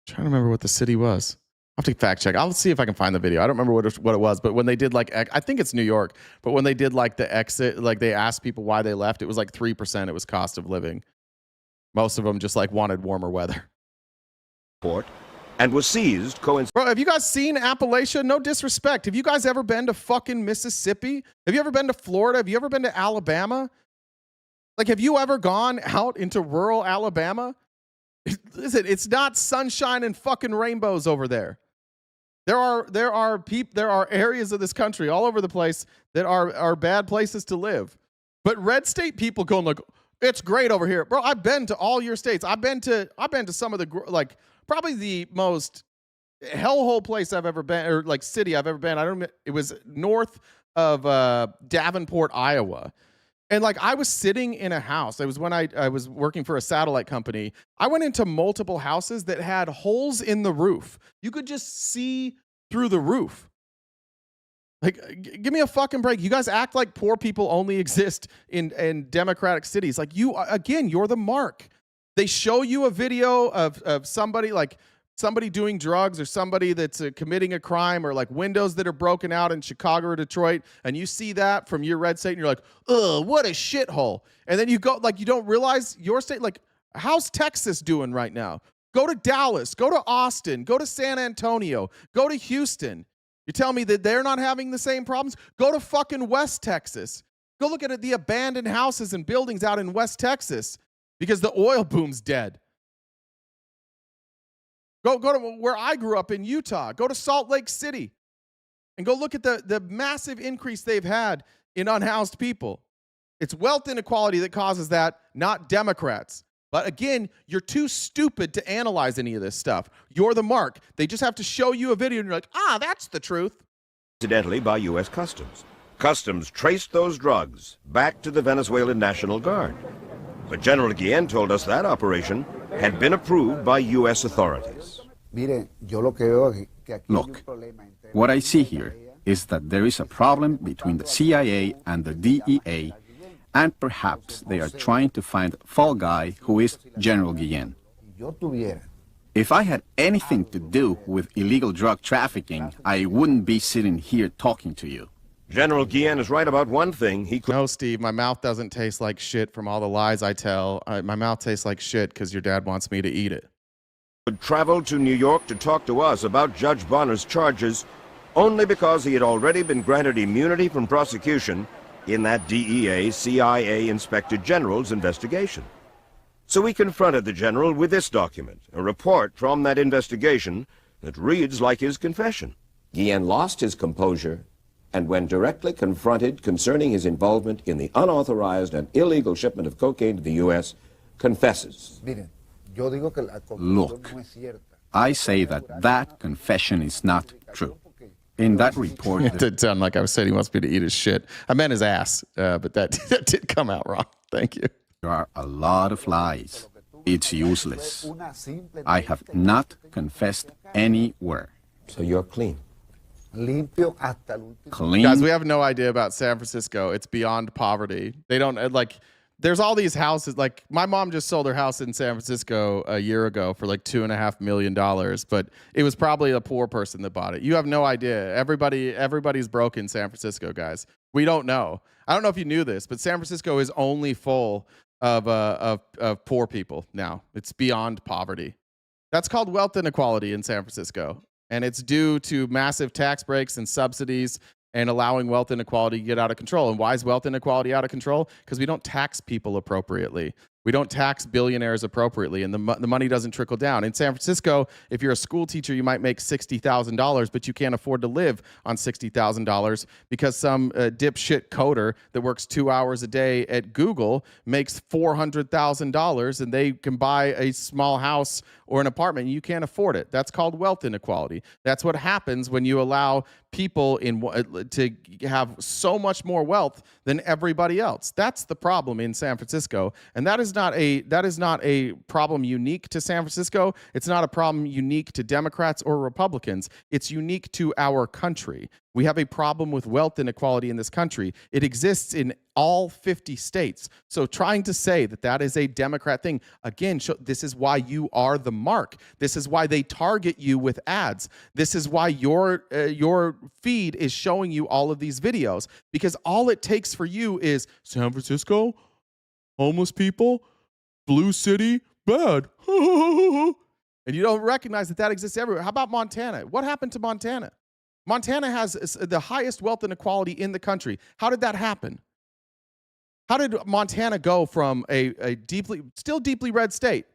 I'm trying to remember what the city was. I'll have to fact check. I'll see if I can find the video. I don't remember what it was, but when they did I think it's New York, but when they did the exit, they asked people why they left, it was 3%. It was cost of living. Most of them just wanted warmer weather. And was seized Bro, have you guys seen Appalachia? No disrespect. Have you guys ever been to fucking Mississippi? Have you ever been to Florida? Have you ever been to Alabama? Have you ever gone out into rural Alabama? Listen, it's not sunshine and fucking rainbows over there. There are areas of this country all over the place that are bad places to live. But red state people going it's great over here. Bro, I've been to all your states. I've been to some of the probably the most hellhole place I've ever been, or city I've ever been. It was north of Davenport, Iowa. And I was sitting in a house. It was when I was working for a satellite company. I went into multiple houses that had holes in the roof. You could just see through the roof. Like, give me a fucking break. You guys act like poor people only exist in democratic cities. Like, you're the mark. They show you a video of somebody doing drugs or somebody that's committing a crime, or like windows that are broken out in Chicago or Detroit, and you see that from your red state and you're like, ugh, what a shithole. And then you go, like, you don't realize your state, like, how's Texas doing right now? Go to Dallas, go to Austin, go to San Antonio, go to Houston. You tell me that they're not having the same problems? Go to fucking West Texas. Go look at the abandoned houses and buildings out in West Texas because the oil boom's dead. Go to where I grew up in Utah. Go to Salt Lake City and go look at the massive increase they've had in unhoused people. It's wealth inequality that causes that, not Democrats. But again, you're too stupid to analyze any of this stuff. You're the mark. They just have to show you a video and you're like, that's the truth. Incidentally, by U.S. Customs. Customs traced those drugs back to the Venezuelan National Guard. But General Guillen told us that operation had been approved by U.S. authorities. Look, what I see here is that there is a problem between the CIA and the DEA, and perhaps they are trying to find a fall guy who is General Guillen. If I had anything to do with illegal drug trafficking, I wouldn't be sitting here talking to you. General Guillen is right about one thing. No, Steve, my mouth doesn't taste like shit from all the lies I tell. My mouth tastes like shit because your dad wants me to eat it. Would travel to New York to talk to us about Judge Bonner's charges only because he had already been granted immunity from prosecution in that DEA CIA Inspector General's investigation. So we confronted the general with this document, a report from that investigation that reads like his confession. Guillen lost his composure, and when directly confronted concerning his involvement in the unauthorized and illegal shipment of cocaine to the U.S., confesses. Look, I say that confession is not true. In that report... It did sound like I was saying he wants me to eat his shit. I meant his ass, but that did come out wrong. Thank you. There are a lot of lies. It's useless. I have not confessed anywhere. So you're clean. Clean. Guys, we have no idea about San Francisco. It's beyond poverty. They don't, like, there's all these houses. Like, my mom just sold her house in San Francisco a year ago for like $2.5 million, but it was probably a poor person that bought it. You have no idea. Everybody's broke in San Francisco, guys. We don't know. I don't know if you knew this, but San Francisco is only full of poor people now. It's beyond poverty. That's called wealth inequality in San Francisco. And it's due to massive tax breaks and subsidies and allowing wealth inequality to get out of control. And why is wealth inequality out of control? Because we don't tax people appropriately. We don't tax billionaires appropriately, and the money doesn't trickle down. In San Francisco, if you're a school teacher, you might make $60,000, but you can't afford to live on $60,000 because some dipshit coder that works 2 hours a day at Google makes $400,000, and they can buy a small house or an apartment, and you can't afford it. That's called wealth inequality. That's what happens when you allow people to have so much more wealth than everybody else. That's the problem in San Francisco, and that is not a problem unique to San Francisco. It's not a problem unique to Democrats or Republicans. It's unique to our country. We have a problem with wealth inequality in this country. It exists in all 50 states. So trying to say that that is a Democrat thing, again, this is why you are the mark. This is why they target you with ads. This is why your feed is showing you all of these videos, because all it takes for you is San Francisco, homeless people, blue city, bad. And you don't recognize that exists everywhere. How about Montana? What happened to Montana? Montana has the highest wealth inequality in the country. How did that happen? How did Montana go from a still deeply red state?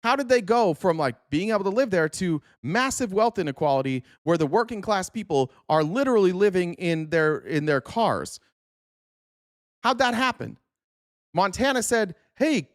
How did they go from like being able to live there to massive wealth inequality where the working class people are literally living in their cars? How'd that happen? Montana said, hey,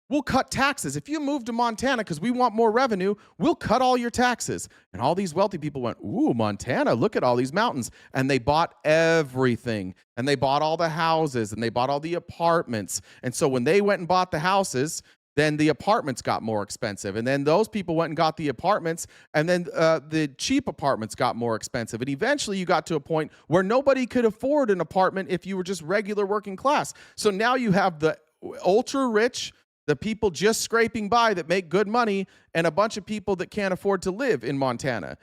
we'll cut taxes. If you move to Montana because we want more revenue, we'll cut all your taxes. And all these wealthy people went, ooh, Montana, look at all these mountains. And they bought everything. And they bought all the houses and they bought all the apartments. And so when they went and bought the houses, then the apartments got more expensive. And then those people went and got the apartments, and then the cheap apartments got more expensive. And eventually you got to a point where nobody could afford an apartment if you were just regular working class. So now you have the ultra rich, the people just scraping by that make good money, and a bunch of people that can't afford to live in Montana.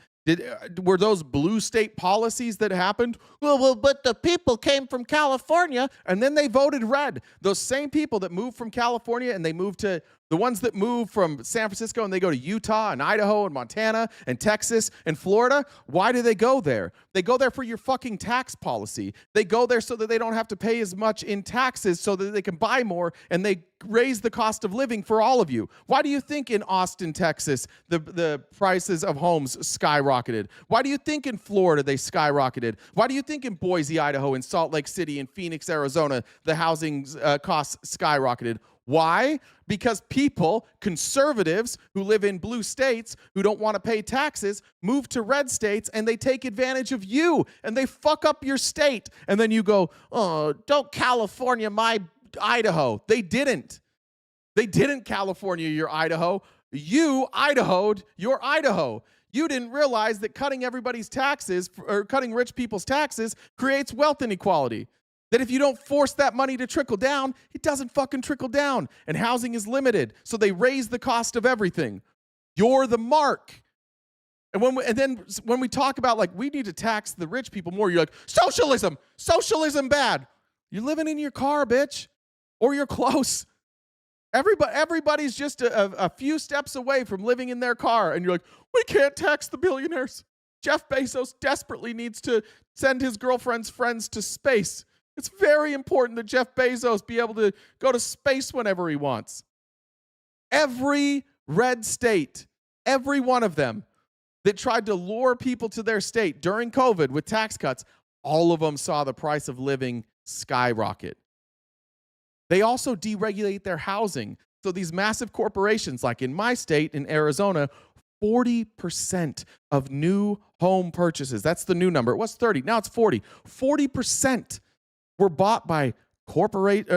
Were those blue state policies that happened? Well, but the people came from California and then they voted red. Those same people that moved from California and they moved to the ones that move from San Francisco and they go to Utah and Idaho and Montana and Texas and Florida. Why do they go there? They go there for your fucking tax policy. They go there so that they don't have to pay as much in taxes so that they can buy more, and they raise the cost of living for all of you. Why do you think in Austin, Texas, the prices of homes skyrocketed? Why do you think in Florida they skyrocketed? Why do you think in Boise, Idaho, in Salt Lake City, in Phoenix, Arizona, the housing costs skyrocketed? Why? Because people, conservatives who live in blue states who don't want to pay taxes, move to red states and they take advantage of you and they fuck up your state. And then you go, oh, don't California my Idaho. They didn't. They didn't California your Idaho. You Idaho'd your Idaho. You didn't realize that cutting everybody's taxes or cutting rich people's taxes creates wealth inequality. That if you don't force that money to trickle down, it doesn't fucking trickle down. And housing is limited, so they raise the cost of everything. You're the mark. And then when we talk about like we need to tax the rich people more, you're like, socialism bad. You're living in your car, bitch, or you're close. Everybody's just a few steps away from living in their car, and you're like, we can't tax the billionaires. Jeff Bezos desperately needs to send his girlfriend's friends to space. It's very important that Jeff Bezos be able to go to space whenever he wants. Every red state, every one of them that tried to lure people to their state during COVID with tax cuts, all of them saw the price of living skyrocket. They also deregulate their housing. So these massive corporations, like in my state, in Arizona, 40% of new home purchases, that's the new number. It was 30, now it's 40. 40% were bought by private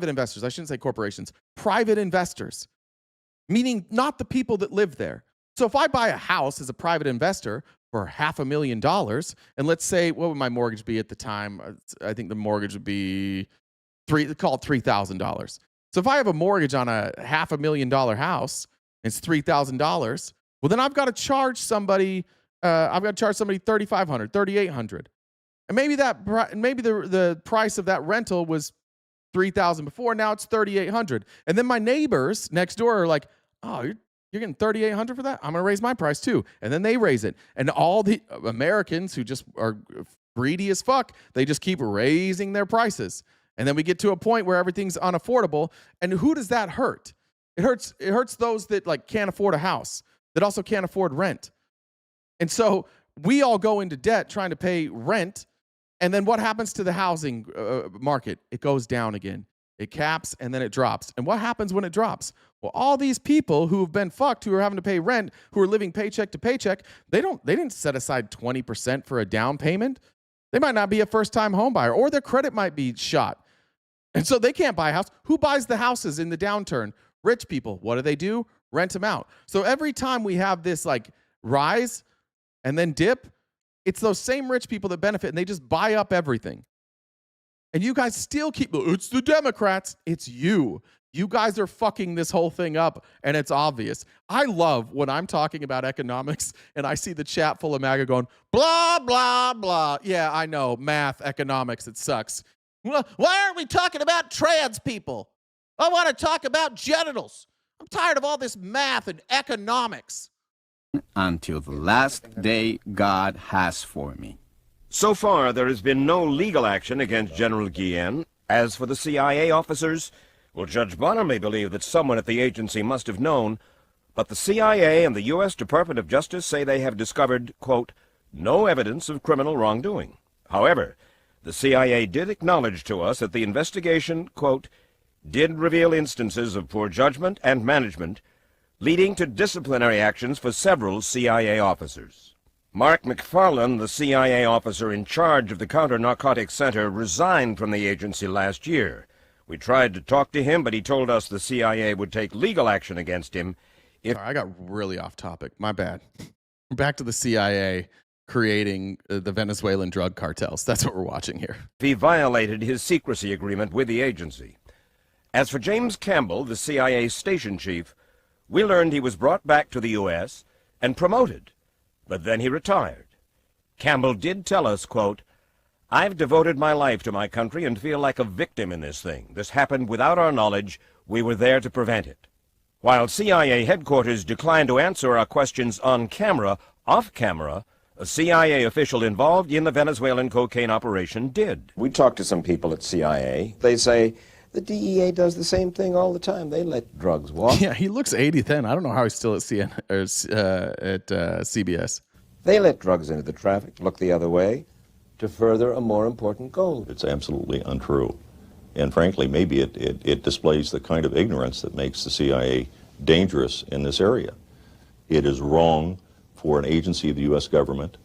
investors. I shouldn't say corporations. Private investors, meaning not the people that live there. So if I buy a house as a private investor for $500,000, and let's say, what would my mortgage be at the time? I think the mortgage would be $3,000. So if I have a mortgage on a $500,000 house, and it's $3,000, well, then I've got to charge somebody $3,500, $3,800. And maybe the price of that rental was $3,000 before. Now it's $3,800. And then my neighbors next door are like, "Oh, you're getting $3,800 for that? I'm going to raise my price too." And then they raise it. And all the Americans who just are greedy as fuck, they just keep raising their prices. And then we get to a point where everything's unaffordable. And who does that hurt? It hurts those that like can't afford a house, that also can't afford rent. And so we all go into debt trying to pay rent. And then what happens to the housing market? It goes down again. It caps and then it drops. And what happens when it drops? Well, all these people who have been fucked, who are having to pay rent, who are living paycheck to paycheck, they didn't set aside 20% for a down payment. They might not be a first-time home buyer, or their credit might be shot. And so they can't buy a house. Who buys the houses in the downturn? Rich people. What do? Rent them out. So every time we have this like rise and then dip, it's those same rich people that benefit, and they just buy up everything. And you guys still it's the Democrats. It's you. You guys are fucking this whole thing up, and it's obvious. I love when I'm talking about economics, and I see the chat full of MAGA going, blah, blah, blah. Yeah, I know, math, economics, it sucks. Well, why aren't we talking about trans people? I want to talk about genitals. I'm tired of all this math and economics. Until the last day God has for me. So far, there has been no legal action against General Guillen. As for the CIA officers, well, Judge Bonner may believe that someone at the agency must have known, but the CIA and the U.S. Department of Justice say they have discovered, quote, no evidence of criminal wrongdoing. However, the CIA did acknowledge to us that the investigation, quote, did reveal instances of poor judgment and management, leading to disciplinary actions for several CIA officers. Mark McFarlane, the CIA officer in charge of the Counter-Narcotics Center, resigned from the agency last year, We tried to talk to him, but he told us the CIA would take legal action against him if... Sorry, I got really off topic. My bad. Back to the CIA creating the Venezuelan drug cartels. That's what we're watching here. he violated his secrecy agreement with the agency. As for James Campbell, the CIA station chief, we learned he was brought back to the U.S. and promoted, but then he retired. Campbell did tell us, quote, "I've devoted my life to my country and feel like a victim in this thing. This happened without our knowledge. We were there to prevent it." While CIA headquarters declined to answer our questions on camera, off camera, a CIA official involved in the Venezuelan cocaine operation did. We talked to some people at CIA. They say the DEA does the same thing all the time. They let drugs walk. Yeah, he looks 80 then. I don't know how he's still at CBS. They let drugs into the traffic, look the other way, to further a more important goal. It's absolutely untrue. And frankly, maybe it displays the kind of ignorance that makes the CIA dangerous in this area. It is wrong for an agency of the U.S. government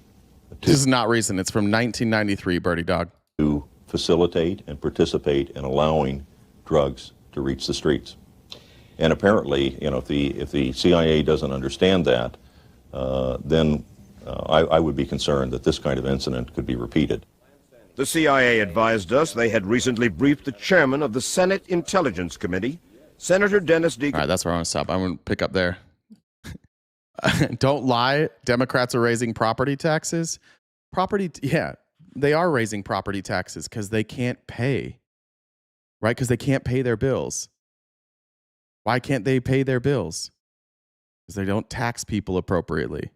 This is not recent. It's from 1993, Birdie Dog. To facilitate and participate in allowing drugs to reach the streets. And apparently, you know, if the CIA doesn't understand that, then I would be concerned that this kind of incident could be repeated. The CIA advised us they had recently briefed the chairman of the Senate Intelligence Committee, Senator Dennis D. All right, that's where I want to stop. I'm going to pick up there. Don't lie. Democrats are raising property taxes. Yeah, they are raising property taxes because they can't pay, right? Because they can't pay their bills. Why can't they pay their bills? Because they don't tax people appropriately.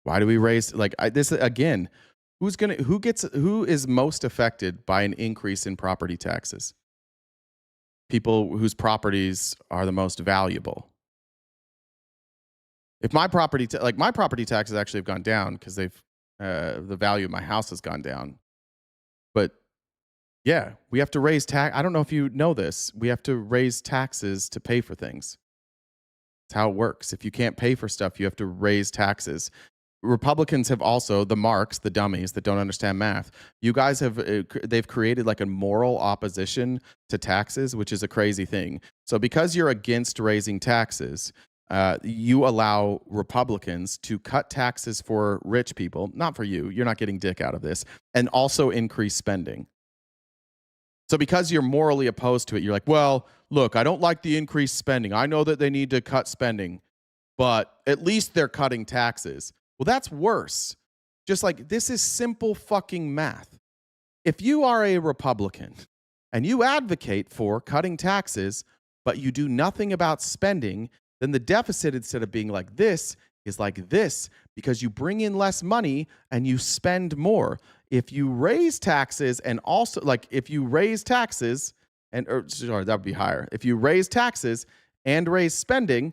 Why do we raise this again? Who is most affected by an increase in property taxes? People whose properties are the most valuable. If my property taxes actually have gone down because the value of my house has gone down. But yeah, we have to raise tax. I don't know if you know this. We have to raise taxes to pay for things. That's how it works. If you can't pay for stuff, you have to raise taxes. Republicans have also, the marks, the dummies that don't understand math, you guys they've created like a moral opposition to taxes, which is a crazy thing. So because you're against raising taxes, you allow Republicans to cut taxes for rich people, not for you, you're not getting dick out of this, and also increase spending. So because you're morally opposed to it, you're like, well, look, I don't like the increased spending. I know that they need to cut spending, but at least they're cutting taxes. Well, that's worse. Just like, this is simple fucking math. If you are a Republican and you advocate for cutting taxes, but you do nothing about spending, then the deficit, instead of being like this, is like this, because you bring in less money and you spend more. If you raise taxes and also, if you raise taxes that would be higher. If you raise taxes and raise spending,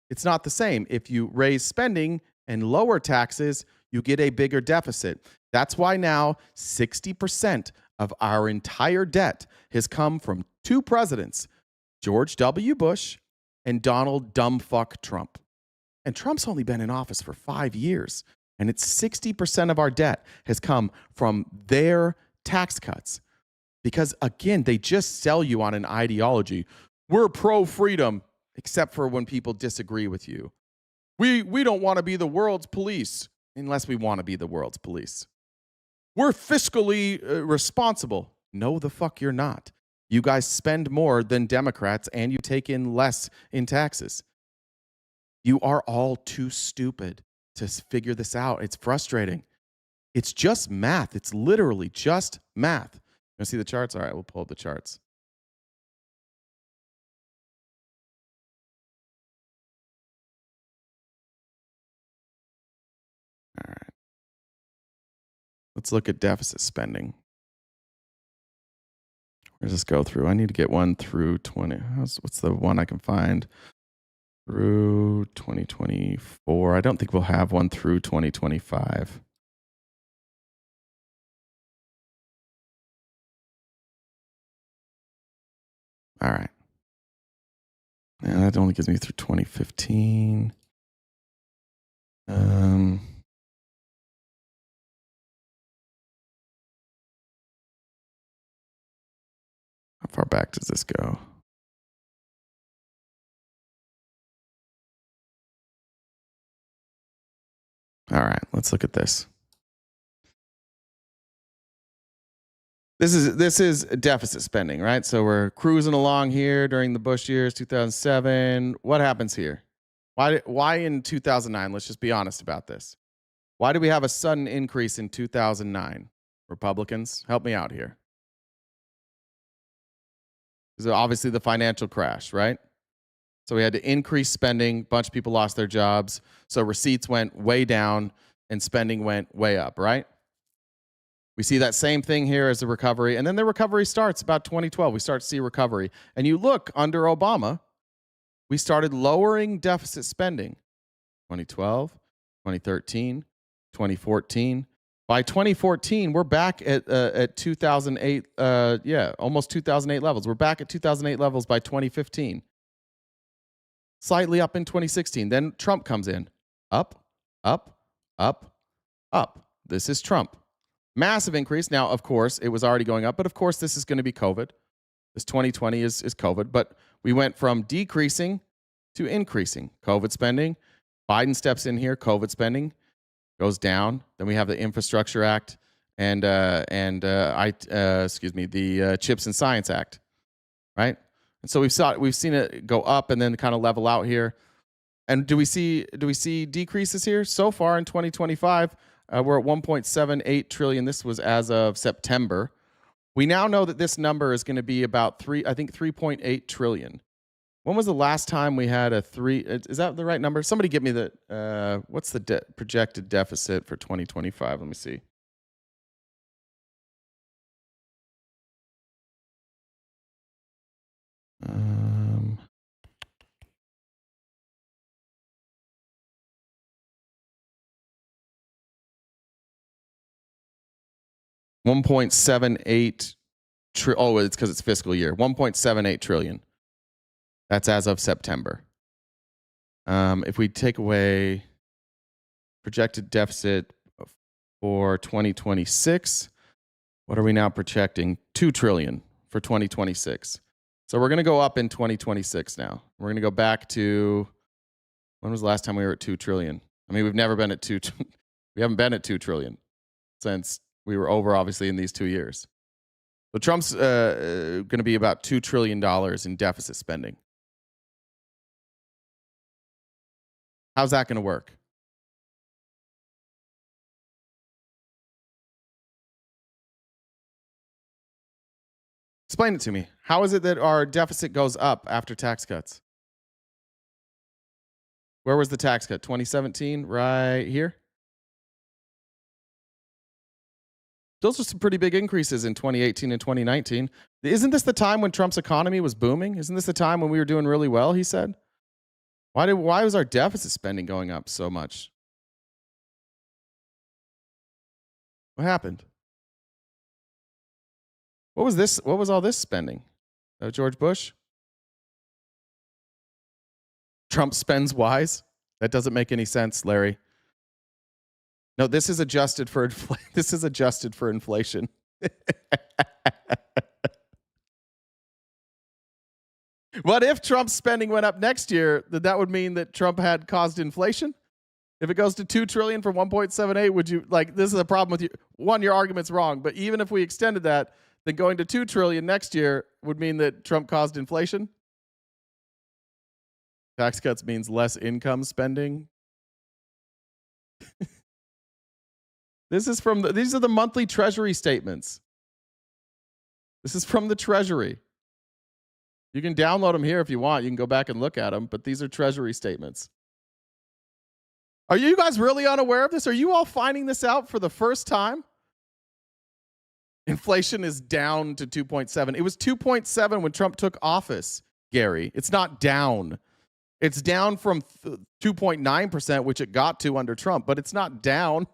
it's not the same. If you raise spending and lower taxes, you get a bigger deficit. That's why now 60% of our entire debt has come from two presidents, George W. Bush and Donald Dumbfuck Trump. And Trump's only been in office for 5 years. And it's 60% of our debt has come from their tax cuts. Because again, they just sell you on an ideology. We're pro-freedom, except for when people disagree with you. We don't want to be the world's police unless we want to be the world's police. We're fiscally responsible. No, the fuck you're not. You guys spend more than Democrats and you take in less in taxes. You are all too stupid to figure this out. It's frustrating. It's just math. It's literally just math. You want to see the charts? All right, we'll pull up the charts. All right. Let's look at deficit spending. Where does this go through? I need to get one through 20. What's the one I can find? Through 2024. I don't think we'll have one through 2025. All right. And that only gives me through 2015. How far back does this go? All right, let's look at this. This is deficit spending, right? So we're cruising along here during the Bush years, 2007. What happens here? Why in 2009? Let's just be honest about this. Why do we have a sudden increase in 2009? Republicans, help me out here. Because obviously the financial crash, right? So we had to increase spending. A bunch of people lost their jobs. So receipts went way down and spending went way up, right? We see that same thing here as the recovery. And then the recovery starts about 2012. We start to see recovery. And you look under Obama, we started lowering deficit spending. 2012, 2013, 2014. By 2014, we're back at 2008, almost 2008 levels. We're back at 2008 levels by 2015. Slightly up in 2016. Then Trump comes in. Up, up, up, up. This is Trump. Massive increase. Now, of course, it was already going up, but of course, this is going to be COVID. This 2020 is COVID, but we went from decreasing to increasing COVID spending. Biden steps in here, COVID spending goes down. Then we have the Infrastructure Act and the Chips and Science Act, right? And so we've seen it go up and then kind of level out here. And do we see decreases here so far in 2025? We're at 1.78 trillion. This was as of September. We now know that this number is going to be about 3.8 trillion. When was the last time we had a 3? Is that the right number? Somebody give me the, what's the projected deficit for 2025? Let me see. $1.78 trillion. Oh, it's because it's fiscal year. 1.78 trillion. That's as of September. If we take away projected deficit for 2026, what are we now projecting? 2 trillion for 2026. So we're going to go up in 2026 now. We're going to go back to, when was the last time we were at 2 trillion? I mean, we've never been at we haven't been at 2 trillion since we were over, obviously, in these 2 years. So Trump's going to be about $2 trillion in deficit spending. How's that going to work? Explain it to me. How is it that our deficit goes up after tax cuts? Where was the tax cut? 2017, right here? Those are some pretty big increases in 2018 and 2019. Isn't this the time when Trump's economy was booming? Isn't this the time when we were doing really well, he said? Why was our deficit spending going up so much? What happened? What was this? What was all this spending? George Bush? Trump spends wise? That doesn't make any sense, Larry. No, this is adjusted for inflation. What if Trump's spending went up next year? That would mean that Trump had caused inflation? If it goes to 2 trillion from 1.78, would you this is a problem with you? One, your argument's wrong, but even if we extended that, then going to 2 trillion next year would mean that Trump caused inflation? Tax cuts means less income spending. These are the monthly Treasury statements. This is from the Treasury. You can download them here if you want. You can go back and look at them, but these are Treasury statements. Are you guys really unaware of this? Are you all finding this out for the first time? Inflation is down to 2.7. It was 2.7 when Trump took office, Gary. It's not down. It's down from 2.9%, which it got to under Trump, but it's not down.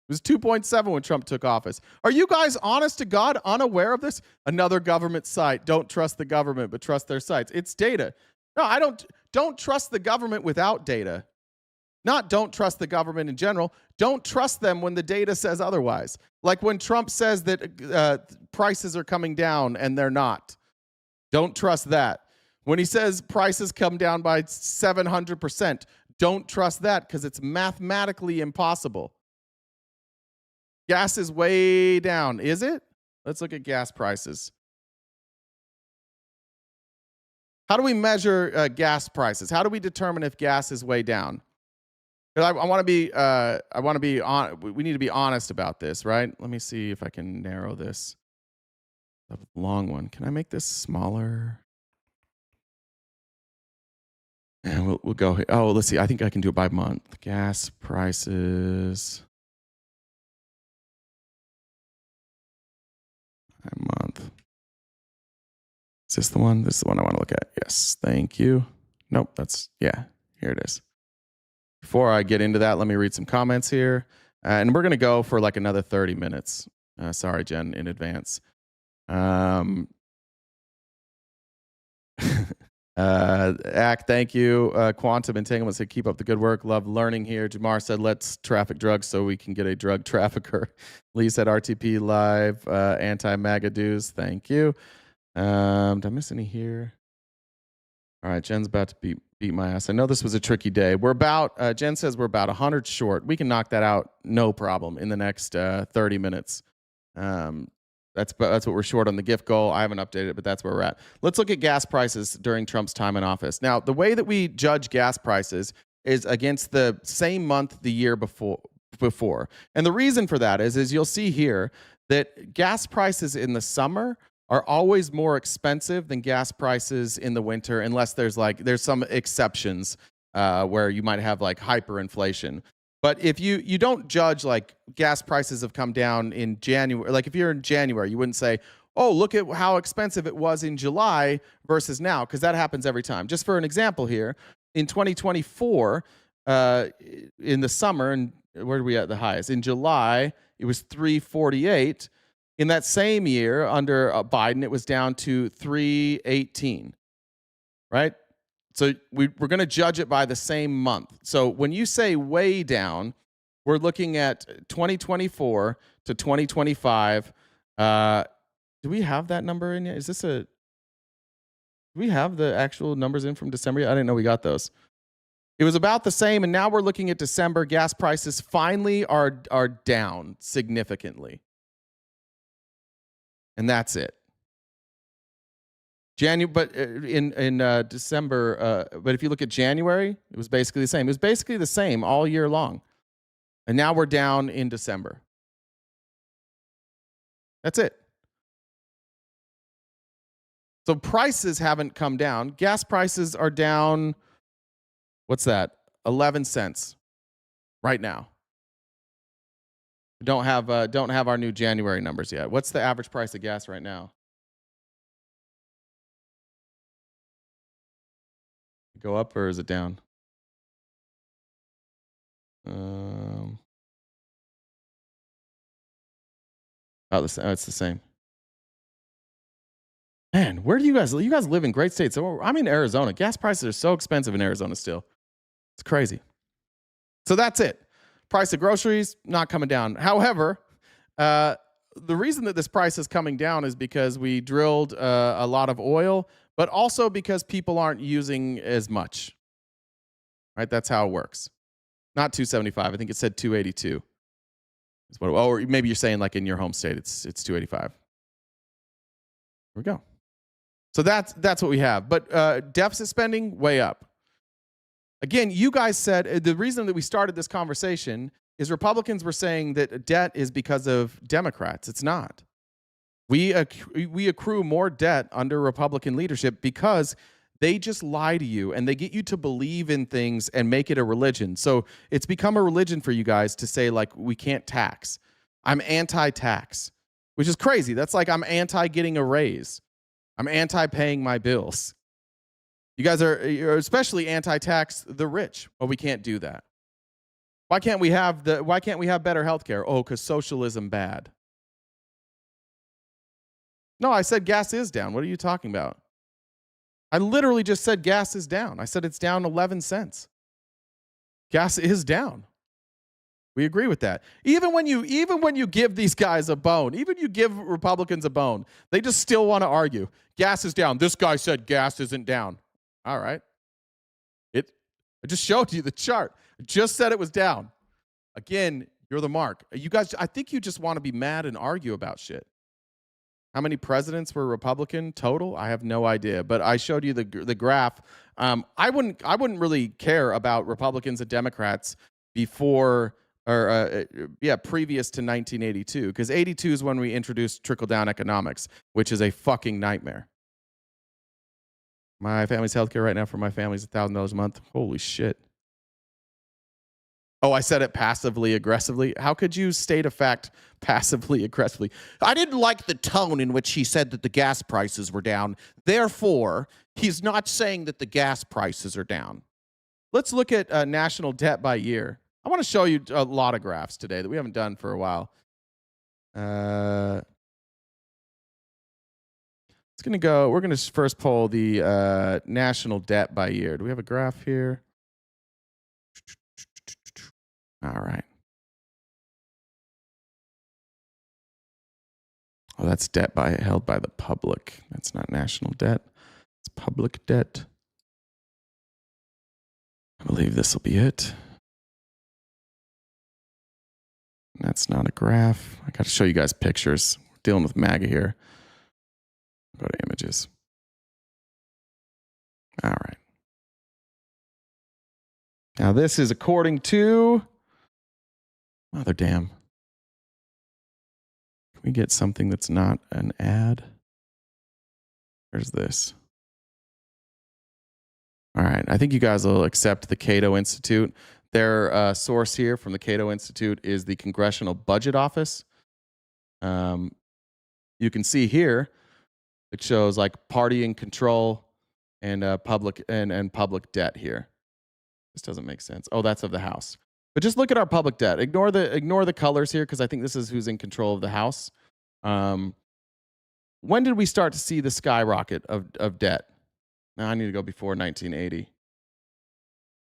It was 2.7 when Trump took office. Are you guys, honest to God, unaware of this? Another government site. Don't trust the government, but trust their sites. It's data. No, I don't trust the government without data. Not don't trust the government in general. Don't trust them when the data says otherwise. Like when Trump says that prices are coming down and they're not. Don't trust that. When he says prices come down by 700%, don't trust that because it's mathematically impossible. Gas is way down. Is it? Let's look at gas prices. How do we measure gas prices? How do we determine if gas is way down? Because I want to be on. We need to be honest about this, right? Let me see if I can narrow this. A long one. Can I make this smaller? And we'll go here. Oh, let's see. I think I can do it by month. Gas prices by month. Is this the one? This is the one I want to look at. Yes. Thank you. Nope. Yeah, here it is. Before I get into that, let me read some comments here. And we're going to go for like another 30 minutes. Sorry, Jen, in advance. Thank you. Quantum Entanglement said, keep up the good work. Love learning here. Jamar said, let's traffic drugs so we can get a drug trafficker. Lee said, RTP live, anti-MAGA dues. Thank you. Did I miss any here? All right, Jen's about to beat my ass. I know this was a tricky day. Jen says we're about 100 short. We can knock that out, no problem, in the next 30 minutes. That's what we're short on the gift goal. I haven't updated it, but that's where we're at. Let's look at gas prices during Trump's time in office. Now, the way that we judge gas prices is against the same month the year before. And the reason for that is you'll see here that gas prices in the summer are always more expensive than gas prices in the winter, unless there's some exceptions where you might have like hyperinflation. But if you don't judge like gas prices have come down in January, like if you're in January, you wouldn't say, oh, look at how expensive it was in July versus now, because that happens every time. Just for an example here, in 2024, in the summer, and where are we at the highest? In July, it was $3.48. In that same year, under Biden, it was down to $3.18, right? So we're going to judge it by the same month. So when you say way down, we're looking at 2024 to 2025. Do we have that number in yet? Do we have the actual numbers in from December yet? I didn't know we got those. It was about the same, and now we're looking at December. Gas prices finally are down significantly. And that's it. But in December, but if you look at January, it was basically the same. It was basically the same all year long. And now we're down in December. That's it. So prices haven't come down. Gas prices are down, what's that? 11 cents right now. Don't have our new January numbers yet. What's the average price of gas right now? Go up or is it down? Oh, it's the same. Man, where do you guys live? You guys live in great states. So I'm in Arizona. Gas prices are so expensive in Arizona still. It's crazy. So that's it. Price of groceries, not coming down. However, the reason that this price is coming down is because we drilled a lot of oil, but also because people aren't using as much. Right? That's how it works. Not 275. I think it said 282. Or maybe you're saying like in your home state, it's 285. Here we go. So that's what we have. But deficit spending, way up. Again, you guys said the reason that we started this conversation is Republicans were saying that debt is because of Democrats. It's not. We accrue more debt under Republican leadership because they just lie to you and they get you to believe in things and make it a religion. So it's become a religion for you guys to say, like, we can't tax. I'm anti-tax, which is crazy. That's like I'm anti-getting a raise. I'm anti-paying my bills. You guys you're especially anti-tax the rich. Well, we can't do that. Why can't we have better healthcare? Oh, because socialism bad. No, I said gas is down. What are you talking about? I literally just said gas is down. I said it's down 11 cents. Gas is down. We agree with that. Even when you give these guys a bone, even you give Republicans a bone, they just still want to argue. Gas is down. This guy said gas isn't down. All right. I just showed you the chart. I just said it was down. Again, you're the mark. You guys, I think you just want to be mad and argue about shit. How many presidents were Republican total? I have no idea, but I showed you the graph. I wouldn't really care about Republicans and Democrats before previous to 1982, because 82 is when we introduced trickle-down economics, which is a fucking nightmare. My family's healthcare right now for my family is $1,000 a month. Holy shit. Oh, I said it passively aggressively. How could you state a fact passively aggressively? I didn't like the tone in which he said that the gas prices were down. Therefore, he's not saying that the gas prices are down. Let's look at national debt by year. I want to show you a lot of graphs today that we haven't done for a while. We're going to first pull the national debt by year. Do we have a graph here? All right. Oh, that's debt held by the public. That's not national debt. It's public debt. I believe this will be it. That's not a graph. I got to show you guys pictures. We're dealing with MAGA here. Go to images. All right. Now this is according to Mother damn. Can we get something that's not an ad? There's this. All right. I think you guys will accept the Cato Institute. Their source here from the Cato Institute is the Congressional Budget Office. You can see here it shows like party in control and public and public debt here. This doesn't make sense. Oh, that's of the House. But just look at our public debt. Ignore the colors here because I think this is who's in control of the House. When did we start to see the skyrocket of debt? Now I need to go before 1980.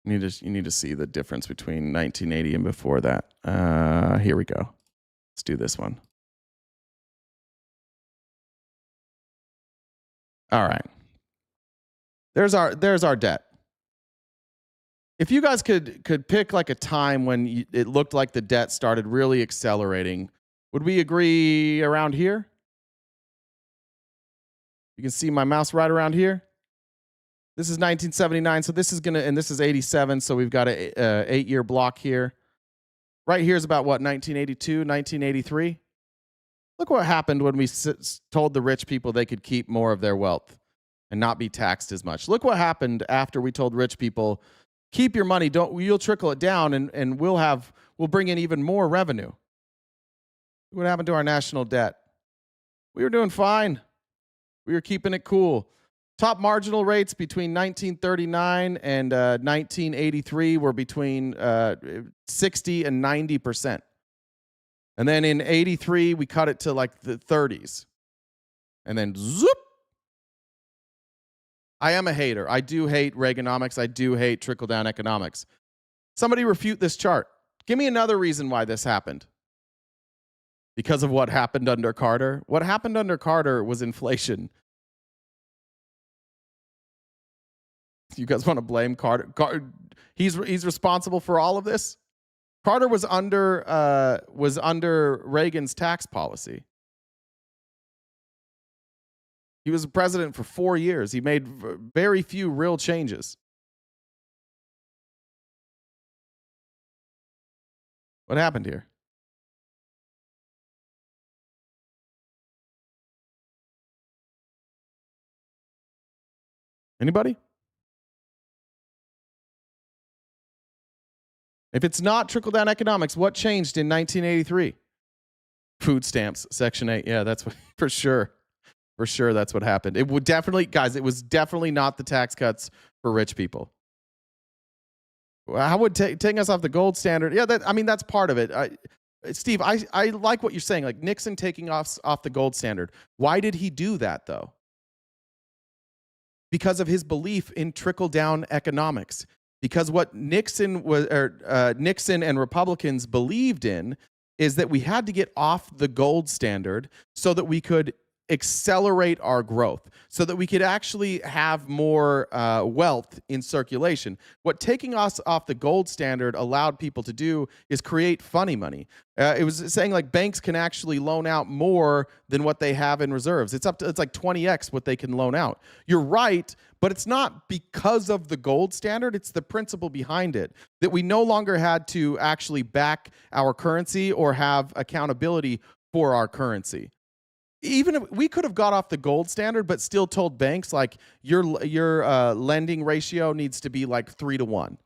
You need to see the difference between 1980 and before that. Here we go. Let's do this one. All right. There's our debt. If you guys could pick like a time when it looked like the debt started really accelerating, would we agree around here? You can see my mouse right around here. This is 1979, so this is 87, so we've got a 8-year block here. Right here is about what, 1982, 1983? Look what happened when we told the rich people they could keep more of their wealth and not be taxed as much. Look what happened after we told rich people, keep your money, you'll trickle it down and we'll bring in even more revenue. What happened to our national debt? We were doing fine. We were keeping it cool. Top marginal rates between 1939 and 1983 were between 60 and 90%. And then in 83, we cut it to like the 30s. And then zoop. I am a hater. I do hate Reaganomics. I do hate trickle-down economics. Somebody refute this chart. Give me another reason why this happened. Because of what happened under Carter? What happened under Carter was inflation. You guys want to blame Carter? He's responsible for all of this. Carter was under Reagan's tax policy. He was president for 4 years. He made very few real changes. What happened here? Anybody? If it's not trickle-down economics, what changed in 1983? Food stamps, Section 8. Yeah, that's what, for sure. For sure, that's what happened. It would definitely, guys, it was definitely not the tax cuts for rich people. How would taking us off the gold standard? Yeah, that's part of it. Steve, I like what you're saying. Like Nixon taking off the gold standard. Why did he do that, though? Because of his belief in trickle-down economics. because what Nixon and Republicans believed in is that we had to get off the gold standard so that we could accelerate our growth, so that we could actually have more wealth in circulation. What taking us off the gold standard allowed people to do is create funny money. It was saying like banks can actually loan out more than what they have in reserves. It's like 20x what they can loan out. You're right, but it's not because of the gold standard. It's the principle behind it, that we no longer had to actually back our currency or have accountability for our currency. Even if we could have got off the gold standard, but still told banks like your lending ratio needs to be like 3-to-1,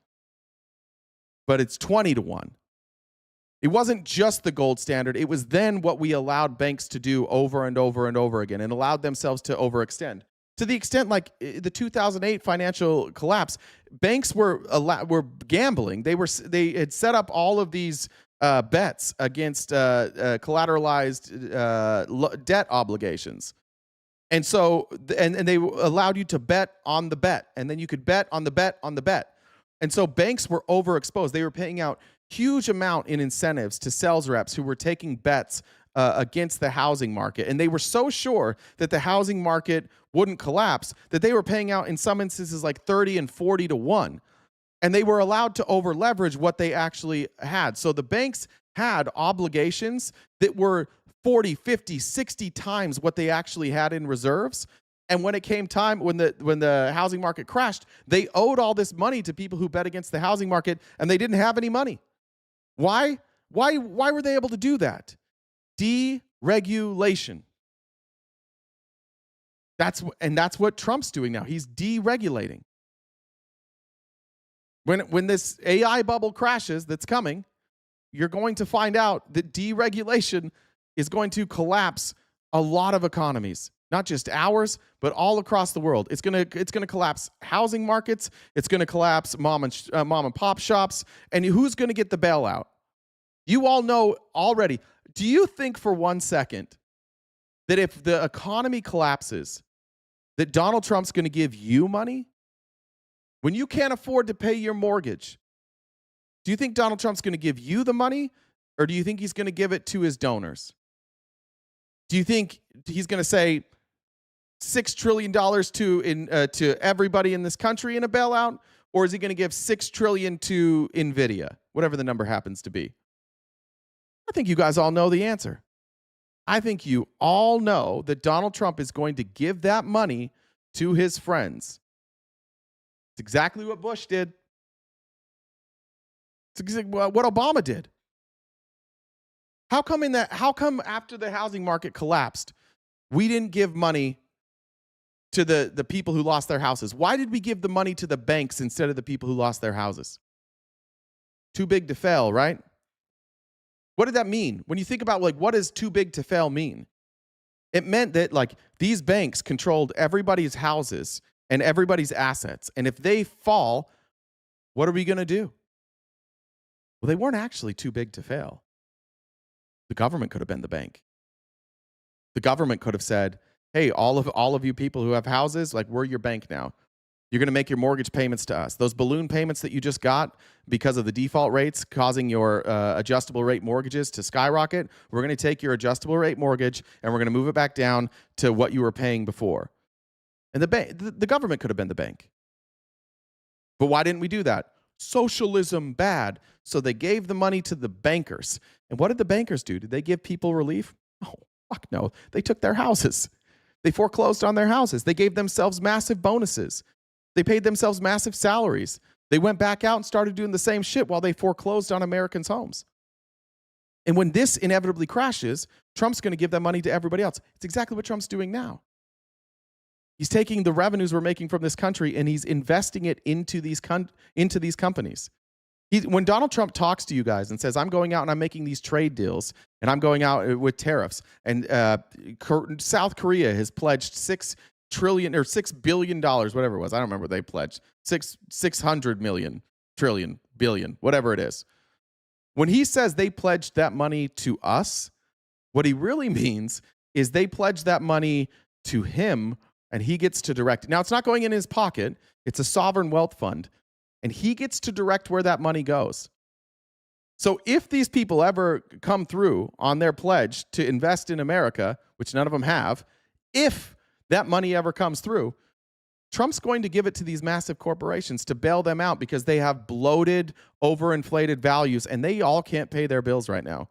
but it's 20-to-1. It wasn't just the gold standard. It was then what we allowed banks to do over and over and over again, and allowed themselves to overextend to the extent like the 2008 financial collapse. Banks were gambling. They had set up all of these bets against collateralized debt obligations. And so, and they allowed you to bet on the bet, and then you could bet on the bet on the bet. And so banks were overexposed. They were paying out huge amount in incentives to sales reps who were taking bets against the housing market. And they were so sure that the housing market wouldn't collapse that they were paying out in some instances like 30 and 40-to-1. And they were allowed to over leverage what they actually had. So the banks had obligations that were 40, 50, 60 times what they actually had in reserves. And when it came time, when the housing market crashed, they owed all this money to people who bet against the housing market, and they didn't have any money. Why? Why were they able to do that? Deregulation. That's what Trump's doing now. He's deregulating. When this AI bubble crashes that's coming, you're going to find out that deregulation is going to collapse a lot of economies, not just ours, but all across the world. It's going to collapse housing markets. It's going to collapse mom and pop shops. And who's going to get the bailout? You all know already. Do you think for 1 second that if the economy collapses, that Donald Trump's going to give you money? When you can't afford to pay your mortgage, do you think Donald Trump's going to give you the money, or do you think he's going to give it to his donors? Do you think he's going to say $6 trillion to everybody in this country in a bailout, or is he going to give $6 trillion to NVIDIA, whatever the number happens to be? I think you guys all know the answer. I think you all know that Donald Trump is going to give that money to his friends. It's exactly what Bush did. It's exactly what Obama did. How come after the housing market collapsed, we didn't give money to the people who lost their houses? Why did we give the money to the banks instead of the people who lost their houses? Too big to fail, right? What did that mean? When you think about like what does too big to fail mean? It meant that like these banks controlled everybody's houses and everybody's assets. And if they fall, what are we going to do? Well, they weren't actually too big to fail. The government could have been the bank. The government could have said, hey, all of you people who have houses, like we're your bank now. You're going to make your mortgage payments to us. Those balloon payments that you just got because of the default rates causing your adjustable rate mortgages to skyrocket, we're going to take your adjustable rate mortgage and we're going to move it back down to what you were paying before. And the government could have been the bank. But why didn't we do that? Socialism bad. So they gave the money to the bankers. And what did the bankers do? Did they give people relief? Oh, fuck no. They took their houses. They foreclosed on their houses. They gave themselves massive bonuses. They paid themselves massive salaries. They went back out and started doing the same shit while they foreclosed on Americans' homes. And when this inevitably crashes, Trump's going to give that money to everybody else. It's exactly what Trump's doing now. He's taking the revenues we're making from this country and he's investing it into these companies. When Donald Trump talks to you guys and says, I'm going out and I'm making these trade deals and I'm going out with tariffs, and South Korea has pledged $6 trillion or $6 billion, whatever it was. I don't remember what they pledged. 600 million, trillion, billion, whatever it is. When he says they pledged that money to us, what he really means is they pledged that money to him and he gets to direct it. Now, it's not going in his pocket. It's a sovereign wealth fund. and he gets to direct where that money goes. So if these people ever come through on their pledge to invest in America, which none of them have, if that money ever comes through, Trump's going to give it to these massive corporations to bail them out because they have bloated, overinflated values, and they all can't pay their bills right now.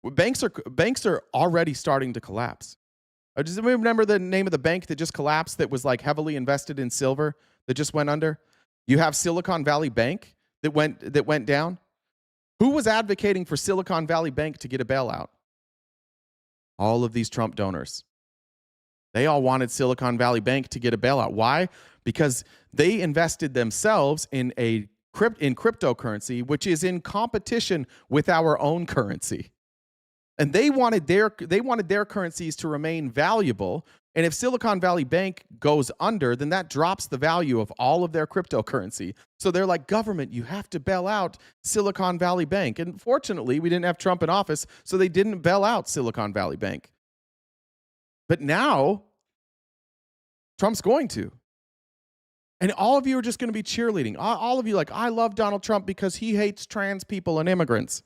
Banks are already starting to collapse. Does anybody remember the name of the bank that just collapsed that was like heavily invested in silver that just went under? You have Silicon Valley Bank that went down. Who was advocating for Silicon Valley Bank to get a bailout? All of these Trump donors. They all wanted Silicon Valley Bank to get a bailout. Why? Because they invested themselves in cryptocurrency, which is in competition with our own currency. And they wanted their currencies to remain valuable. And if Silicon Valley Bank goes under, then that drops the value of all of their cryptocurrency. So they're like, government, you have to bail out Silicon Valley Bank. And fortunately, we didn't have Trump in office, so they didn't bail out Silicon Valley Bank. But now, Trump's going to. And all of you are just going to be cheerleading. All of you like, I love Donald Trump because he hates trans people and immigrants.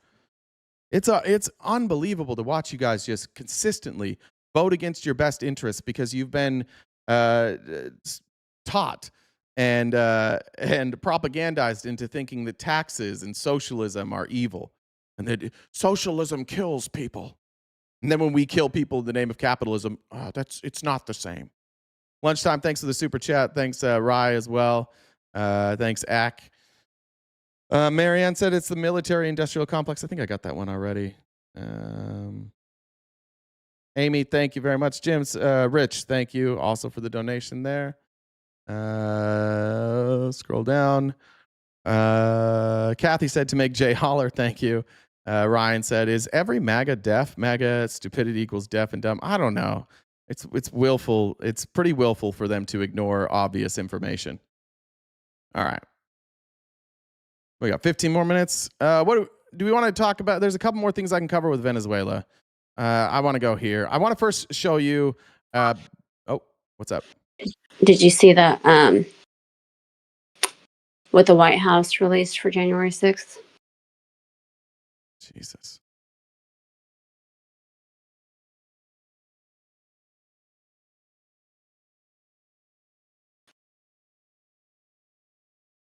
It's unbelievable to watch you guys just consistently vote against your best interests because you've been taught and propagandized into thinking that taxes and socialism are evil and that socialism kills people. And then when we kill people in the name of capitalism, it's not the same. Lunchtime, thanks for the super chat. Thanks, Rye, as well. Thanks, Ack. Marianne said it's the military-industrial complex. I think I got that one already. Amy, thank you very much. Jim's Rich, thank you also for the donation there. Scroll down. Kathy said to make Jay holler. Thank you. Ryan said, is every MAGA deaf? MAGA stupidity equals deaf and dumb. I don't know. It's willful. It's pretty willful for them to ignore obvious information. All right. We got 15 more minutes. What do we want to talk about? There's a couple more things I can cover with Venezuela. I want to go here. I want to first show you. What's up? Did you see the what the White House released for January 6th? Jesus.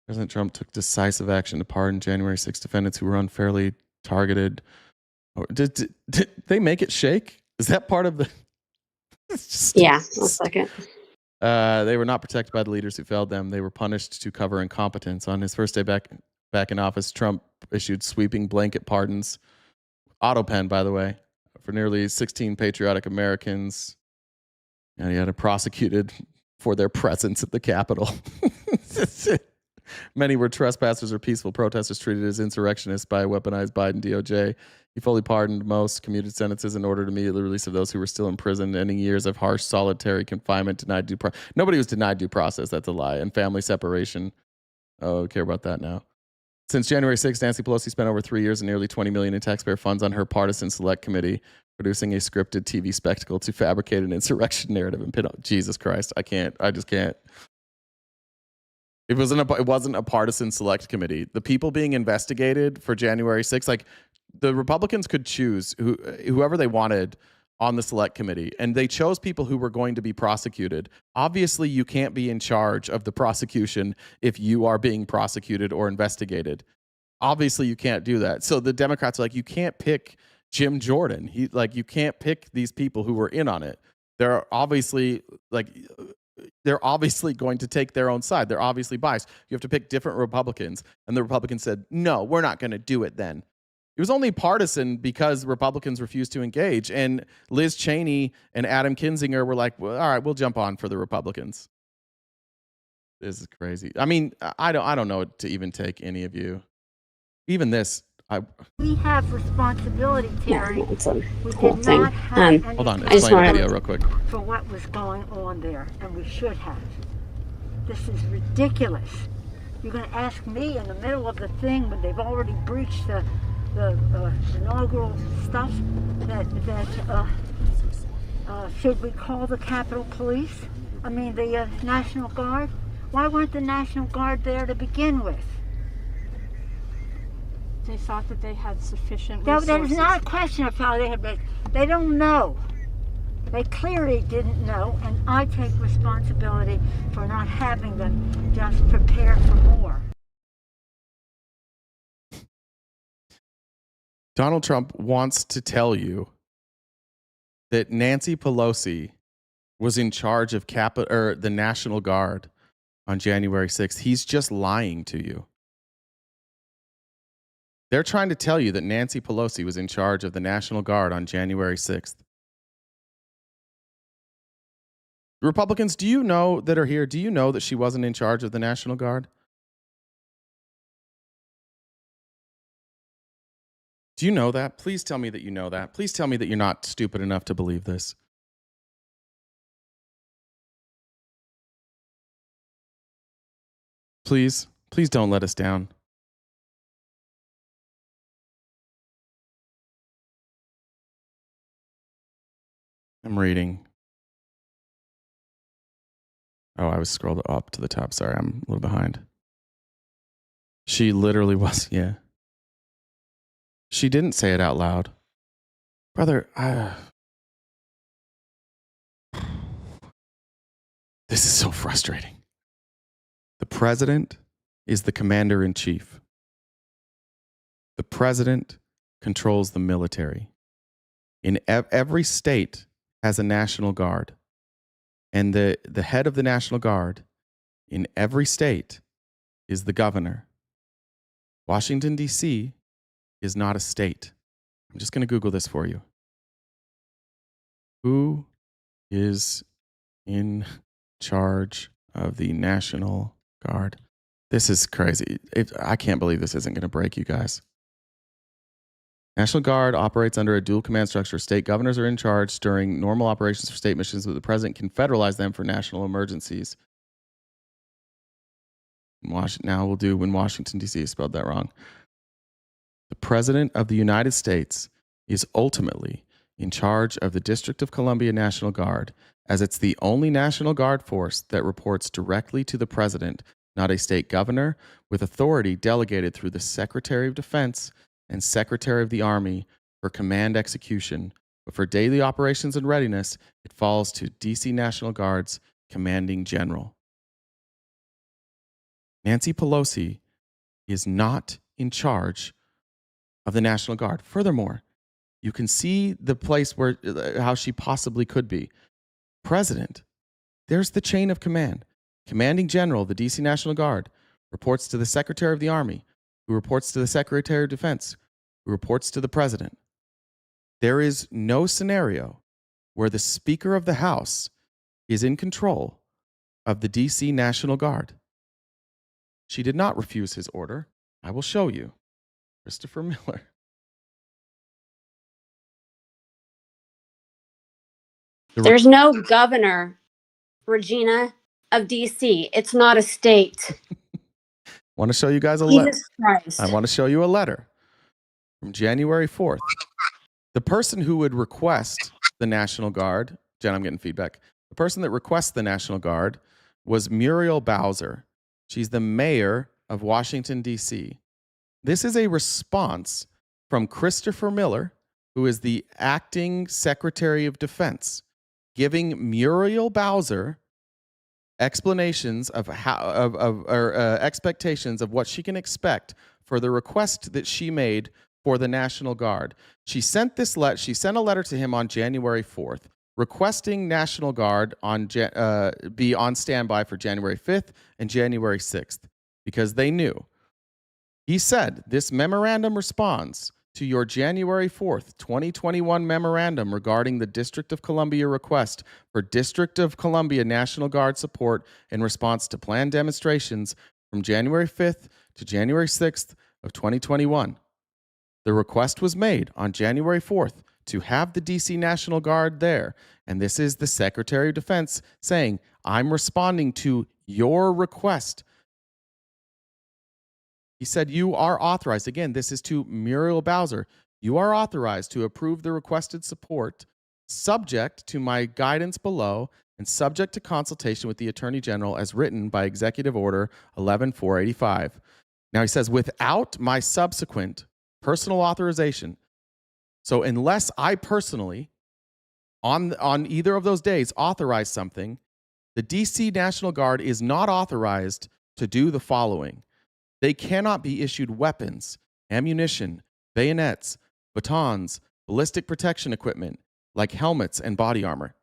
President Trump took decisive action to pardon January 6 defendants who were unfairly targeted. Did they make it shake? Is that part of the... Yeah, 1 second. They were not protected by the leaders who failed them. They were punished to cover incompetence. On his first day back in office, Trump issued sweeping blanket pardons. Auto pen, by the way, for nearly 16 patriotic Americans. And he had them prosecuted for their presence at the Capitol. Many were trespassers or peaceful protesters treated as insurrectionists by a weaponized Biden DOJ. He fully pardoned most, commuted sentences in order to immediately release of those who were still in prison, ending years of harsh solitary confinement, denied due process. Nobody was denied due process. That's a lie. And family separation. Oh, care about that now. Since January 6th, Nancy Pelosi spent over 3 years and nearly $20 million in taxpayer funds on her partisan select committee, producing a scripted TV spectacle to fabricate an insurrection narrative and pin on. Jesus Christ, I just can't. It wasn't a partisan select committee. The people being investigated for January 6th, like the Republicans could choose whoever they wanted on the select committee, and they chose people who were going to be prosecuted. Obviously, you can't be in charge of the prosecution if you are being prosecuted or investigated. Obviously, you can't do that. So the Democrats are like, you can't pick Jim Jordan. You can't pick these people who were in on it. They're obviously going to take their own side. They're obviously biased. You have to pick different Republicans. And the Republicans said, no, we're not going to do it then. It was only partisan because Republicans refused to engage. And Liz Cheney and Adam Kinzinger were like, well, all right, we'll jump on for the Republicans. This is crazy. I mean, I don't know to even take any of you. Even this. We have responsibility, Terry. Yeah, it's a we whole did thing. not have Hold on, any explain the video real quick. for what was going on there, and we should have. This is ridiculous. You're going to ask me in the middle of the thing when they've already breached the inaugural stuff that should we call the Capitol Police? I mean the National Guard? Why weren't the National Guard there to begin with? They thought that they had sufficient That resources. is not a question of how they had been. They don't know. They clearly didn't know, and I take responsibility for not having them just prepare for more. Donald Trump wants to tell you that Nancy Pelosi was in charge of the National Guard on January 6th. He's just lying to you. They're trying to tell you that Nancy Pelosi was in charge of the National Guard on January 6th. Republicans, do you know that are here? Do you know that she wasn't in charge of the National Guard? Do you know that? Please tell me that you know that. Please tell me that you're not stupid enough to believe this. Please don't let us down. I'm reading. Oh, I was scrolled up to the top. Sorry, I'm a little behind. She literally was, yeah. She didn't say it out loud. Brother, this is so frustrating. The president is the commander-in-chief. The president controls the military. In every state has a National Guard. And the head of the National Guard in every state is the governor. Washington, D.C. is not a state. I'm just going to Google this for you. Who is in charge of the National Guard? This is crazy. I can't believe this isn't going to break you guys. National Guard operates under a dual command structure. State governors are in charge during normal operations for state missions, but the president can federalize them for national emergencies. Now we'll do when Washington, D.C. spelled that wrong. The president of the United States is ultimately in charge of the District of Columbia National Guard, as it's the only National Guard force that reports directly to the president, not a state governor, with authority delegated through the Secretary of Defense and Secretary of the Army for command execution, but for daily operations and readiness, it falls to D.C. National Guard's commanding general. Nancy Pelosi is not in charge of the National Guard. Furthermore, you can see the place where how she possibly could be. President, there's the chain of command. Commanding general of the D.C. National Guard reports to the Secretary of the Army, who reports to the Secretary of Defense, who reports to the President. There is no scenario where the Speaker of the House is in control of the D.C. National Guard. She did not refuse his order. I will show you. Christopher Miller. There's no governor, Regina, of D.C. It's not a state. Want to show you guys a letter? Jesus Christ. I want to show you a letter from January 4th. The person who would request the National Guard, Jen, I'm getting feedback. The person that requests the National Guard was Muriel Bowser. She's the mayor of Washington, D.C. This is a response from Christopher Miller, who is the acting Secretary of Defense, giving Muriel Bowser explanations of expectations of what she can expect for the request that she made for the National Guard. She sent a letter to him on January 4th, requesting National Guard be on standby for January 5th and January 6th, because they knew. He said, this memorandum responds to your January 4th, 2021 memorandum regarding the District of Columbia request for District of Columbia National Guard support in response to planned demonstrations from January 5th to January 6th of 2021. The request was made on January 4th to have the D.C. National Guard there, and this is the Secretary of Defense saying, I'm responding to your request. He said, you are authorized. Again, this is to Muriel Bowser. You are authorized to approve the requested support subject to my guidance below and subject to consultation with the Attorney General as written by Executive Order 11485. Now he says, without my subsequent personal authorization, so unless I personally, on either of those days, authorize something, the DC National Guard is not authorized to do the following. They cannot be issued weapons, ammunition, bayonets, batons, ballistic protection equipment, like helmets and body armor.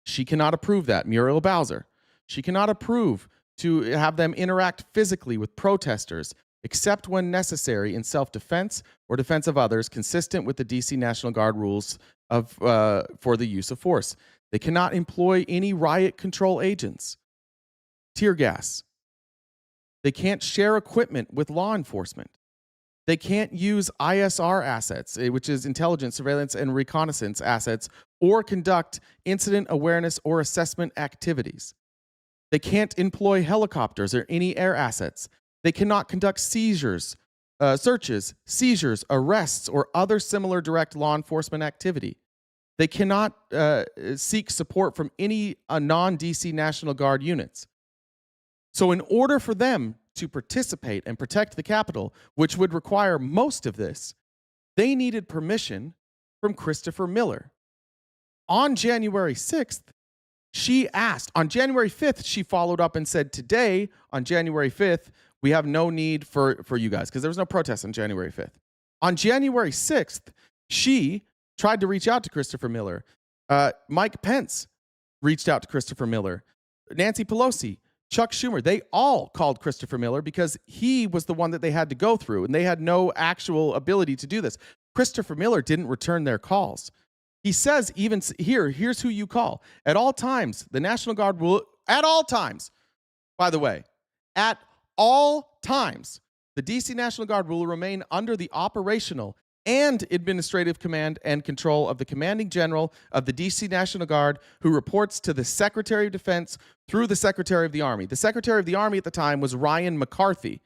She cannot approve that, Muriel Bowser. She cannot approve to have them interact physically with protesters, except when necessary in self-defense or defense of others, consistent with the DC National Guard rules for the use of force. They cannot employ any riot control agents, tear gas. They can't share equipment with law enforcement. They can't use ISR assets, which is intelligence, surveillance, and reconnaissance assets, or conduct incident awareness or assessment activities. They can't employ helicopters or any air assets. They cannot conduct seizures, searches, seizures, arrests, or other similar direct law enforcement activity. They cannot seek support from any non-DC National Guard units. So in order for them to participate and protect the Capitol, which would require most of this, they needed permission from Christopher Miller. On January 6th, she asked. On January 5th, she followed up and said, today, on January 5th, we have no need for you guys, because there was no protest on January 5th. On January 6th, she tried to reach out to Christopher Miller. Mike Pence reached out to Christopher Miller. Nancy Pelosi, Chuck Schumer, they all called Christopher Miller because he was the one that they had to go through, and they had no actual ability to do this. Christopher Miller didn't return their calls. He says, even here's who you call. At all times, the National Guard will, at all times, by the way, at all times, the DC National Guard will remain under the operational and administrative command and control of the commanding general of the DC National Guard, who reports to the Secretary of Defense through the Secretary of the Army. The Secretary of the Army at the time was Ryan McCarthy.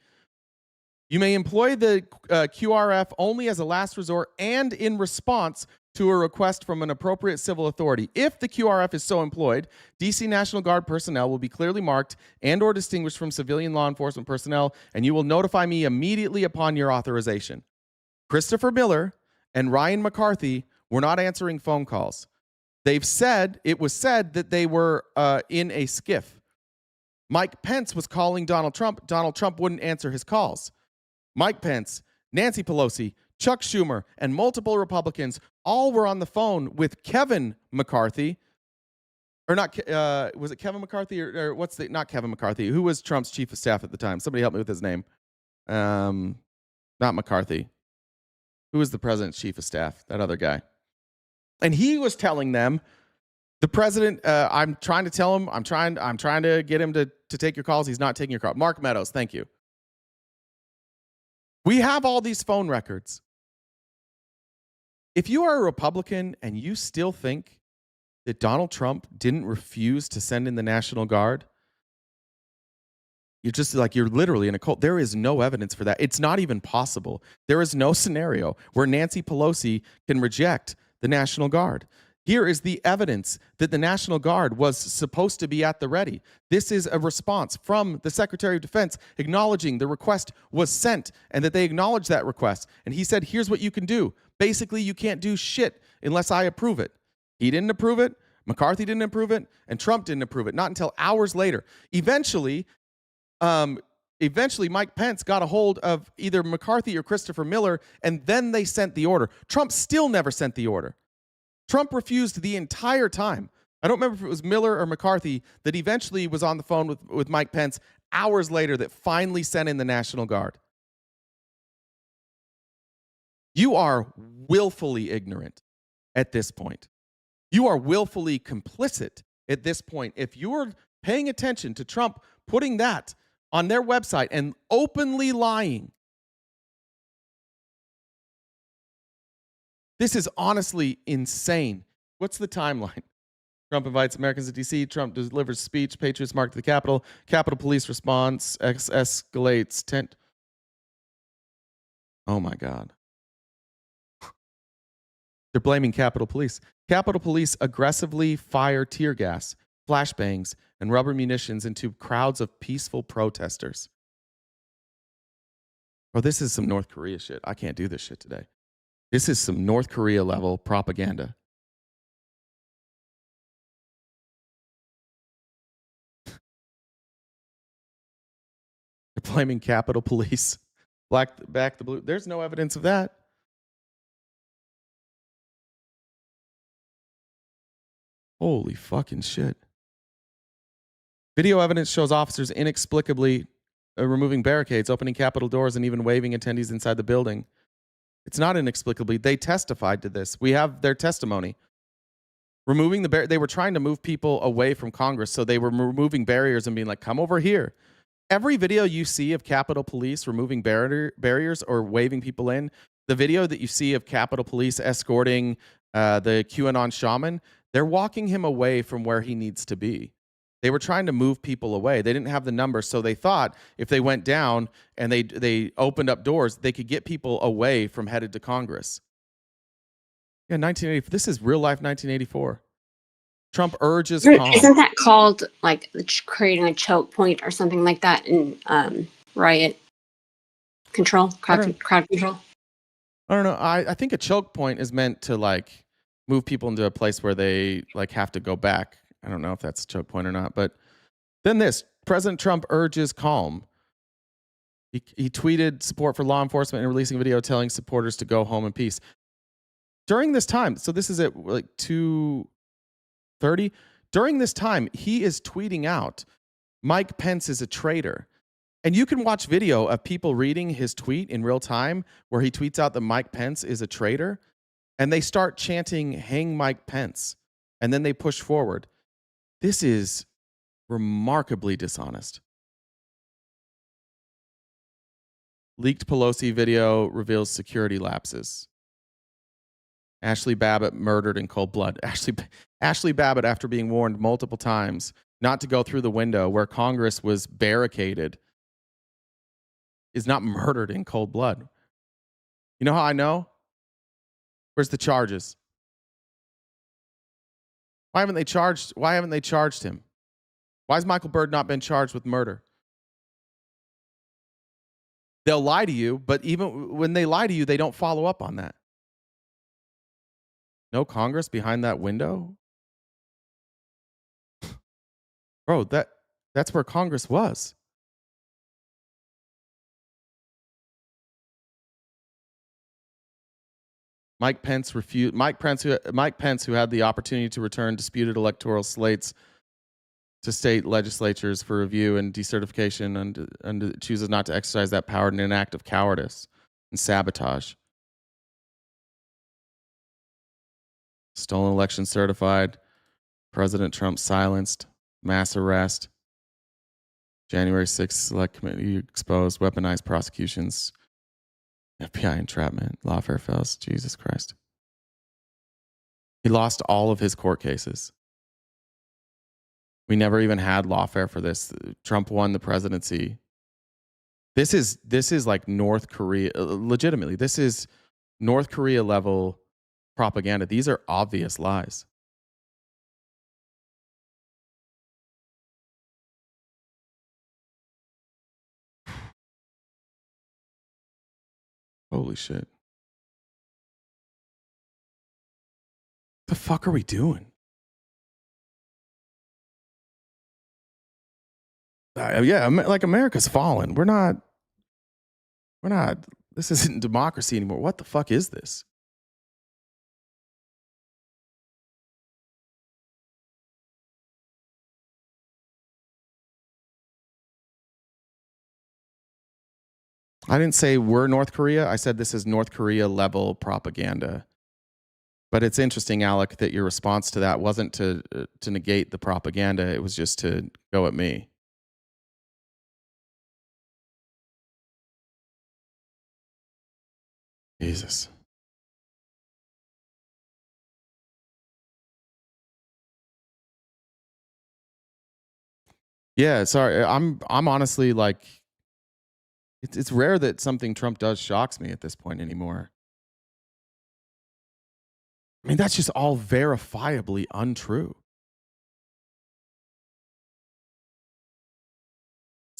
You may employ the QRF only as a last resort and in response to a request from an appropriate civil authority. If the QRF is so employed, DC National Guard personnel will be clearly marked and or distinguished from civilian law enforcement personnel, and you will notify me immediately upon your authorization. Christopher Miller and Ryan McCarthy were not answering phone calls. It was said that they were in a skiff. Mike Pence was calling Donald Trump. Donald Trump wouldn't answer his calls. Mike Pence, Nancy Pelosi, Chuck Schumer, and multiple Republicans all were on the phone with Kevin McCarthy. Or not, was it Kevin McCarthy or not Kevin McCarthy? Who was Trump's chief of staff at the time? Somebody help me with his name. Not McCarthy. Who was the president's chief of staff? That other guy. And he was telling them, the president, I'm trying to tell him, I'm trying to get him to take your calls. He's not taking your call. Mark Meadows, thank you. We have all these phone records. If you are a Republican and you still think that Donald Trump didn't refuse to send in the National Guard, you're literally in a cult. There is no evidence for that. It's not even possible. There is no scenario where Nancy Pelosi can reject the National Guard. Here is the evidence that the National Guard was supposed to be at the ready. This is a response from the Secretary of Defense acknowledging the request was sent and that they acknowledged that request. And he said, here's what you can do. Basically, you can't do shit unless I approve it. He didn't approve it. McCarthy didn't approve it. And Trump didn't approve it. Not until hours later. Eventually, Mike Pence got a hold of either McCarthy or Christopher Miller, and then they sent the order. Trump still never sent the order. Trump refused the entire time. I don't remember if it was Miller or McCarthy that eventually was on the phone with Mike Pence hours later that finally sent in the National Guard. You are willfully ignorant at this point. You are willfully complicit at this point. If you're paying attention to Trump putting that on their website and openly lying, this is honestly insane. What's the timeline? Trump invites Americans to D.C. Trump delivers speech. Patriots march to the Capitol. Capitol Police response escalates. Oh, my God. They're blaming Capitol Police. Capitol Police aggressively fire tear gas. flashbangs, and rubber munitions into crowds of peaceful protesters. Oh, this is some North Korea shit. I can't do this shit today. This is some North Korea level propaganda. They're blaming Capitol Police. Back the blue. There's no evidence of that. Holy fucking shit. Video evidence shows officers inexplicably removing barricades, opening Capitol doors, and even waving attendees inside the building. It's not inexplicably. They testified to this. We have their testimony. Removing they were trying to move people away from Congress, so they were removing barriers and being like, come over here. Every video you see of Capitol Police removing barriers or waving people in, the video that you see of Capitol Police escorting the QAnon shaman, they're walking him away from where he needs to be. They were trying to move people away. They didn't have the numbers, so they thought if they went down and they opened up doors, they could get people away from headed to Congress. Yeah, 1980. This is real life 1984. Trump urges calm. Isn't that called like creating a choke point or something like that in riot control, crowd control? I don't know. I think a choke point is meant to like move people into a place where they like have to go back. I don't know if that's a choke point or not. But then this, President Trump urges calm. He tweeted support for law enforcement and releasing a video telling supporters to go home in peace. During this time, so this is at like 2:30. During this time, he is tweeting out, Mike Pence is a traitor. And you can watch video of people reading his tweet in real time where he tweets out that Mike Pence is a traitor. And they start chanting, hang Mike Pence. And then they push forward. This is remarkably dishonest. Leaked Pelosi video reveals security lapses. Ashley Babbitt murdered in cold blood. Ashley Babbitt, after being warned multiple times not to go through the window where Congress was barricaded, is not murdered in cold blood. You know how I know? Where's the charges? Why haven't they charged him? Why has Michael Byrd not been charged with murder? They'll lie to you, but even when they lie to you, they don't follow up on that. No Congress behind that window? Bro, that's where Congress was. Mike Pence, who had the opportunity to return disputed electoral slates to state legislatures for review and decertification, and chooses not to exercise that power in an act of cowardice and sabotage. Stolen election certified. President Trump silenced. Mass arrest. January 6th select committee exposed. Weaponized prosecutions. FBI entrapment. Lawfare fails. Jesus Christ. He lost all of his court cases. We never even had lawfare for this. Trump won the presidency. This is like North Korea. Legitimately, this is North Korea level propaganda. These are obvious lies. Holy shit. The fuck are we doing? Yeah, like America's fallen. We're not, this isn't democracy anymore. What the fuck is this? I didn't say we're North Korea. I said this is North Korea level propaganda. But it's interesting, Alec, that your response to that wasn't to negate the propaganda. It was just to go at me. Jesus. Yeah, sorry. I'm honestly like, it's rare that something Trump does shocks me at this point anymore. I mean, that's just all verifiably untrue.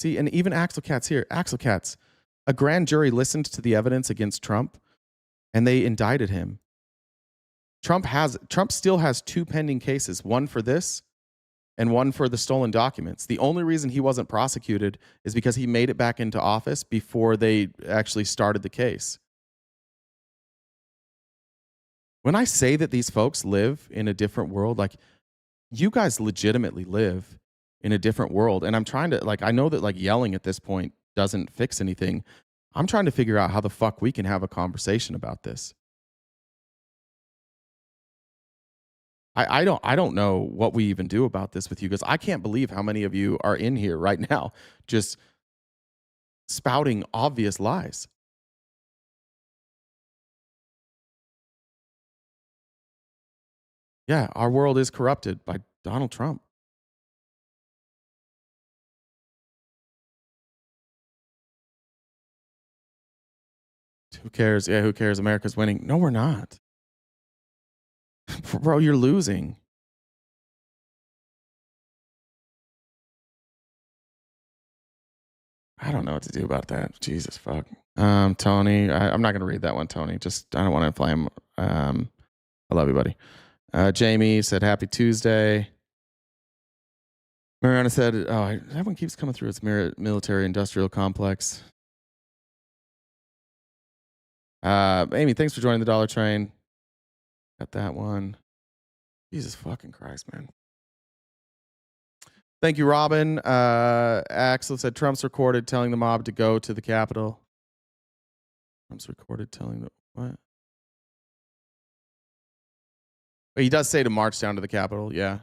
See, and even Axel Katz here. Axel Katz, a grand jury listened to the evidence against Trump, and they indicted him. Trump still has 2 pending cases, one for this and one for the stolen documents. The only reason he wasn't prosecuted is because he made it back into office before they actually started the case. When I say that these folks live in a different world, like, you guys legitimately live in a different world. And I'm trying to, like, I know that, like, yelling at this point doesn't fix anything. I'm trying to figure out how the fuck we can have a conversation about this. I don't know what we even do about this with you, because I can't believe how many of you are in here right now just spouting obvious lies. Yeah, our world is corrupted by Donald Trump. Who cares? Yeah, who cares? America's winning. No, we're not. Bro, you're losing. I don't know what to do about that. Jesus fuck. Tony, I'm not going to read that one, Tony. Just, I don't want to inflame. I love you, buddy. Jamie said, happy Tuesday. Mariana said, oh, that one keeps coming through. It's military industrial complex. Amy, thanks for joining the Dollar Train. Got that one. Jesus fucking Christ, man. Thank you, Robin. Axel said Trump's recorded telling the mob to go to the Capitol. Trump's recorded telling the what? But he does say to march down to the Capitol. Yeah.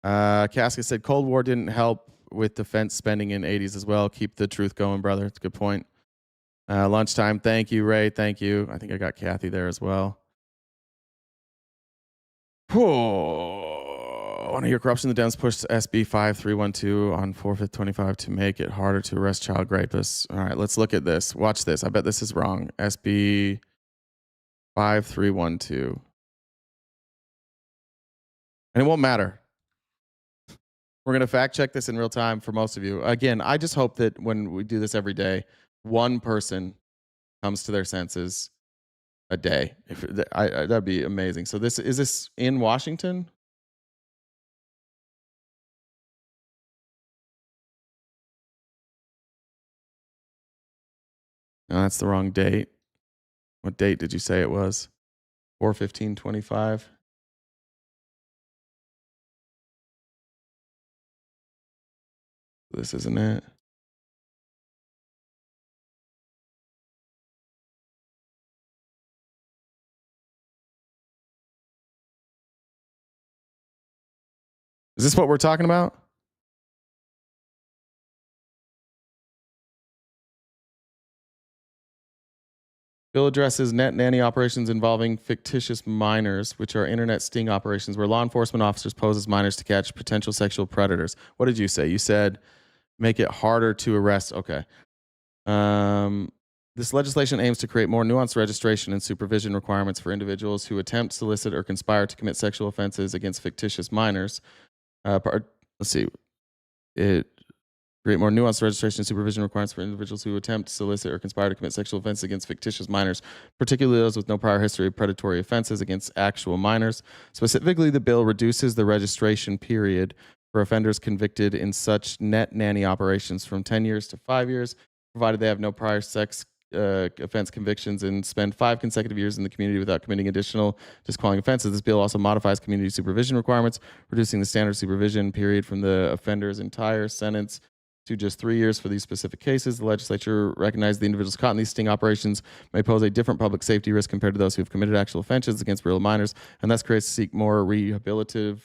Casca said Cold War didn't help with defense spending in 80s as well. Keep the truth going, brother. It's a good point. Lunchtime. Thank you, Ray. Thank you. I think I got Kathy there as well. I want to hear corruption. The Dems pushed SB 5312 on 4/5/25 to make it harder to arrest child rapists. All right, let's look at this. Watch this. I bet this is wrong. SB 5312. And it won't matter. We're going to fact check this in real time for most of you. Again, I just hope that when we do this every day, one person comes to their senses a day. That'd be amazing. So is this in Washington? No, that's the wrong date. What date did you say it was? 4/15/25. This isn't it. Is this what we're talking about? Bill addresses net nanny operations involving fictitious minors, which are internet sting operations where law enforcement officers pose as minors to catch potential sexual predators. What did you say? You said make it harder to arrest. Okay. This legislation aims to create more nuanced registration and supervision requirements for individuals who attempt, solicit, or conspire to commit sexual offenses against fictitious minors. Let's see. It create more nuanced registration and supervision requirements for individuals who attempt, solicit, or conspire to commit sexual offenses against fictitious minors, particularly those with no prior history of predatory offenses against actual minors. Specifically, the bill reduces the registration period for offenders convicted in such net nanny operations from 10 years to 5 years, provided they have no prior sex offense convictions and spend 5 consecutive years in the community without committing additional disqualifying offenses. This bill also modifies community supervision requirements, reducing the standard supervision period from the offender's entire sentence to just 3 years for these specific cases. The legislature recognized the individuals caught in these sting operations may pose a different public safety risk compared to those who have committed actual offenses against real minors, and thus creates to seek more rehabilitative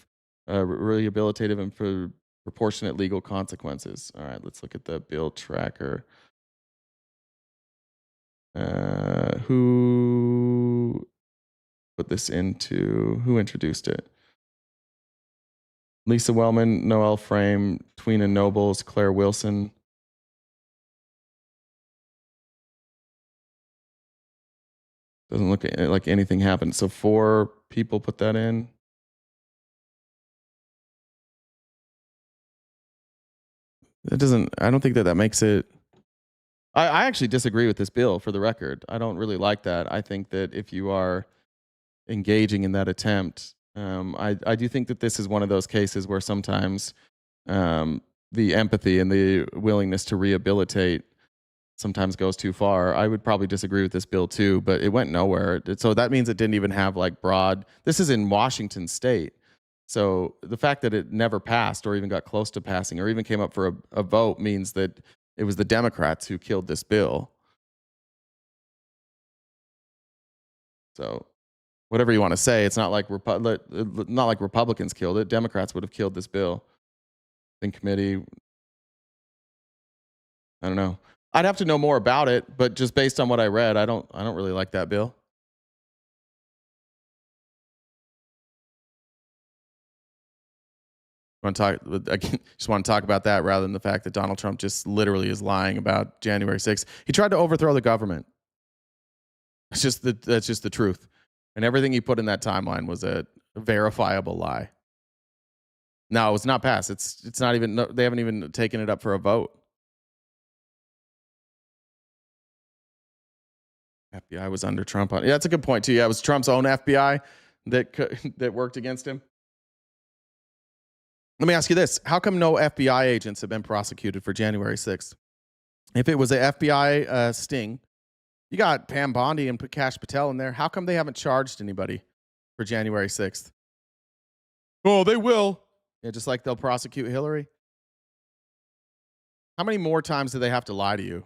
and proportionate legal consequences. All right, let's look at the bill tracker. Who put this into? Who introduced it? Lisa Wellman, Noel Frame, Tweena Nobles, Claire Wilson. Doesn't look like anything happened. So 4 people put that in. I don't think that makes it. I actually disagree with this bill, for the record. I don't really like that. I think that if you are engaging in that attempt, I do think that this is one of those cases where sometimes the empathy and the willingness to rehabilitate sometimes goes too far. I would probably disagree with this bill too, but it went nowhere. So that means it didn't even have like broad. This is in Washington State. So the fact that it never passed or even got close to passing or even came up for a vote means that it was the Democrats who killed this bill. So whatever you want to say, it's not like Republicans killed it. Democrats would have killed this bill in committee. I don't know. I'd have to know more about it, but just based on what I read, I don't really like that bill. Just want to talk about that rather than the fact that Donald Trump just literally is lying about January 6th. He tried to overthrow the government. That's just the truth. And everything he put in that timeline was a verifiable lie. No, it's not passed. It's not even. They haven't even taken it up for a vote. FBI was under Trump. Yeah, that's a good point too. Yeah, it was Trump's own FBI that worked against him. Let me ask you this. How come no FBI agents have been prosecuted for January 6th? If it was an FBI sting, you got Pam Bondi and Cash Patel in there. How come they haven't charged anybody for January 6th? Oh, they will. Yeah, just like they'll prosecute Hillary. How many more times do they have to lie to you?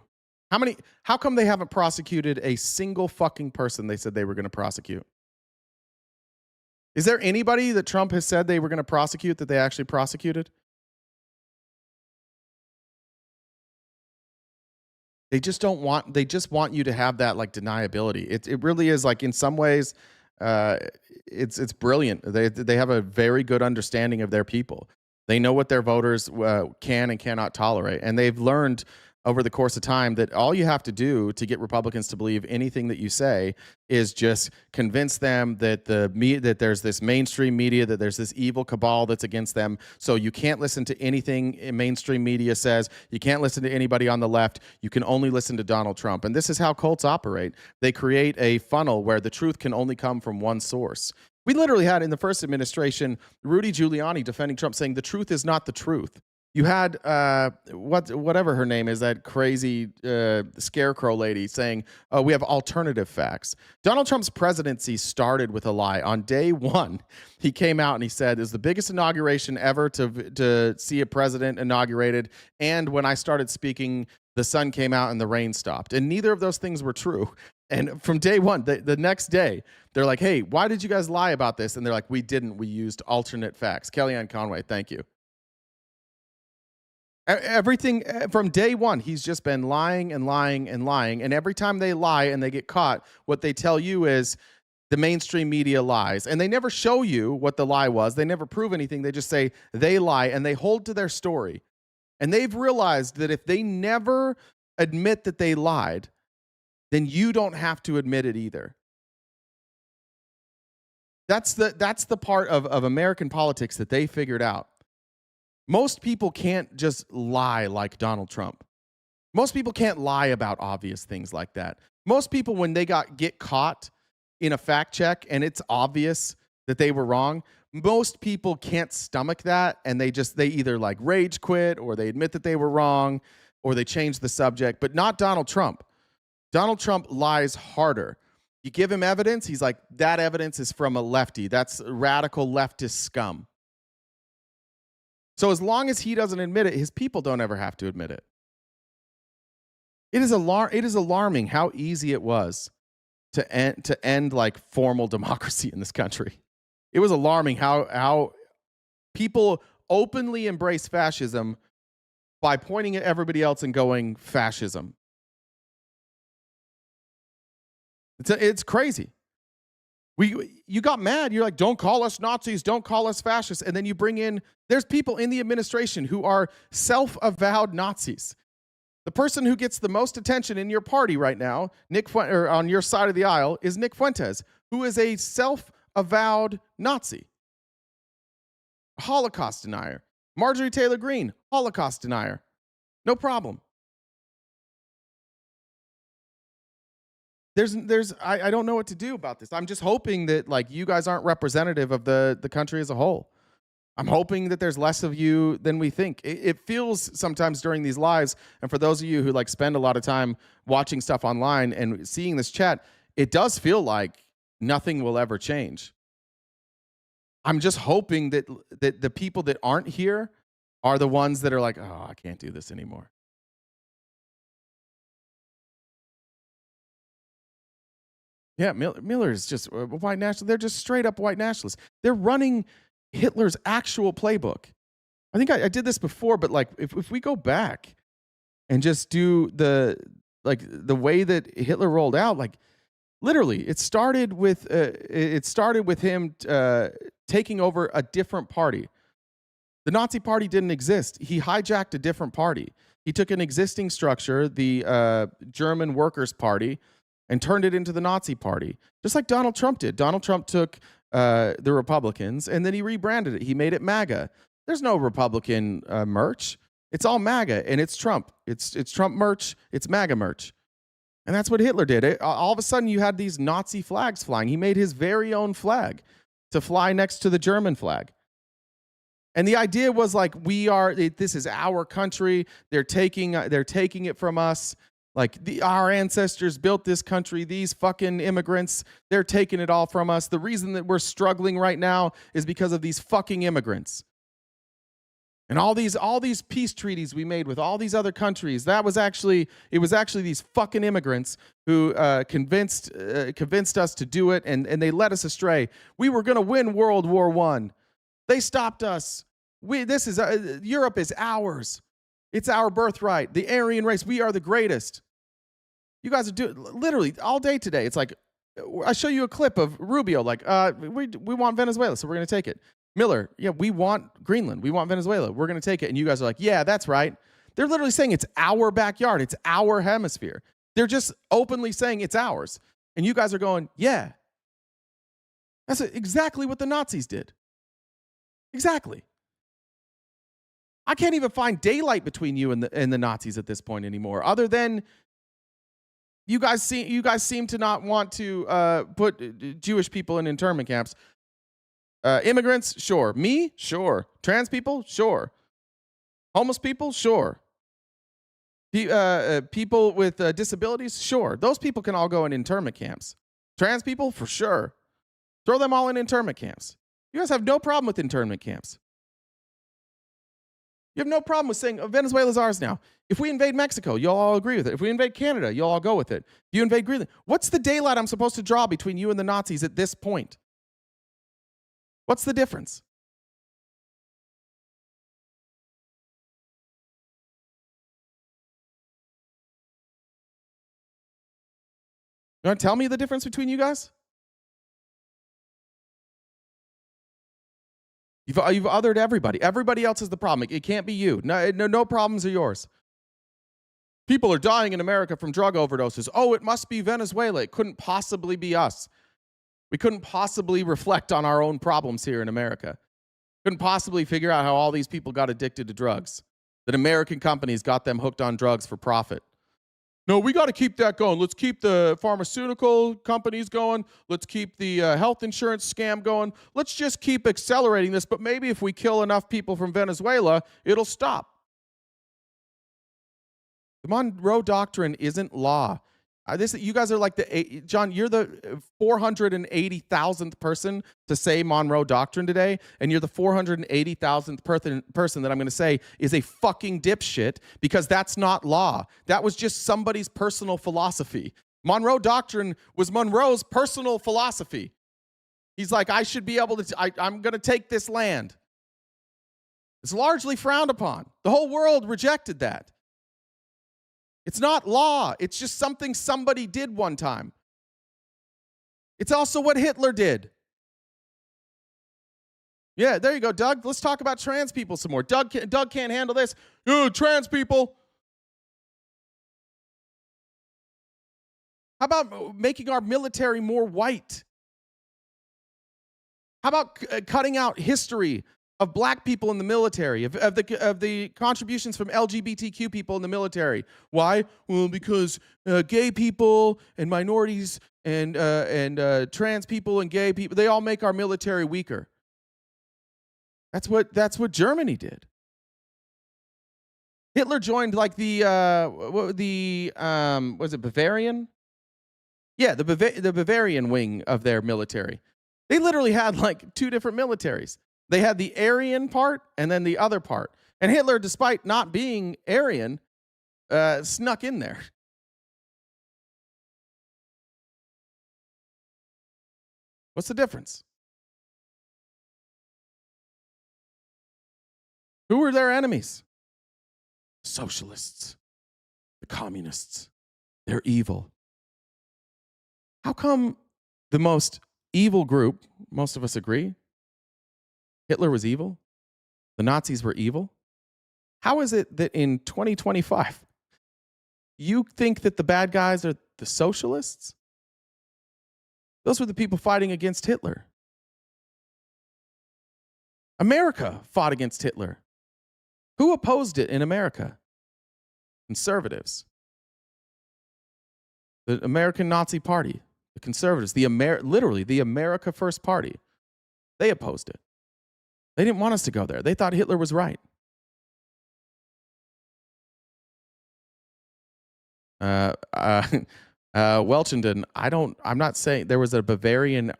How come they haven't prosecuted a single fucking person they said they were going to prosecute? Is there anybody that Trump has said they were going to prosecute that they actually prosecuted? They just want you to have that like deniability. It really is like in some ways, it's brilliant. They have a very good understanding of their people. They know what their voters can and cannot tolerate. And they've learned over the course of time that all you have to do to get Republicans to believe anything that you say is just convince them that that there's this mainstream media, that there's this evil cabal that's against them. So you can't listen to anything mainstream media says. You can't listen to anybody on the left. You can only listen to Donald Trump. And this is how cults operate. They create a funnel where the truth can only come from one source. We literally had in the first administration, Rudy Giuliani defending Trump, saying the truth is not the truth. You had whatever her name is, that crazy scarecrow lady saying, "Oh, we have alternative facts." Donald Trump's presidency started with a lie. On day one, he came out and he said, "This is the biggest inauguration ever to see a president inaugurated." And when I started speaking, the sun came out and the rain stopped. And neither of those things were true. And from day one, the next day, they're like, "Hey, why did you guys lie about this?" And they're like, "We didn't. We used alternate facts." Kellyanne Conway, thank you. Everything from day one, he's just been lying and lying and lying. And every time they lie and they get caught, what they tell you is the mainstream media lies. And they never show you what the lie was. They never prove anything. They just say they lie and they hold to their story. And they've realized that if they never admit that they lied, then you don't have to admit it either. That's the part of American politics that they figured out. Most people can't just lie like Donald Trump. Most people can't lie about obvious things like that. Most people, when they get caught in a fact check and it's obvious that they were wrong, most people can't stomach that, and they either like rage quit or they admit that they were wrong or they change the subject, but not Donald Trump. Donald Trump lies harder. You give him evidence, he's like, that evidence is from a lefty. That's radical leftist scum. So as long as he doesn't admit it, his people don't ever have to admit it. It is alarming how easy it was to end like formal democracy in this country. It was alarming how people openly embrace fascism by pointing at everybody else and going fascism. It's crazy. You got mad. You're like, don't call us Nazis, don't call us fascists. And then you bring in, there's people in the administration who are self-avowed Nazis. The person who gets the most attention in your party right now, on your side of the aisle, is Nick Fuentes, who is a self-avowed Nazi. Holocaust denier. Marjorie Taylor Greene, Holocaust denier. No problem. I don't know what to do about this. I'm just hoping that like you guys aren't representative of the country as a whole. I'm hoping that there's less of you than we think. It feels sometimes during these lives, and for those of you who like spend a lot of time watching stuff online and seeing this chat, it does feel like nothing will ever change. I'm just hoping that the people that aren't here are the ones that are like, oh, I can't do this anymore. Yeah, Miller is just a white nationalist. They're just straight up white nationalists. They're running Hitler's actual playbook. I think I did this before, but like if we go back and just do the way that Hitler rolled out, like literally, it started with him taking over a different party. The Nazi Party didn't exist. He hijacked a different party. He took an existing structure, the German Workers' Party, and turned it into the Nazi Party, just like Donald Trump did. Donald Trump took the Republicans, and then he rebranded it. He made it MAGA. There's no Republican merch. It's all MAGA, and it's Trump. It's Trump merch. It's MAGA merch. And that's what Hitler did. All of a sudden, you had these Nazi flags flying. He made his very own flag to fly next to the German flag. And the idea was like, this is our country. They're taking it from us. Like our ancestors built this country. These fucking immigrants, they're taking it all from us. The reason that we're struggling right now is because of these fucking immigrants. And all these peace treaties we made with all these other countries, it was actually these fucking immigrants who convinced us to do it, and they led us astray. We were going to win World War I. They stopped us. Europe is ours. It's our birthright. The Aryan race, we are the greatest. You guys are doing literally all day today. It's like I show you a clip of Rubio, like we want Venezuela, so we're going to take it. Miller, yeah, we want Greenland. We want Venezuela. We're going to take it. And you guys are like, yeah, that's right. They're literally saying it's our backyard. It's our hemisphere. They're just openly saying it's ours. And you guys are going, yeah. That's exactly what the Nazis did. Exactly. I can't even find daylight between you and the Nazis at this point anymore, other than you guys seem to not want to put Jewish people in internment camps. Immigrants, sure. Me, sure. Trans people, sure. Homeless people, sure. People with disabilities, sure. Those people can all go in internment camps. Trans people, for sure. Throw them all in internment camps. You guys have no problem with internment camps. You have no problem with saying, Venezuela's ours now. If we invade Mexico, you'll all agree with it. If we invade Canada, you'll all go with it. If you invade Greenland, what's the daylight I'm supposed to draw between you and the Nazis at this point? What's the difference? You want to tell me the difference between you guys? You've othered everybody. Everybody else is the problem. It can't be you. No problems are yours. People are dying in America from drug overdoses. Oh, it must be Venezuela. It couldn't possibly be us. We couldn't possibly reflect on our own problems here in America. Couldn't possibly figure out how all these people got addicted to drugs. That American companies got them hooked on drugs for profit. No, we got to keep that going. Let's keep the pharmaceutical companies going. Let's keep the health insurance scam going. Let's just keep accelerating this. But maybe if we kill enough people from Venezuela, it'll stop. The Monroe Doctrine isn't law. You guys are like John, you're the 480,000th person to say Monroe Doctrine today, and you're the 480,000th person that I'm going to say is a fucking dipshit, because that's not law. That was just somebody's personal philosophy. Monroe Doctrine was Monroe's personal philosophy. He's like, I should be able to, I'm going to take this land. It's largely frowned upon. The whole world rejected that. It's not law. It's just something somebody did one time. It's also what Hitler did. Yeah, there you go, Doug. Let's talk about trans people some more. Doug can't handle this. Trans people. How about making our military more white? How about cutting out history of black people in the military, of the contributions from LGBTQ people in the military. Why? Well, because gay people and minorities and trans people and gay people, they all make our military weaker. That's what Germany did. Hitler joined like was it Bavarian? Yeah, the Bavarian wing of their military. They literally had like two different militaries. They had the Aryan part and then the other part. And Hitler, despite not being Aryan, snuck in there. What's the difference? Who were their enemies? Socialists, the communists. They're evil. How come the most evil group, most of us agree, Hitler was evil? The Nazis were evil? How is it that in 2025, you think that the bad guys are the socialists? Those were the people fighting against Hitler. America fought against Hitler. Who opposed it in America? Conservatives. The American Nazi Party, the conservatives, literally the America First Party. They opposed it. They didn't want us to go there. They thought Hitler was right. Welchenden, I'm not saying there was a Bavarian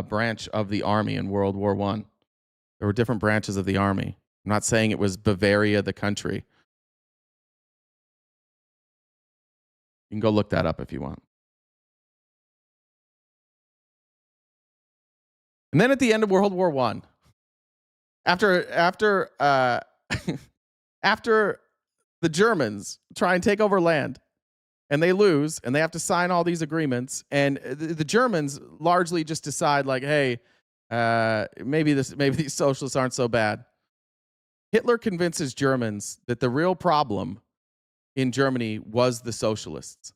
branch of the army in World War I. There were different branches of the army. I'm not saying it was Bavaria, the country. You can go look that up if you want. And then at the end of World War I, after the Germans try and take over land, and they lose, and they have to sign all these agreements, and the Germans largely just decide, like, hey, maybe these socialists aren't so bad. Hitler convinces Germans that the real problem in Germany was the socialists.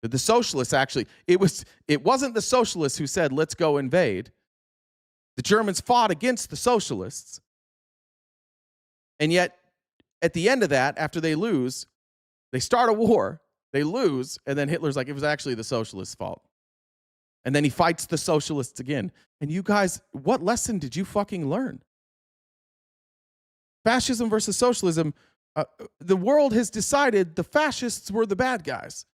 That the socialists actually, it wasn't the socialists who said, let's go invade. The Germans fought against the socialists. And yet, at the end of that, after they lose, they start a war, they lose, and then Hitler's like, it was actually the socialists' fault. And then he fights the socialists again. And you guys, what lesson did you fucking learn? Fascism versus socialism, the world has decided the fascists were the bad guys.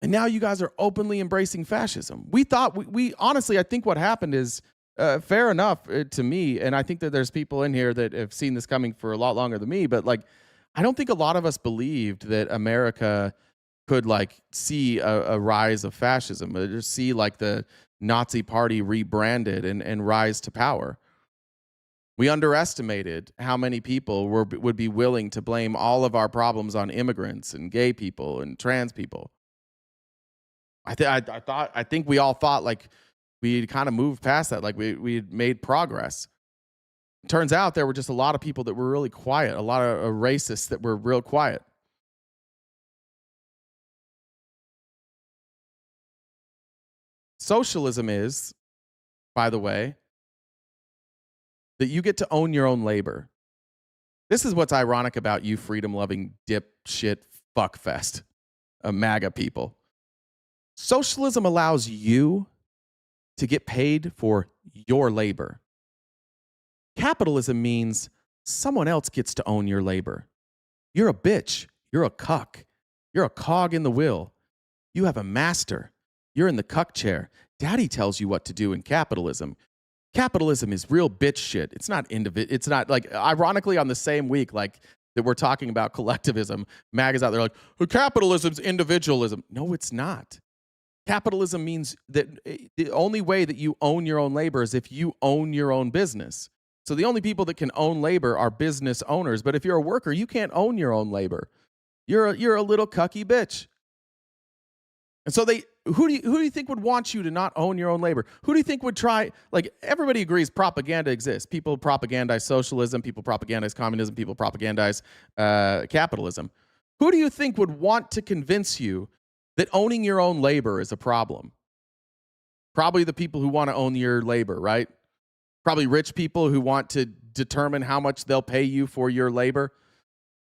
And now you guys are openly embracing fascism. We thought, we honestly, I think what happened is fair enough to me, and I think that there's people in here that have seen this coming for a lot longer than me, but like, I don't think a lot of us believed that America could like see a rise of fascism, or just see like the Nazi party rebranded and rise to power. We underestimated how many people would be willing to blame all of our problems on immigrants and gay people and trans people. I think we all thought like we kind of moved past that, like we had made progress. It turns out there were just a lot of people that were really quiet, a lot of racists that were real quiet. Socialism is, by the way, that you get to own your own labor. This is what's ironic about you freedom-loving dipshit fuckfest, MAGA people. Socialism allows you to get paid for your labor. Capitalism means someone else gets to own your labor. You're a bitch. You're a cuck. You're a cog in the wheel. You have a master. You're in the cuck chair. Daddy tells you what to do in capitalism. Capitalism is real bitch shit. It's not It's not like, ironically, on the same week, like that we're talking about collectivism, MAGA's out there like, capitalism's individualism. No, it's not. Capitalism means that the only way that you own your own labor is if you own your own business. So the only people that can own labor are business owners. But if you're a worker, you can't own your own labor. You're a little cucky bitch. And so who do you think would want you to not own your own labor? Who do you think would try, like, everybody agrees propaganda exists. People propagandize socialism, people propagandize communism, people propagandize capitalism. Who do you think would want to convince you that owning your own labor is a problem? Probably the people who want to own your labor, right? Probably rich people who want to determine how much they'll pay you for your labor.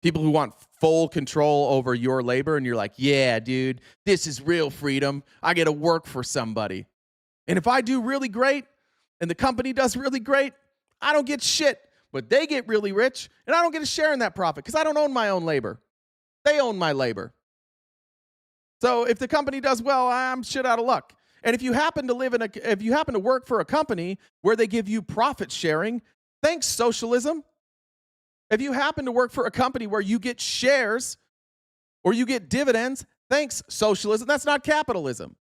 People who want full control over your labor, and you're like, yeah, dude, this is real freedom. I get to work for somebody. And if I do really great and the company does really great, I don't get shit. But they get really rich, and I don't get a share in that profit because I don't own my own labor. They own my labor. So if the company does well, I'm shit out of luck. And if you happen to work for a company where they give you profit sharing, thanks socialism. If you happen to work for a company where you get shares or you get dividends, thanks socialism. That's not capitalism.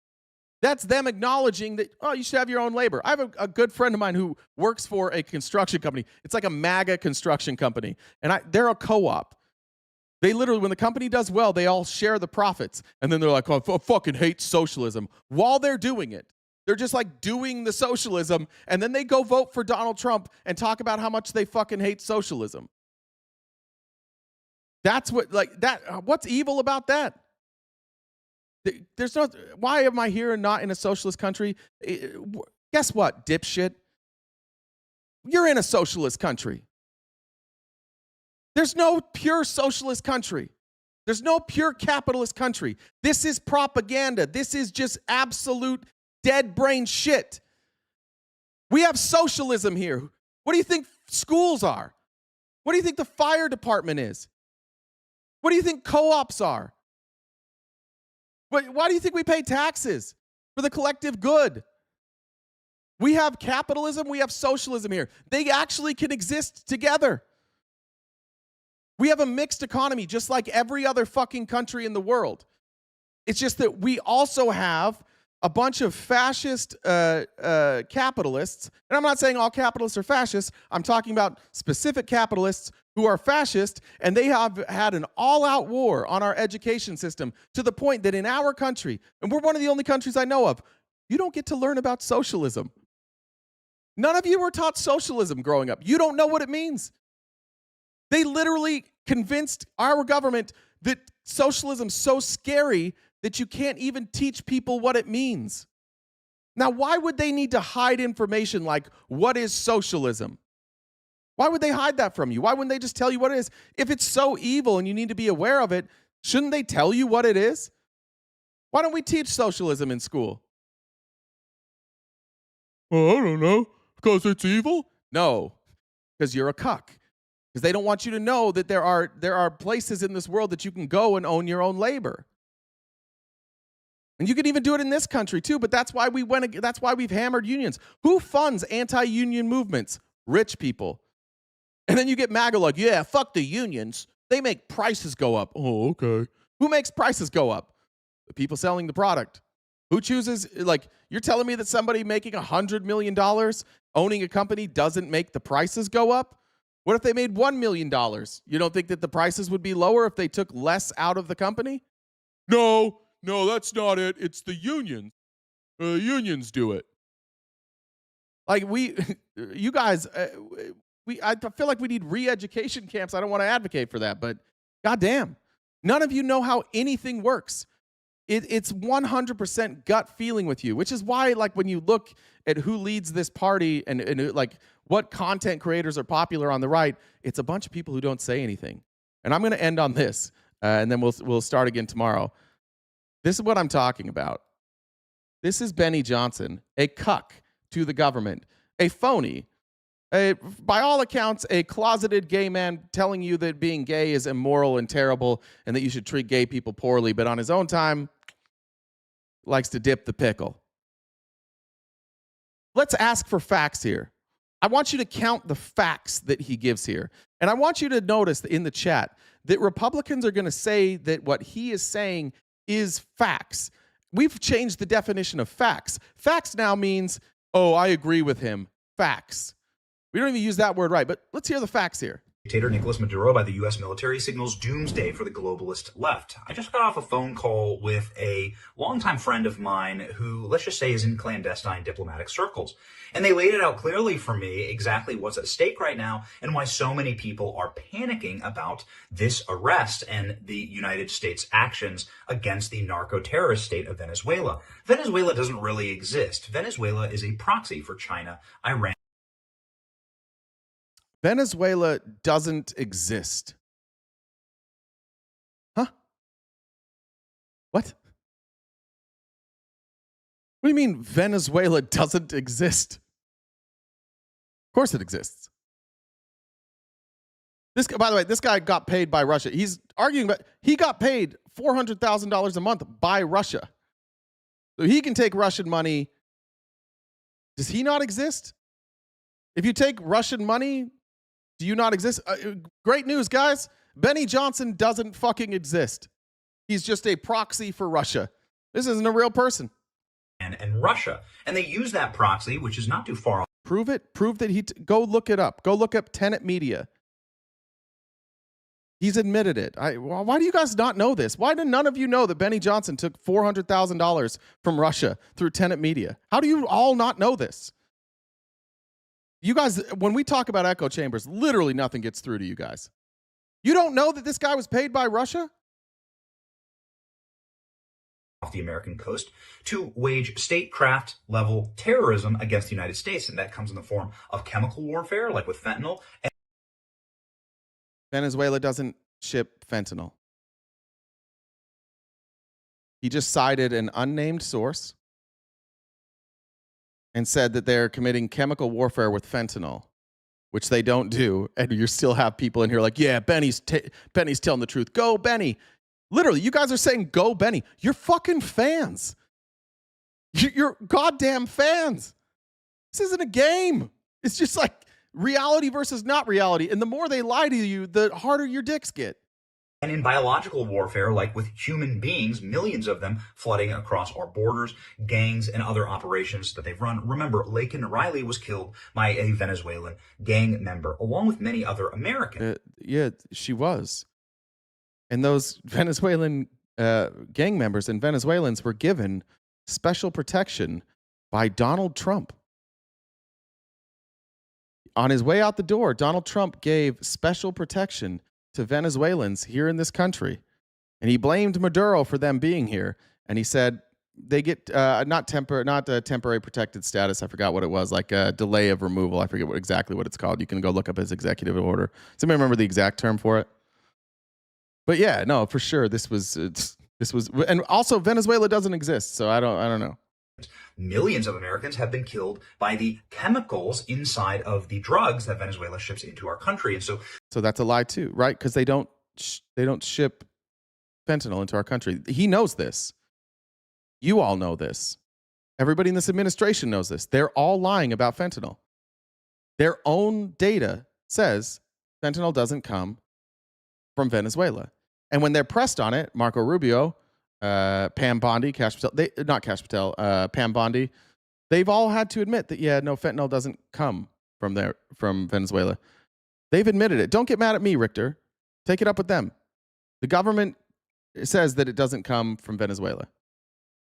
That's them acknowledging that, oh, you should have your own labor. I have a good friend of mine who works for a construction company. It's like a MAGA construction company. And they're a co-op. They literally, when the company does well, they all share the profits. And then they're like, oh, I fucking hate socialism. While they're doing it, they're just like doing the socialism. And then they go vote for Donald Trump and talk about how much they fucking hate socialism. That's what's evil about that? There's no, why am I here and not in a socialist country? Guess what, dipshit? You're in a socialist country. There's no pure socialist country. There's no pure capitalist country. This is propaganda. This is just absolute dead brain shit. We have socialism here. What do you think schools are? What do you think the fire department is? What do you think co-ops are? Why do you think we pay taxes? For the collective good. We have capitalism, we have socialism here. They actually can exist together. We have a mixed economy just like every other fucking country in the world. It's just that we also have a bunch of fascist capitalists. And I'm not saying all capitalists are fascists. I'm talking about specific capitalists who are fascist, and they have had an all-out war on our education system to the point that in our country, and we're one of the only countries I know of, you don't get to learn about socialism. None of you were taught socialism growing up. You don't know what it means. They literally convinced our government that socialism's so scary that you can't even teach people what it means. Now, why would they need to hide information like, what is socialism? Why would they hide that from you? Why wouldn't they just tell you what it is? If it's so evil and you need to be aware of it, shouldn't they tell you what it is? Why don't we teach socialism in school? Well, I don't know. Because it's evil? No, because you're a cuck. Because they don't want you to know that there are places in this world that you can go and own your own labor. And you can even do it in this country too, but that's why we've hammered unions. Who funds anti-union movements? Rich people. And then you get MAGA like, yeah, fuck the unions. They make prices go up. Oh, okay. Who makes prices go up? The people selling the product. Who chooses, like, you're telling me that somebody making $100 million owning a company doesn't make the prices go up? What if they made $1 million? You don't think that the prices would be lower if they took less out of the company? No, that's not it. It's the unions. Unions do it. Like you guys, I feel like we need re-education camps. I don't want to advocate for that, but goddamn, none of you know how anything works. It's 100% gut feeling with you, which is why, like, when you look at who leads this party and like what content creators are popular on the right, it's a bunch of people who don't say anything. And I'm going to end on this, and then we'll start again tomorrow. This is what I'm talking about. This is Benny Johnson, a cuck to the government, a phony, by all accounts, a closeted gay man telling you that being gay is immoral and terrible and that you should treat gay people poorly, but on his own time, likes to dip the pickle. Let's ask for facts here. I want you to count the facts that he gives here. And I want you to notice in the chat that Republicans are going to say that what he is saying is facts. We've changed the definition of facts. Facts now means, oh, I agree with him. Facts. We don't even use that word right, but let's hear the facts here. Dictator Nicolas Maduro by the U.S. military signals doomsday for the globalist left. I just got off a phone call with a longtime friend of mine who, let's just say, is in clandestine diplomatic circles. And they laid it out clearly for me exactly what's at stake right now and why so many people are panicking about this arrest and the United States' actions against the narco-terrorist state of Venezuela. Venezuela doesn't really exist. Venezuela is a proxy for China, Iran, Venezuela doesn't exist. Huh? What? What do you mean Venezuela doesn't exist? Of course it exists. This, by the way, this guy got paid by Russia. He's arguing, but he got paid $400,000 a month by Russia. So he can take Russian money. Does he not exist? If you take Russian money, do you not exist? Great news, guys. Benny Johnson doesn't fucking exist. He's just a proxy for Russia. This isn't a real person. And Russia. And they use that proxy, which is not too far off. Prove it. Prove that go look it up. Go look up Tenet Media. He's admitted it. Why do you guys not know this? Why do none of you know that Benny Johnson took $400,000 from Russia through Tenet Media? How do you all not know this? You guys, when we talk about echo chambers, literally nothing gets through to you guys. You don't know that this guy was paid by Russia? Off the American coast to wage statecraft level terrorism against the United States. And that comes in the form of chemical warfare, like with fentanyl. Venezuela doesn't ship fentanyl. He just cited an unnamed source and said that they're committing chemical warfare with fentanyl, which they don't do. And you still have people in here like, yeah, Benny's telling the truth. Go, Benny. Literally, you guys are saying, go, Benny. You're fucking fans. You're goddamn fans. This isn't a game. It's just like reality versus not reality. And the more they lie to you, the harder your dicks get. And in biological warfare, like with human beings, millions of them flooding across our borders, gangs and other operations that they've run. Remember, Laken Riley was killed by a Venezuelan gang member, along with many other Americans. Yeah, she was. And those Venezuelan gang members and Venezuelans were given special protection by Donald Trump. On his way out the door, Donald Trump gave special protection to Venezuelans here in this country. And he blamed Maduro for them being here. And he said they get not temporary protected status. I forgot what it was, like a delay of removal. I forget exactly what it's called. You can go look up his executive order. Does anybody remember the exact term for it? But yeah, no, for sure. This was, and also Venezuela doesn't exist. So I don't know. Millions of Americans have been killed by the chemicals inside of the drugs that Venezuela ships into our country. And so that's a lie too, right? Because they don't ship fentanyl into our country. He knows this. You all know this. Everybody in this administration knows this. They're all lying about fentanyl. Their own data says fentanyl doesn't come from Venezuela. And when they're pressed on it, Marco Rubio, Pam Bondi, Pam Bondi, they've all had to admit that, yeah, no, fentanyl doesn't come from Venezuela. They've admitted it. Don't get mad at me, Richter. Take it up with them. The government says that it doesn't come from Venezuela.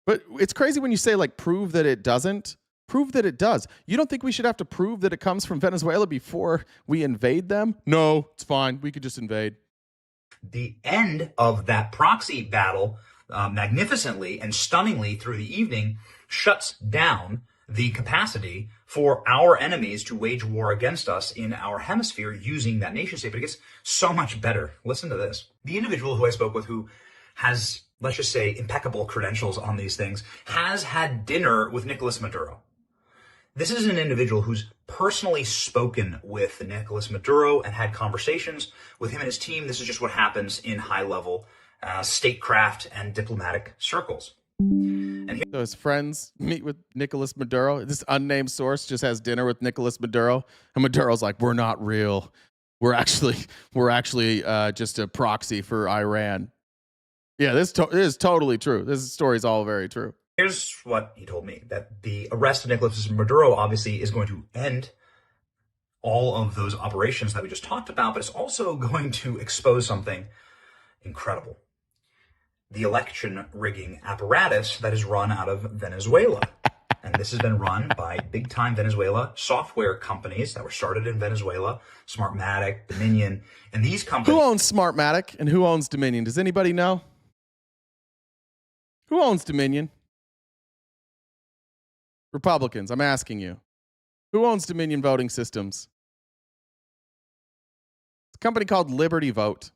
But it's crazy when you say, like, prove that it doesn't. Prove that it does. You don't think we should have to prove that it comes from Venezuela before we invade them? No, it's fine. We could just invade. The end of that proxy battle, magnificently and stunningly through the evening, shuts down the capacity for our enemies to wage war against us in our hemisphere using that nation state. But it gets so much better. Listen to this. The individual who I spoke with, who has, let's just say, impeccable credentials on these things, has had dinner with Nicolas Maduro. This is an individual who's personally spoken with Nicolas Maduro and had conversations with him and his team. This is just what happens in high-level statecraft and diplomatic circles. And so his friends meet with Nicolas Maduro. This unnamed source just has dinner with Nicolas Maduro, and Maduro's like, "We're not real. We're actually just a proxy for Iran." Yeah, this is totally true. This story is all very true. Here's what he told me, that the arrest of Nicolas Maduro obviously is going to end all of those operations that we just talked about, but it's also going to expose something incredible. The election rigging apparatus that is run out of Venezuela. And this has been run by big-time Venezuela software companies that were started in Venezuela, Smartmatic, Dominion, and these companies... Who owns Smartmatic and who owns Dominion? Does anybody know? Who owns Dominion? Republicans, I'm asking you. Who owns Dominion Voting Systems? It's a company called Liberty Vote.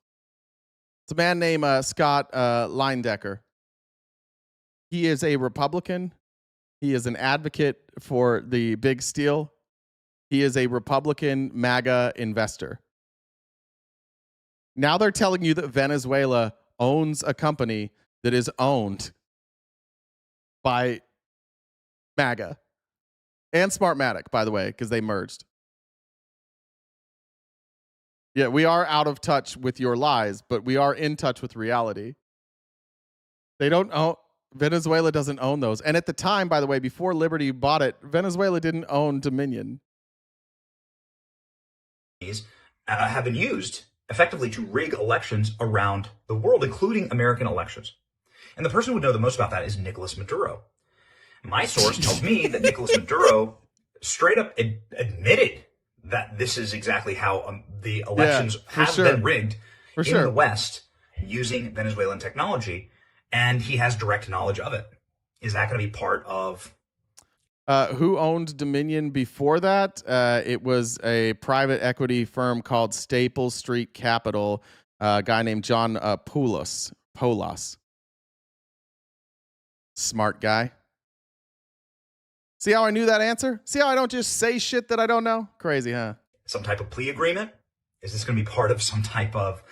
It's a man named Scott Leindecker. He is a Republican. He is an advocate for the big steel. He is a Republican MAGA investor. Now they're telling you that Venezuela owns a company that is owned by MAGA and Smartmatic, by the way, because they merged. Yeah, we are out of touch with your lies, but we are in touch with reality. They don't own, Venezuela doesn't own those. And at the time, by the way, before Liberty bought it, Venezuela didn't own Dominion. Have been used effectively to rig elections around the world, including American elections. And the person who would know the most about that is Nicolas Maduro. My source tells me that Nicolas Maduro straight up admitted that this is exactly how the elections have been rigged in the West using Venezuelan technology, and he has direct knowledge of it. Is that going to be part of... Who owned Dominion before that? It was a private equity firm called Staple Street Capital, a guy named John Poulos. Smart guy. See how I knew that answer? See how I don't just say shit that I don't know? Crazy, huh? Some type of plea agreement? Is this going to be part of some type of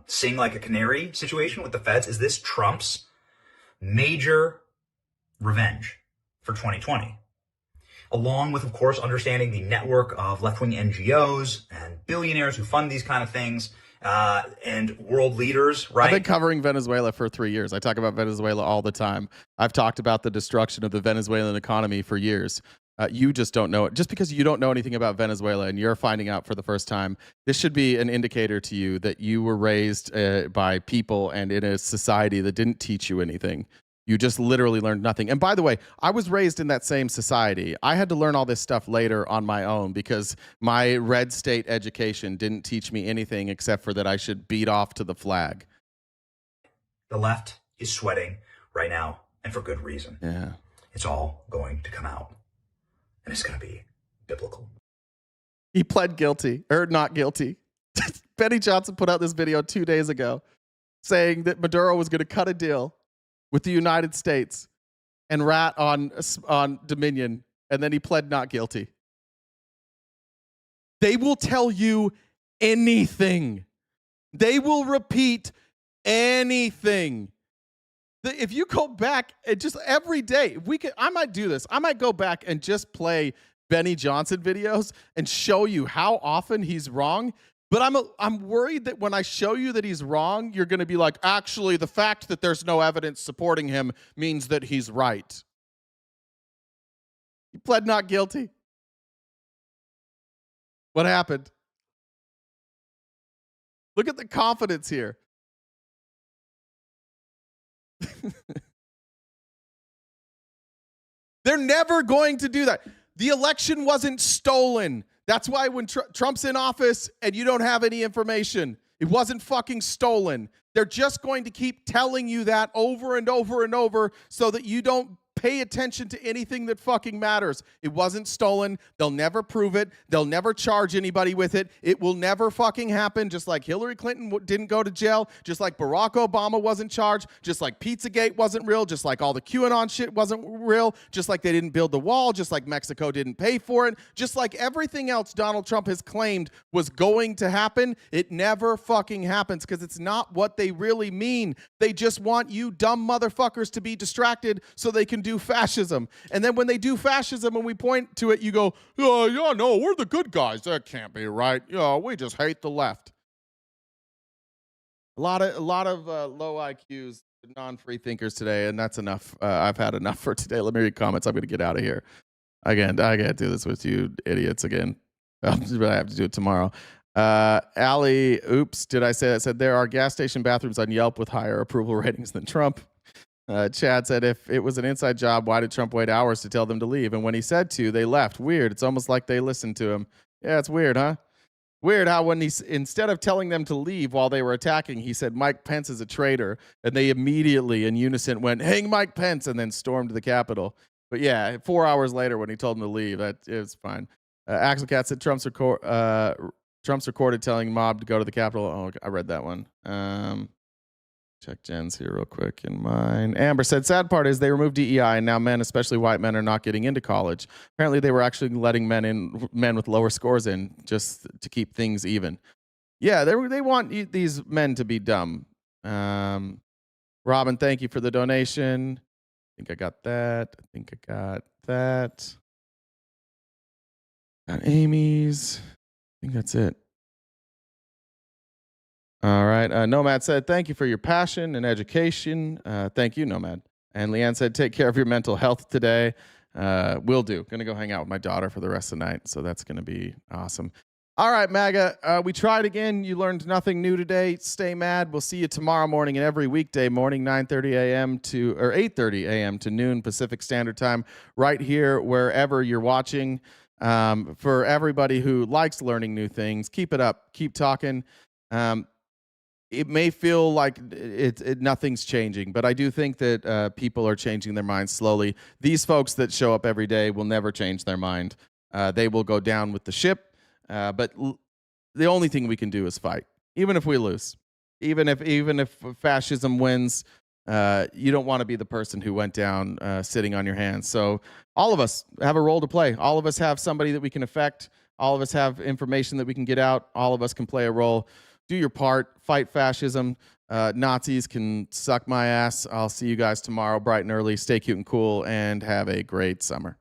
sing like a canary situation with the feds? Is this Trump's major revenge for 2020? Along with, of course, understanding the network of left-wing NGOs and billionaires who fund these kind of things, and world leaders, right? I've been covering Venezuela for 3 years. I talk about Venezuela all the time. I've talked about the destruction of the Venezuelan economy for years. You just don't know it. Just because you don't know anything about Venezuela and you're finding out for the first time, this should be an indicator to you that you were raised by people and in a society that didn't teach you anything. You just literally learned nothing. And by the way, I was raised in that same society. I had to learn all this stuff later on my own because my red state education didn't teach me anything except for that I should beat off to the flag. The left is sweating right now, and for good reason. Yeah. It's all going to come out, and it's going to be biblical. He pled guilty, or not guilty. Benny Johnson put out this video 2 days ago saying that Maduro was going to cut a deal with the United States and rat on Dominion, and then he pled not guilty. They will tell you anything. They will repeat anything. If you go back and just every day, I might do this. I might go back and just play Benny Johnson videos and show you how often he's wrong. But I'm worried that when I show you that he's wrong, you're going to be like, actually, the fact that there's no evidence supporting him means that he's right. He pled not guilty. What happened? Look at the confidence here. They're never going to do that. The election wasn't stolen. That's why when Trump's in office and you don't have any information, it wasn't fucking stolen. They're just going to keep telling you that over and over and over so that you don't pay attention to anything that fucking matters. It wasn't stolen. They'll never prove it. They'll never charge anybody with it. It will never fucking happen. Just like Hillary Clinton didn't go to jail. Just like Barack Obama wasn't charged. Just like Pizzagate wasn't real. Just like all the QAnon shit wasn't real. Just like they didn't build the wall. Just like Mexico didn't pay for it. Just like everything else Donald Trump has claimed was going to happen. It never fucking happens because it's not what they really mean. They just want you dumb motherfuckers to be distracted so they can do fascism. And then when they do fascism and we point to it, you go, oh, yeah, no, we're the good guys. That can't be right. Yeah, we just hate the left. A lot of low IQs, non-free thinkers today, and that's enough. I've had enough for today. Let me read comments. I'm going to get out of here. Again, I can't do this with you idiots again. I have to do it tomorrow. Allie, oops, did I say that? Said there are gas station bathrooms on Yelp with higher approval ratings than Trump. Chad said, if it was an inside job, why did Trump wait hours to tell them to leave? And when he said to, they left. Weird. It's almost like they listened to him. Yeah, it's weird, huh? Weird how when instead of telling them to leave while they were attacking, he said Mike Pence is a traitor. And they immediately in unison went, hang Mike Pence, and then stormed the Capitol. But yeah, 4 hours later when he told them to leave, that is fine. Axel Cat said Trump's Trump's recorded telling mob to go to the Capitol. Oh, I read that one. Check Jen's here real quick in mine. Amber said, sad part is they removed DEI and now men, especially white men, are not getting into college. Apparently they were actually letting men with lower scores in just to keep things even. Yeah, they want these men to be dumb. Robin, thank you for the donation. I think I got that. Got Amy's. I think that's it. All right. Nomad said, thank you for your passion and education. Thank you, Nomad. And Leanne said, take care of your mental health today. Will do. Going to go hang out with my daughter for the rest of the night. So that's going to be awesome. All right, MAGA. We tried again. You learned nothing new today. Stay mad. We'll see you tomorrow morning and every weekday morning, 9:30 a.m. to, or 8:30 a.m. to noon Pacific Standard Time, right here, wherever you're watching. For everybody who likes learning new things, keep it up. Keep talking. It may feel like nothing's changing, but I do think that people are changing their minds slowly. These folks that show up every day will never change their mind. They will go down with the ship. But the only thing we can do is fight, even if we lose, even if fascism wins. You don't want to be the person who went down sitting on your hands. So all of us have a role to play. All of us have somebody that we can affect. All of us have information that we can get out. All of us can play a role. Do your part. Fight fascism. Nazis can suck my ass. I'll see you guys tomorrow bright and early. Stay cute and cool, and have a great summer.